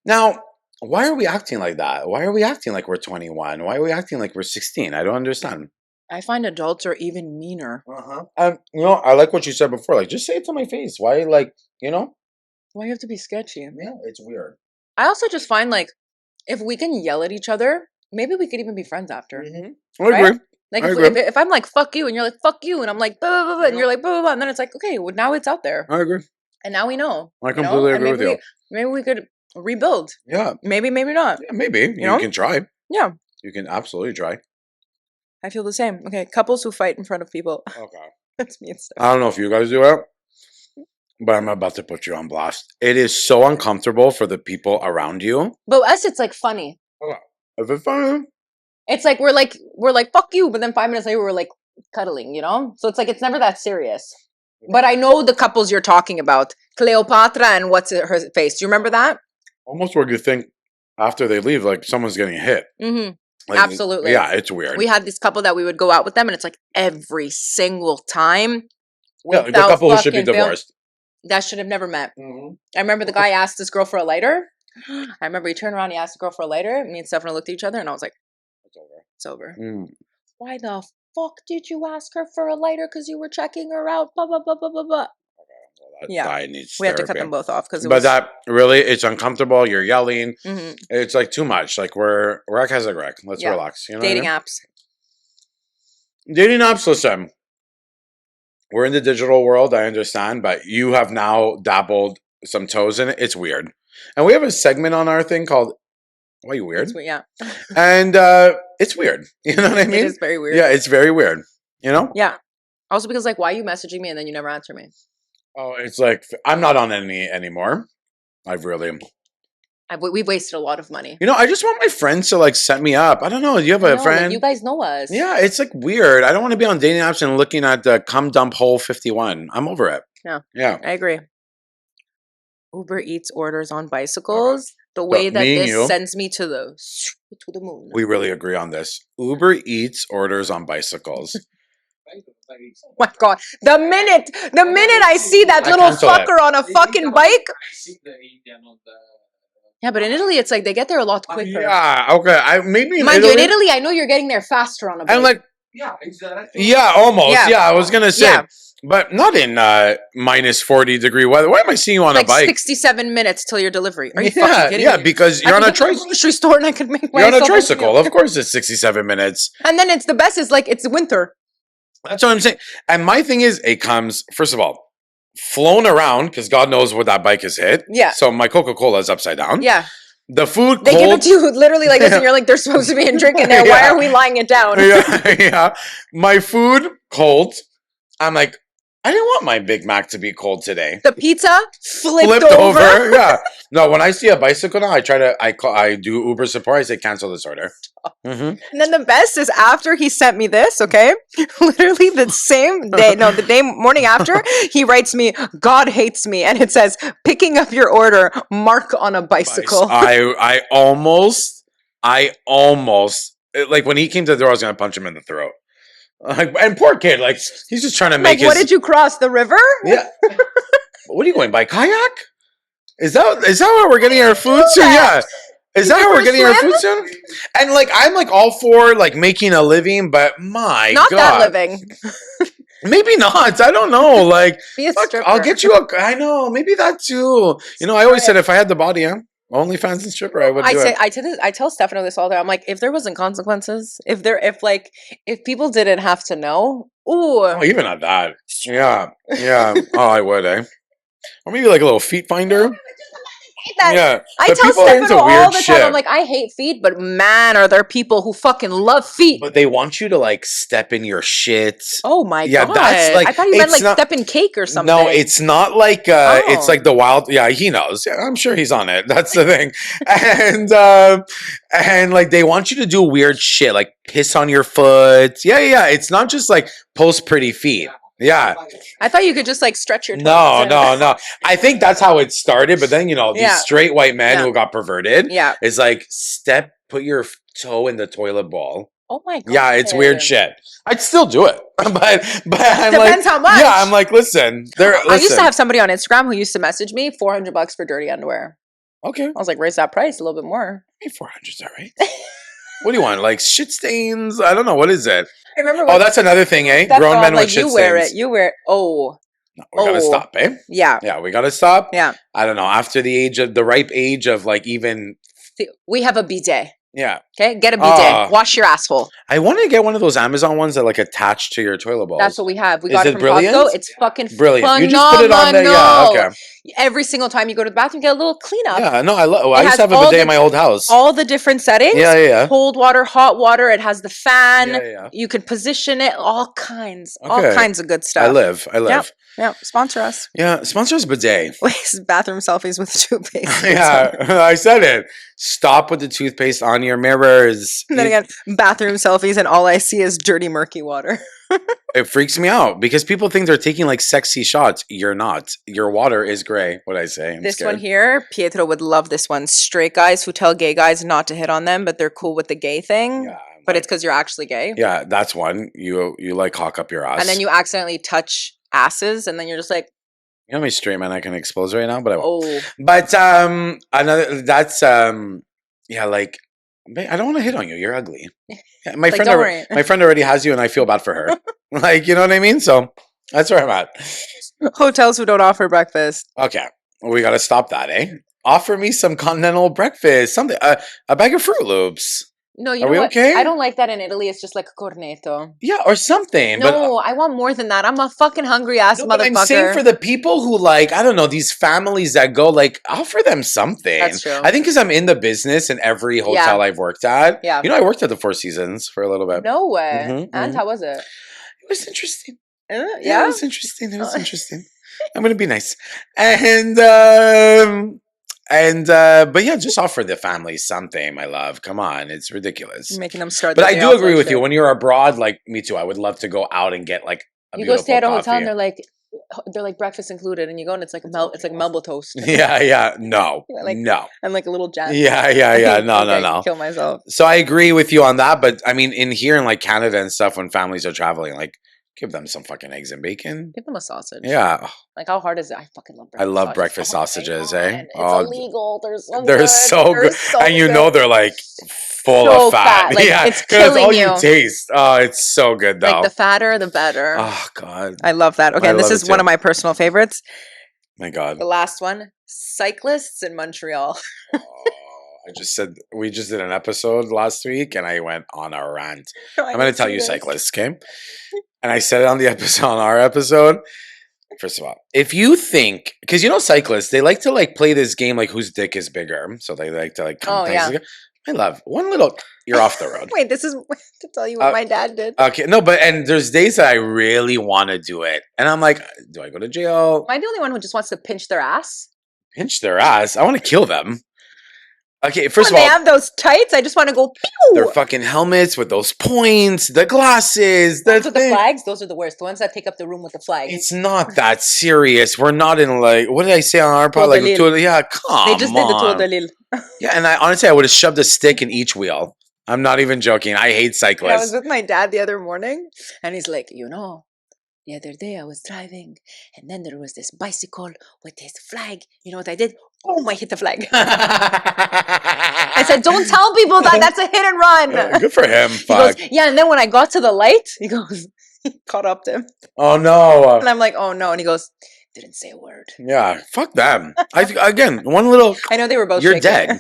Now, why are we acting like that? Why are we acting like we're 21? Why are we acting like we're 16? I don't understand. I find adults are even meaner. You know, I like what you said before. Like, just say it to my face. Why, like, you know? Why you have to be sketchy? Yeah, it's weird. I also just find like if we can yell at each other, maybe we could even be friends after. I agree. Like I if, agree. if I'm like fuck you and you're like fuck you and I'm like blah, blah, blah, blah, and you're like blah, blah, blah, and then it's like okay, well now it's out there I agree. and now we know. I you know? completely And agree with you. Maybe we could rebuild. Yeah. Maybe not. Yeah, maybe. You know? can try. Yeah, You can absolutely try. I feel the same. Okay, couples who fight in front of people. Okay. That's me and stuff. I don't know if you guys do it, but I'm about to put you on blast. It is so uncomfortable for the people around you. But us, it's like funny. If it's fun. It's like we're like fuck you, but then 5 minutes later we're like cuddling, you know. So it's like it's never that serious. But I know the couples you're talking about, Cleopatra and what's her face. Do you remember that? Almost where you think after they leave, like someone's getting hit. Mm-hmm. Like, Absolutely. Yeah, it's weird. We had this couple that we would go out with them, and it's like every single time. Yeah, the without couple who should be fucking fail, divorced. that should have never met. I remember the guy asked this girl for a lighter. I remember he turned around, he asked the girl for a lighter. Me and Stefano looked at each other, and I was like, It's over. "It's over." Mm. Why the fuck did you ask her for a lighter? Because you were checking her out. Blah blah blah blah blah blah. Well, that Yeah. guy needs We had to cut therapy. them both off because it But was. that really, it's uncomfortable. You're yelling. Mhm. It's like too much. Like we're Kazakh. Let's Yeah. relax. You know Dating what apps. Dating apps, listen. We're in the digital world, I understand, but you have now dabbled some toes in it. It's weird. And we have a segment on our thing called Why You Weird? Yeah. And it's weird. You know what I mean? It is very weird. Yeah, it's very weird. You know? Yeah. Also because like, why are you messaging me and then you never answer me? Oh, it's like I'm not on any anymore. I've really We've wasted a lot of money. You know, I just want my friends to like set me up. I don't know. Do you have a friend? Like, you guys know us. Yeah, it's like weird. I don't want to be on dating apps and looking at the cum dump hole 51. I'm over it. Yeah. I agree. Uber Eats orders on bicycles. The way that this sends me to the moon. We really agree on this. Uber Eats orders on bicycles. Oh my god. The minute I see that little fucker on a fucking bike. Yeah, but in Italy, it's like they get there a lot quicker. Yeah, okay. Mind you, in Italy, I know you're getting there faster on a bike. I'm like, yeah, exactly. Yeah, almost. Yeah, I was gonna say, but not in minus 40-degree weather. Why am I seeing you on a bike? 67 minutes till your delivery. Are you fucking kidding me? Yeah, because you're on a tricycle. Grocery store and I could make You're on a tricycle. Of course, it's 67 minutes. And then it's the best is like it's winter. That's what I'm saying. And my thing is, it comes first of all. Flown around because God knows what that bike has hit. Yeah. So my Coca-Cola is upside down. Yeah. The food they give it to you literally like this, and you're like, there's supposed to be a drink in there. Why are we lying it down? Yeah. My food cold. I'm like, I didn't want my Big Mac to be cold today. The pizza flipped over. Yeah. No, when I see a bicycle now, I do Uber support. I say cancel this order. Mm-hmm. And then the best is after he sent me this, okay? Literally the same day, the morning after, he writes me, God hates me. And it says, picking up your order, Mark on a bicycle. I almost, like when he came to the door, I was going to punch him in the throat. Like, and poor kid, like he's just trying to make what did you cross the river? Yeah. What are you going by kayak? Is that how we're getting our food soon? Yeah. Is that how we're getting our food soon? And like I'm like all for like making a living, but my God. Not that living. Maybe not. I don't know. Like be a stripper. I'll get you I know, maybe that too. You know, I always said if I had the body, OnlyFans and stripper, I would do it. I tell Stefano this all the time. I'm like, if there wasn't consequences, if people didn't have to know, even at that. Yeah. Oh, I would, eh? Or maybe like a little feet finder. Yeah, I tell Stefano all the time. I'm like, I hate feet, but man, are there people who fucking love feet? But they want you to like step in your shit. Oh my god! That's like I thought you meant like step in cake or something. No, it's not like it's like the wild. Yeah, he knows. Yeah, I'm sure he's on it. That's the thing. And like they want you to do weird shit, like piss on your foot. Yeah. It's not just like post pretty feet. Yeah. I thought you could just like stretch your toes. No. I think that's how it started. But then, these straight white men who got perverted. Yeah. It's like put your toe in the toilet bowl. Oh my god. Yeah, it's weird shit. I'd still do it. But I'm depends how much. Yeah, I'm like, listen. I used to have somebody on Instagram who used to message me $400 for dirty underwear. Okay. I was like, raise that price a little bit more. Hey, 400's all right. What do you want? Like shit stains? I don't know. What is it? I remember. That's another thing, eh? Grown men with shit stains. You wear it. Oh. No, we gotta stop, eh? Yeah. Yeah, we gotta stop. Yeah. I don't know. After the ripe age of like even. We have a bidet. Yeah. Okay, get a bidet. Wash your asshole. I wanted to get one of those Amazon ones that like attach to your toilet bowl. That's what we have. We got it from Costco. It's fucking brilliant. Phenomenal. You just put it on there. Yeah, okay. Every single time you go to the bathroom, get a little cleanup. Yeah, no, I used to have a bidet in my old house. All the different settings. Yeah. Cold water, hot water. It has the fan. Yeah. You could position it. All kinds of good stuff. I live. Yeah, sponsor us. Yeah, sponsor us bidet. Bathroom selfies with toothpaste. Yeah, I said it. Stop with the toothpaste on your mirrors. And then again, bathroom selfies, and all I see is dirty, murky water. It freaks me out because people think they're taking like sexy shots. You're not. Your water is gray. What I say. I'm this scared. One here, Pietro would love this one. Straight guys who tell gay guys not to hit on them, but they're cool with the gay thing. Yeah, but it's because you're actually gay. Yeah, that's one. You like hawk up your ass, and then you accidentally touch asses, and then you're just like, you know how many straight men I can expose right now, but I won't. Oh, but another that's like I don't want to hit on you. You're ugly. My friend already has you, and I feel bad for her. Like, you know what I mean? So that's where I'm at. Hotels who don't offer breakfast. Okay, we got to stop that, eh? Offer me some continental breakfast, something, a bag of Fruit Loops. No, you Are know we what? okay? I don't like that in Italy. It's just like a cornetto. Yeah, or something. No, I want more than that. I'm a fucking hungry ass No, but I'm saying motherfucker. for the people who like, I don't know, these families that go, like, offer them something. That's true. I think because I'm in the business in every hotel I've worked at. Yeah. You know, I worked at the Four Seasons for a little bit. No way. Mhm, And mhm. how was it? It was interesting. Yeah. Yeah, it was interesting. It was Oh. interesting. I'm gonna be nice. And but yeah, just offer the family something, my love. Come on, it's ridiculous. You're making them start. But the I day do off agree like with you. shit. When you're abroad, like me too, I would love to go out and get like a You go beautiful stay at a coffee. hotel and they're like breakfast included, and you go and it's like Melba toast. Yeah, no, Like- no. And like a little jam. Yeah. No, Like, I no. kill myself. So I agree with you on that. But I mean, in here in like Canada and stuff, when families are traveling, like give them some fucking eggs and bacon. Give them a sausage. Yeah, Like how hard is it? I fucking love breakfast. I love sausages. breakfast Oh my sausages, God. eh? It's Oh, illegal. They're so they're good. so good, so and you good. know they're like full So of fat. fat. Like, yeah, it's 'cause that's all killing you you. taste. Oh, it's so good though. Like the fatter, the better. Oh God, I love that. Okay, I and this love is it one too. of my personal favorites. my God. The last one, Cyclists in Montreal. We just did an episode last week, and I went on a rant. I I'm going can to tell see you, this. Cyclists, okay? And I said it on the episode, on our episode. First of all, if you think, because you know Cyclists, they like to like play this game like whose dick is bigger. So they like to like come Oh, yeah. I love one little, you're off the road. Wait, this is to tell you what my dad did. Okay, no, but and there's days that I really want to do it. And I'm like, do I go to jail? Am I the only one who just wants to pinch their ass? Pinch their ass? I want to kill them. Okay, first When of they all, have those tights, I just want to go pew! their fucking helmets with those points, the glasses, Those with the thing. flags, those are the worst. The ones that take up the room with the flags. It's not that serious. We're not in like, what did I say on our pod? Tour de Like, Lille. yeah, come They just did the Tour de on. Lille. Yeah, and I honestly, I would have shoved a stick in each wheel. I'm not even joking. I hate I was cyclists. with my dad the other morning, and he's like, the other day I was driving, and then there was this bicycle with this flag. You know what I did? Oh, I hit the flag. I said, don't tell people that. That's a hit and run. Yeah, good for him. He Fuck. goes, yeah, and then when I got to the light, he goes, he caught up to him. Oh no. And I'm like, oh no. And he goes, didn't say a word. Yeah, fuck them. Again, one little. I know they were both You're shaking.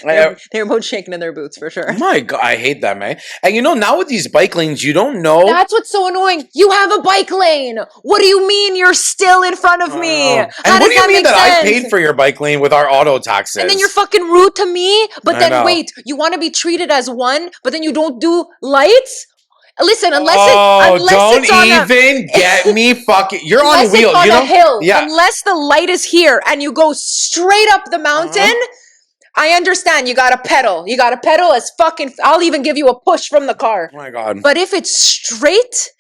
dead. They were both shaking in their boots for sure. My God, I hate them, eh? And you know, now with these bike lanes, you don't know. That's what's so annoying. You have a bike lane. What do you mean you're still in front of me? And How what does do you that mean make that I sense? paid for your bike lane with our auto taxes? And then you're fucking rude to me. But I then know. wait, you want to be treated as one, but then you don't do lights? Listen, unless don't it's on even get me fucking. You're unless on wheels, it's on you know. a hill, Yeah. unless the light is here and you go straight up the mountain, I understand you gotta pedal. You gotta pedal as fucking. I'll even give you a push from the car. Oh my God. But if it's straight,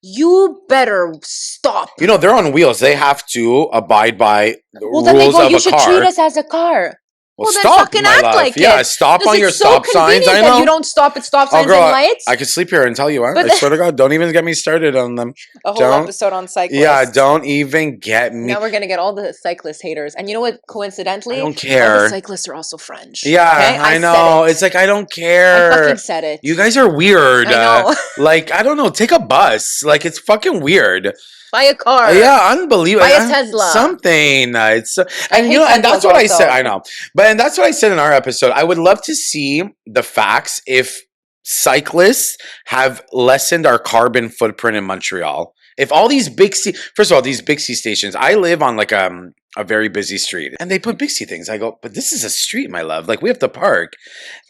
you better stop. You know, they're on wheels. They have to abide by the Well, then they rules go, of you a should car. treat us as a car. Well, then stop, fucking my act love. like Yeah, it. stop Because on your it's so stop signs. convenient I that know. you don't stop at stop signs girl, and lights. I could sleep here and tell you, huh? But I swear to God, don't even get me started on them. A whole Don't- episode on cyclists. Yeah, don't even get me. Now we're gonna get all the cyclist haters, and you know what? Coincidentally, I don't all care. the cyclists are also French. Yeah, okay? I said know. it. It's like I don't I care. fucking said it. You guys are weird. I know. Like I don't know. Take a bus. Like it's fucking weird. Buy a car. Yeah, unbelievable. Buy a Tesla. Something. It's and hate you know, and that's Teslas what I also. said. I know, but and that's what I said in our episode. I would love to see the facts if cyclists have lessened our carbon footprint in Montreal. If all these first of all, these Bixi stations. I live on like a very busy street, and they put Bixi things. I go, but this is a street, my love. Like we have to park.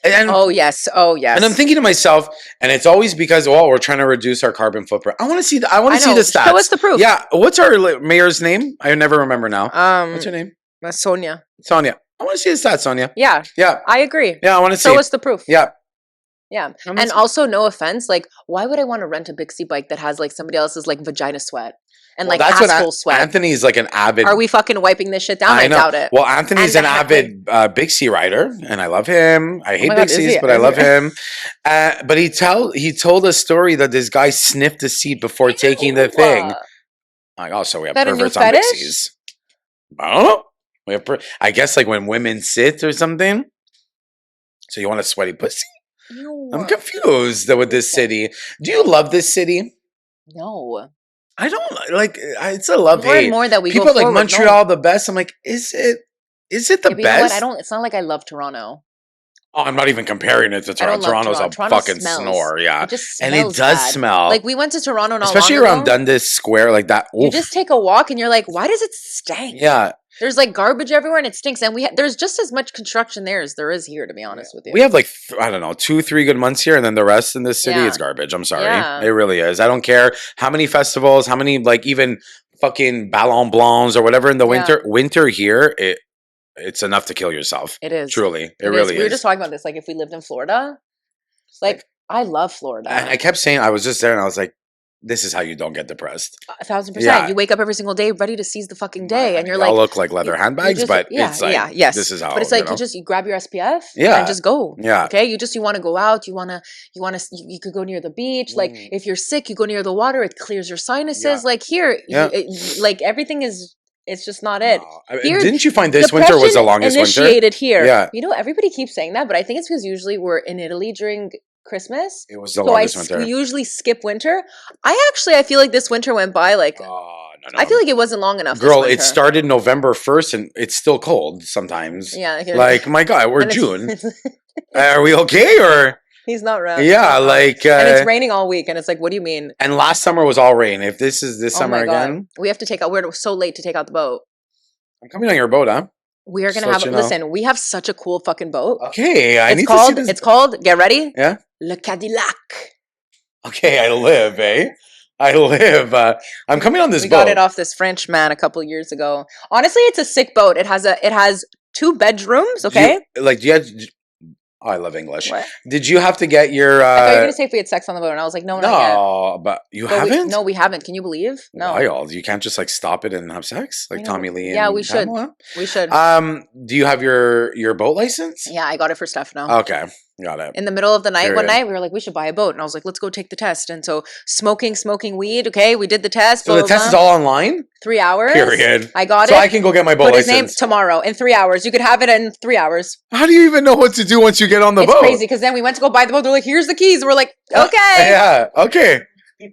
And Oh yes. Oh yes. and I'm thinking to myself, and it's always because, well, we're trying to reduce our carbon footprint. I want to see the, I want I to see know. the stats. Show us the proof. Yeah, what's our mayor's name? I never remember now. What's her name? Sonia. Sonia. I want to see the stats, Sonia. Yeah, Yeah, I agree. yeah, I want to see. Show us the proof. Yeah, Yeah. I wanna And see. also, no offense, like, why would I want to rent a Bixi bike that has like somebody else's like vagina sweat and Well, like that's what asshole sweat? Anthony's like an avid. Are we fucking wiping this shit down? I know. doubt it. Well, Anthony's And an the avid Bixi rider, and I love him. I hate my God, is Bixies, he? but I Is love he? him. But he told a story that this guy sniffed the seat before taking the thing. Like, oh, so we have That a new perverts on fetish? Bixies. I don't know. We have I guess like when women sit or something. So you want a sweaty pussy? Ew. I'm confused with this city. Do you love this city? No. I don't like. It's a love More and hate. more that we People go are like forward, Montreal the best. I'm like, is it? Is it the Yeah, but you know what? best? It's not like I love Toronto. Oh, I'm not even comparing it to I don't Toronto. love Toronto's Toronto. a Toronto fucking smells. snore, yeah. It just And smells it does bad. smell. Like we went to Toronto not Especially long around ago. Dundas Square, like that. You Oof. just take a walk and you're like, why does it stink? Yeah. There's like garbage everywhere and it stinks. And there's just as much construction there as there is here, to be honest with you. We have like, I don't know, 2-3 good months here, and then the rest in this city Yeah. is garbage. I'm sorry. Yeah. It really is. I don't care how many festivals, how many, like, even fucking Ballon Blancs or whatever in the winter. Winter here, it's enough to kill yourself. It is. Truly. It is. really is. We were just talking about this. Like if we lived in Florida, like I love Florida. And I kept saying, I was just there and I was like, this is how you don't get depressed. 1,000%. Yeah. You wake up every single day ready to seize the fucking day, and you're like, all look like leather handbags, but it's like, this is how. But it's like you grab your SPF, Yeah. and just go. Yeah. Okay. You want to go out. You could go near the beach. Like if you're sick, you go near the water. It clears your sinuses. Yeah. Like here, like everything is. It's just not it. Here, didn't you find this winter was the longest winter? Initiated here. Yeah. You know, everybody keeps saying that, but I think it's because usually we're in Italy during Christmas. It was the longest winter. We usually skip winter. I feel like this winter went by like. No. I feel like it wasn't long enough. Girl, it started November 1st and it's still cold sometimes. Yeah. Like, my God, we're June. Are we okay or? He's not wrong. Yeah, like. and it's raining all week and it's like, what do you mean? And last summer was all rain. If this is this summer again. We have to take out, we're so late to take out the boat. I'm coming on your boat, huh? We are going to have, listen, we have such a cool fucking boat. Okay, I need to see this. It's called, get ready? Yeah? Le Cadillac. Okay, I live, eh? I live. I'm coming on this boat. We got it off this French man a couple years ago. Honestly, it's a sick boat. It has 2 bedrooms, okay? I love English. What? Did you have to get your... I thought you were going to say if we had sex on the boat, and I was like, no, not yet. No, but you haven't? No, we haven't. Can you believe? No. Wild. You can't just like stop it and have sex? Like Tommy Lee and Yeah, we should. Pamela? We should. Do you have your boat license? Yeah, I got it for Stefano. Okay. Got it. In the middle of the night, one night, we were like, we should buy a boat. And I was like, let's go take the test. And so smoking weed. Okay, we did the test. So the test is all online? 3 hours. Period. I got it. So I can go get my boat license. His name tomorrow in 3 hours. You could have it in 3 hours. How do you even know what to do once you get on the boat? It's crazy because then we went to go buy the boat. They're like, here's the keys. We're like, okay. Yeah. Okay.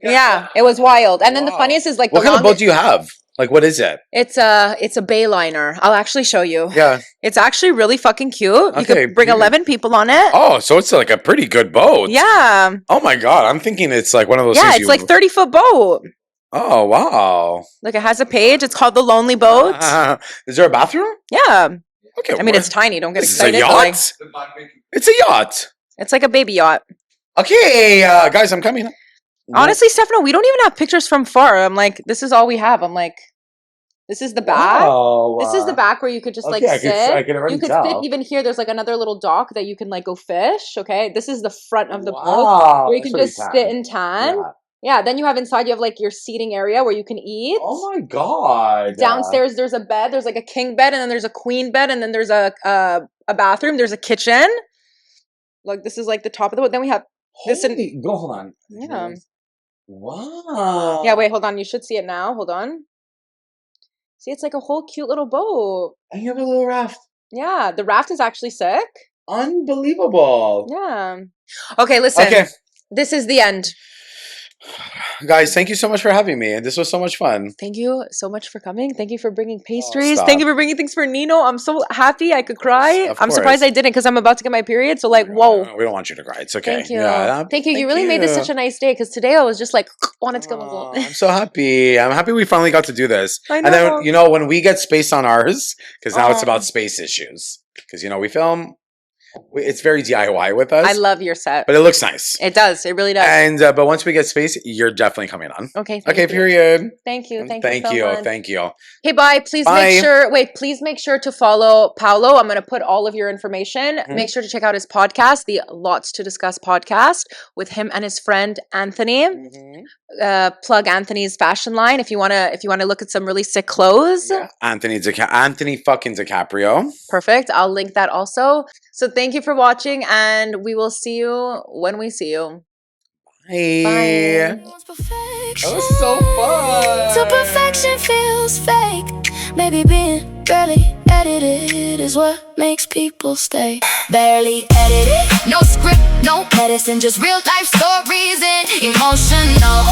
Yeah, it was wild. And then the funniest is like, what kind of boat do you have? Like, what is it? It's a Bayliner. I'll actually show you. Yeah. It's actually really fucking cute. You could bring 11 people on it. Oh, so it's like a pretty good boat. Yeah. Oh my God. I'm thinking it's like one of those things. Yeah, it's like 30-foot boat. Oh, wow. Look, it has a page. It's called The Lonely Boat. Is there a bathroom? Yeah. Okay. I mean, it's tiny. Don't get excited. It's a yacht? It's a yacht. It's like a baby yacht. Okay, guys, I'm coming. Honestly, Stefano, we don't even have pictures from far. I'm like, this is all we have. I'm like, this is the back. Wow. This is the back where you could just like sit. I can already tell. Sit even here. There's like another little dock that you can like go fish. Okay. This is the front of the boat where you can just sit and tan. Yeah. Then you have inside, you have like your seating area where you can eat. Oh my God. Downstairs, there's a bed. There's like a king bed, and then there's a queen bed, and then there's a bathroom. There's a kitchen. Like this is like the top of the boat. Then we have this. Go hold on. Yeah. Wow. Yeah, wait, hold on. You should see it now. Hold on. See, it's like a whole cute little boat. And you have a little raft. Yeah, the raft is actually sick. Unbelievable. Yeah. Okay, listen. Okay. This is the end. Guys, thank you so much for having me. This was so much fun. Thank you so much for coming. Thank you for bringing pastries. Thank you for bringing things for Nino. I'm so happy. I could cry. I'm surprised I didn't because I'm about to get my period. So like, whoa. We don't want you to cry. It's okay. Thank you. Yeah, thank you. You really made this such a nice day because today I was just like, wanted to go. I'm so happy. I'm happy we finally got to do this. I know. And then, you know, when we get space on ours, because now it's about space issues. Because, you know, we film... It's very DIY with us. I love your set. But it looks nice. It does. It really does. And but once we get space, you're definitely coming on. Okay. Okay, period. Thank you. Thank you. you. Thank you. Hey, bye. Please make sure to follow Paolo. I'm going to put all of your information. Make sure to check out his podcast, the Lots to Discuss podcast, with him and his friend Anthony. Plug Anthony's fashion line if you want to look at some really sick clothes. Yeah. Anthony fucking DiCaprio. Perfect. I'll link that also. So thank you for watching, and we will see you when we see you. Bye. That was so fun. Till perfection feels fake. Maybe being barely edited is what makes people stay. Barely edited. No script, no medicine, just real life stories and emotional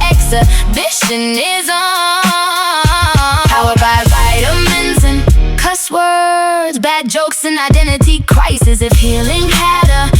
exhibitionism. Powered by vitamins and cuss words. dad jokes and identity crisis. If healing had a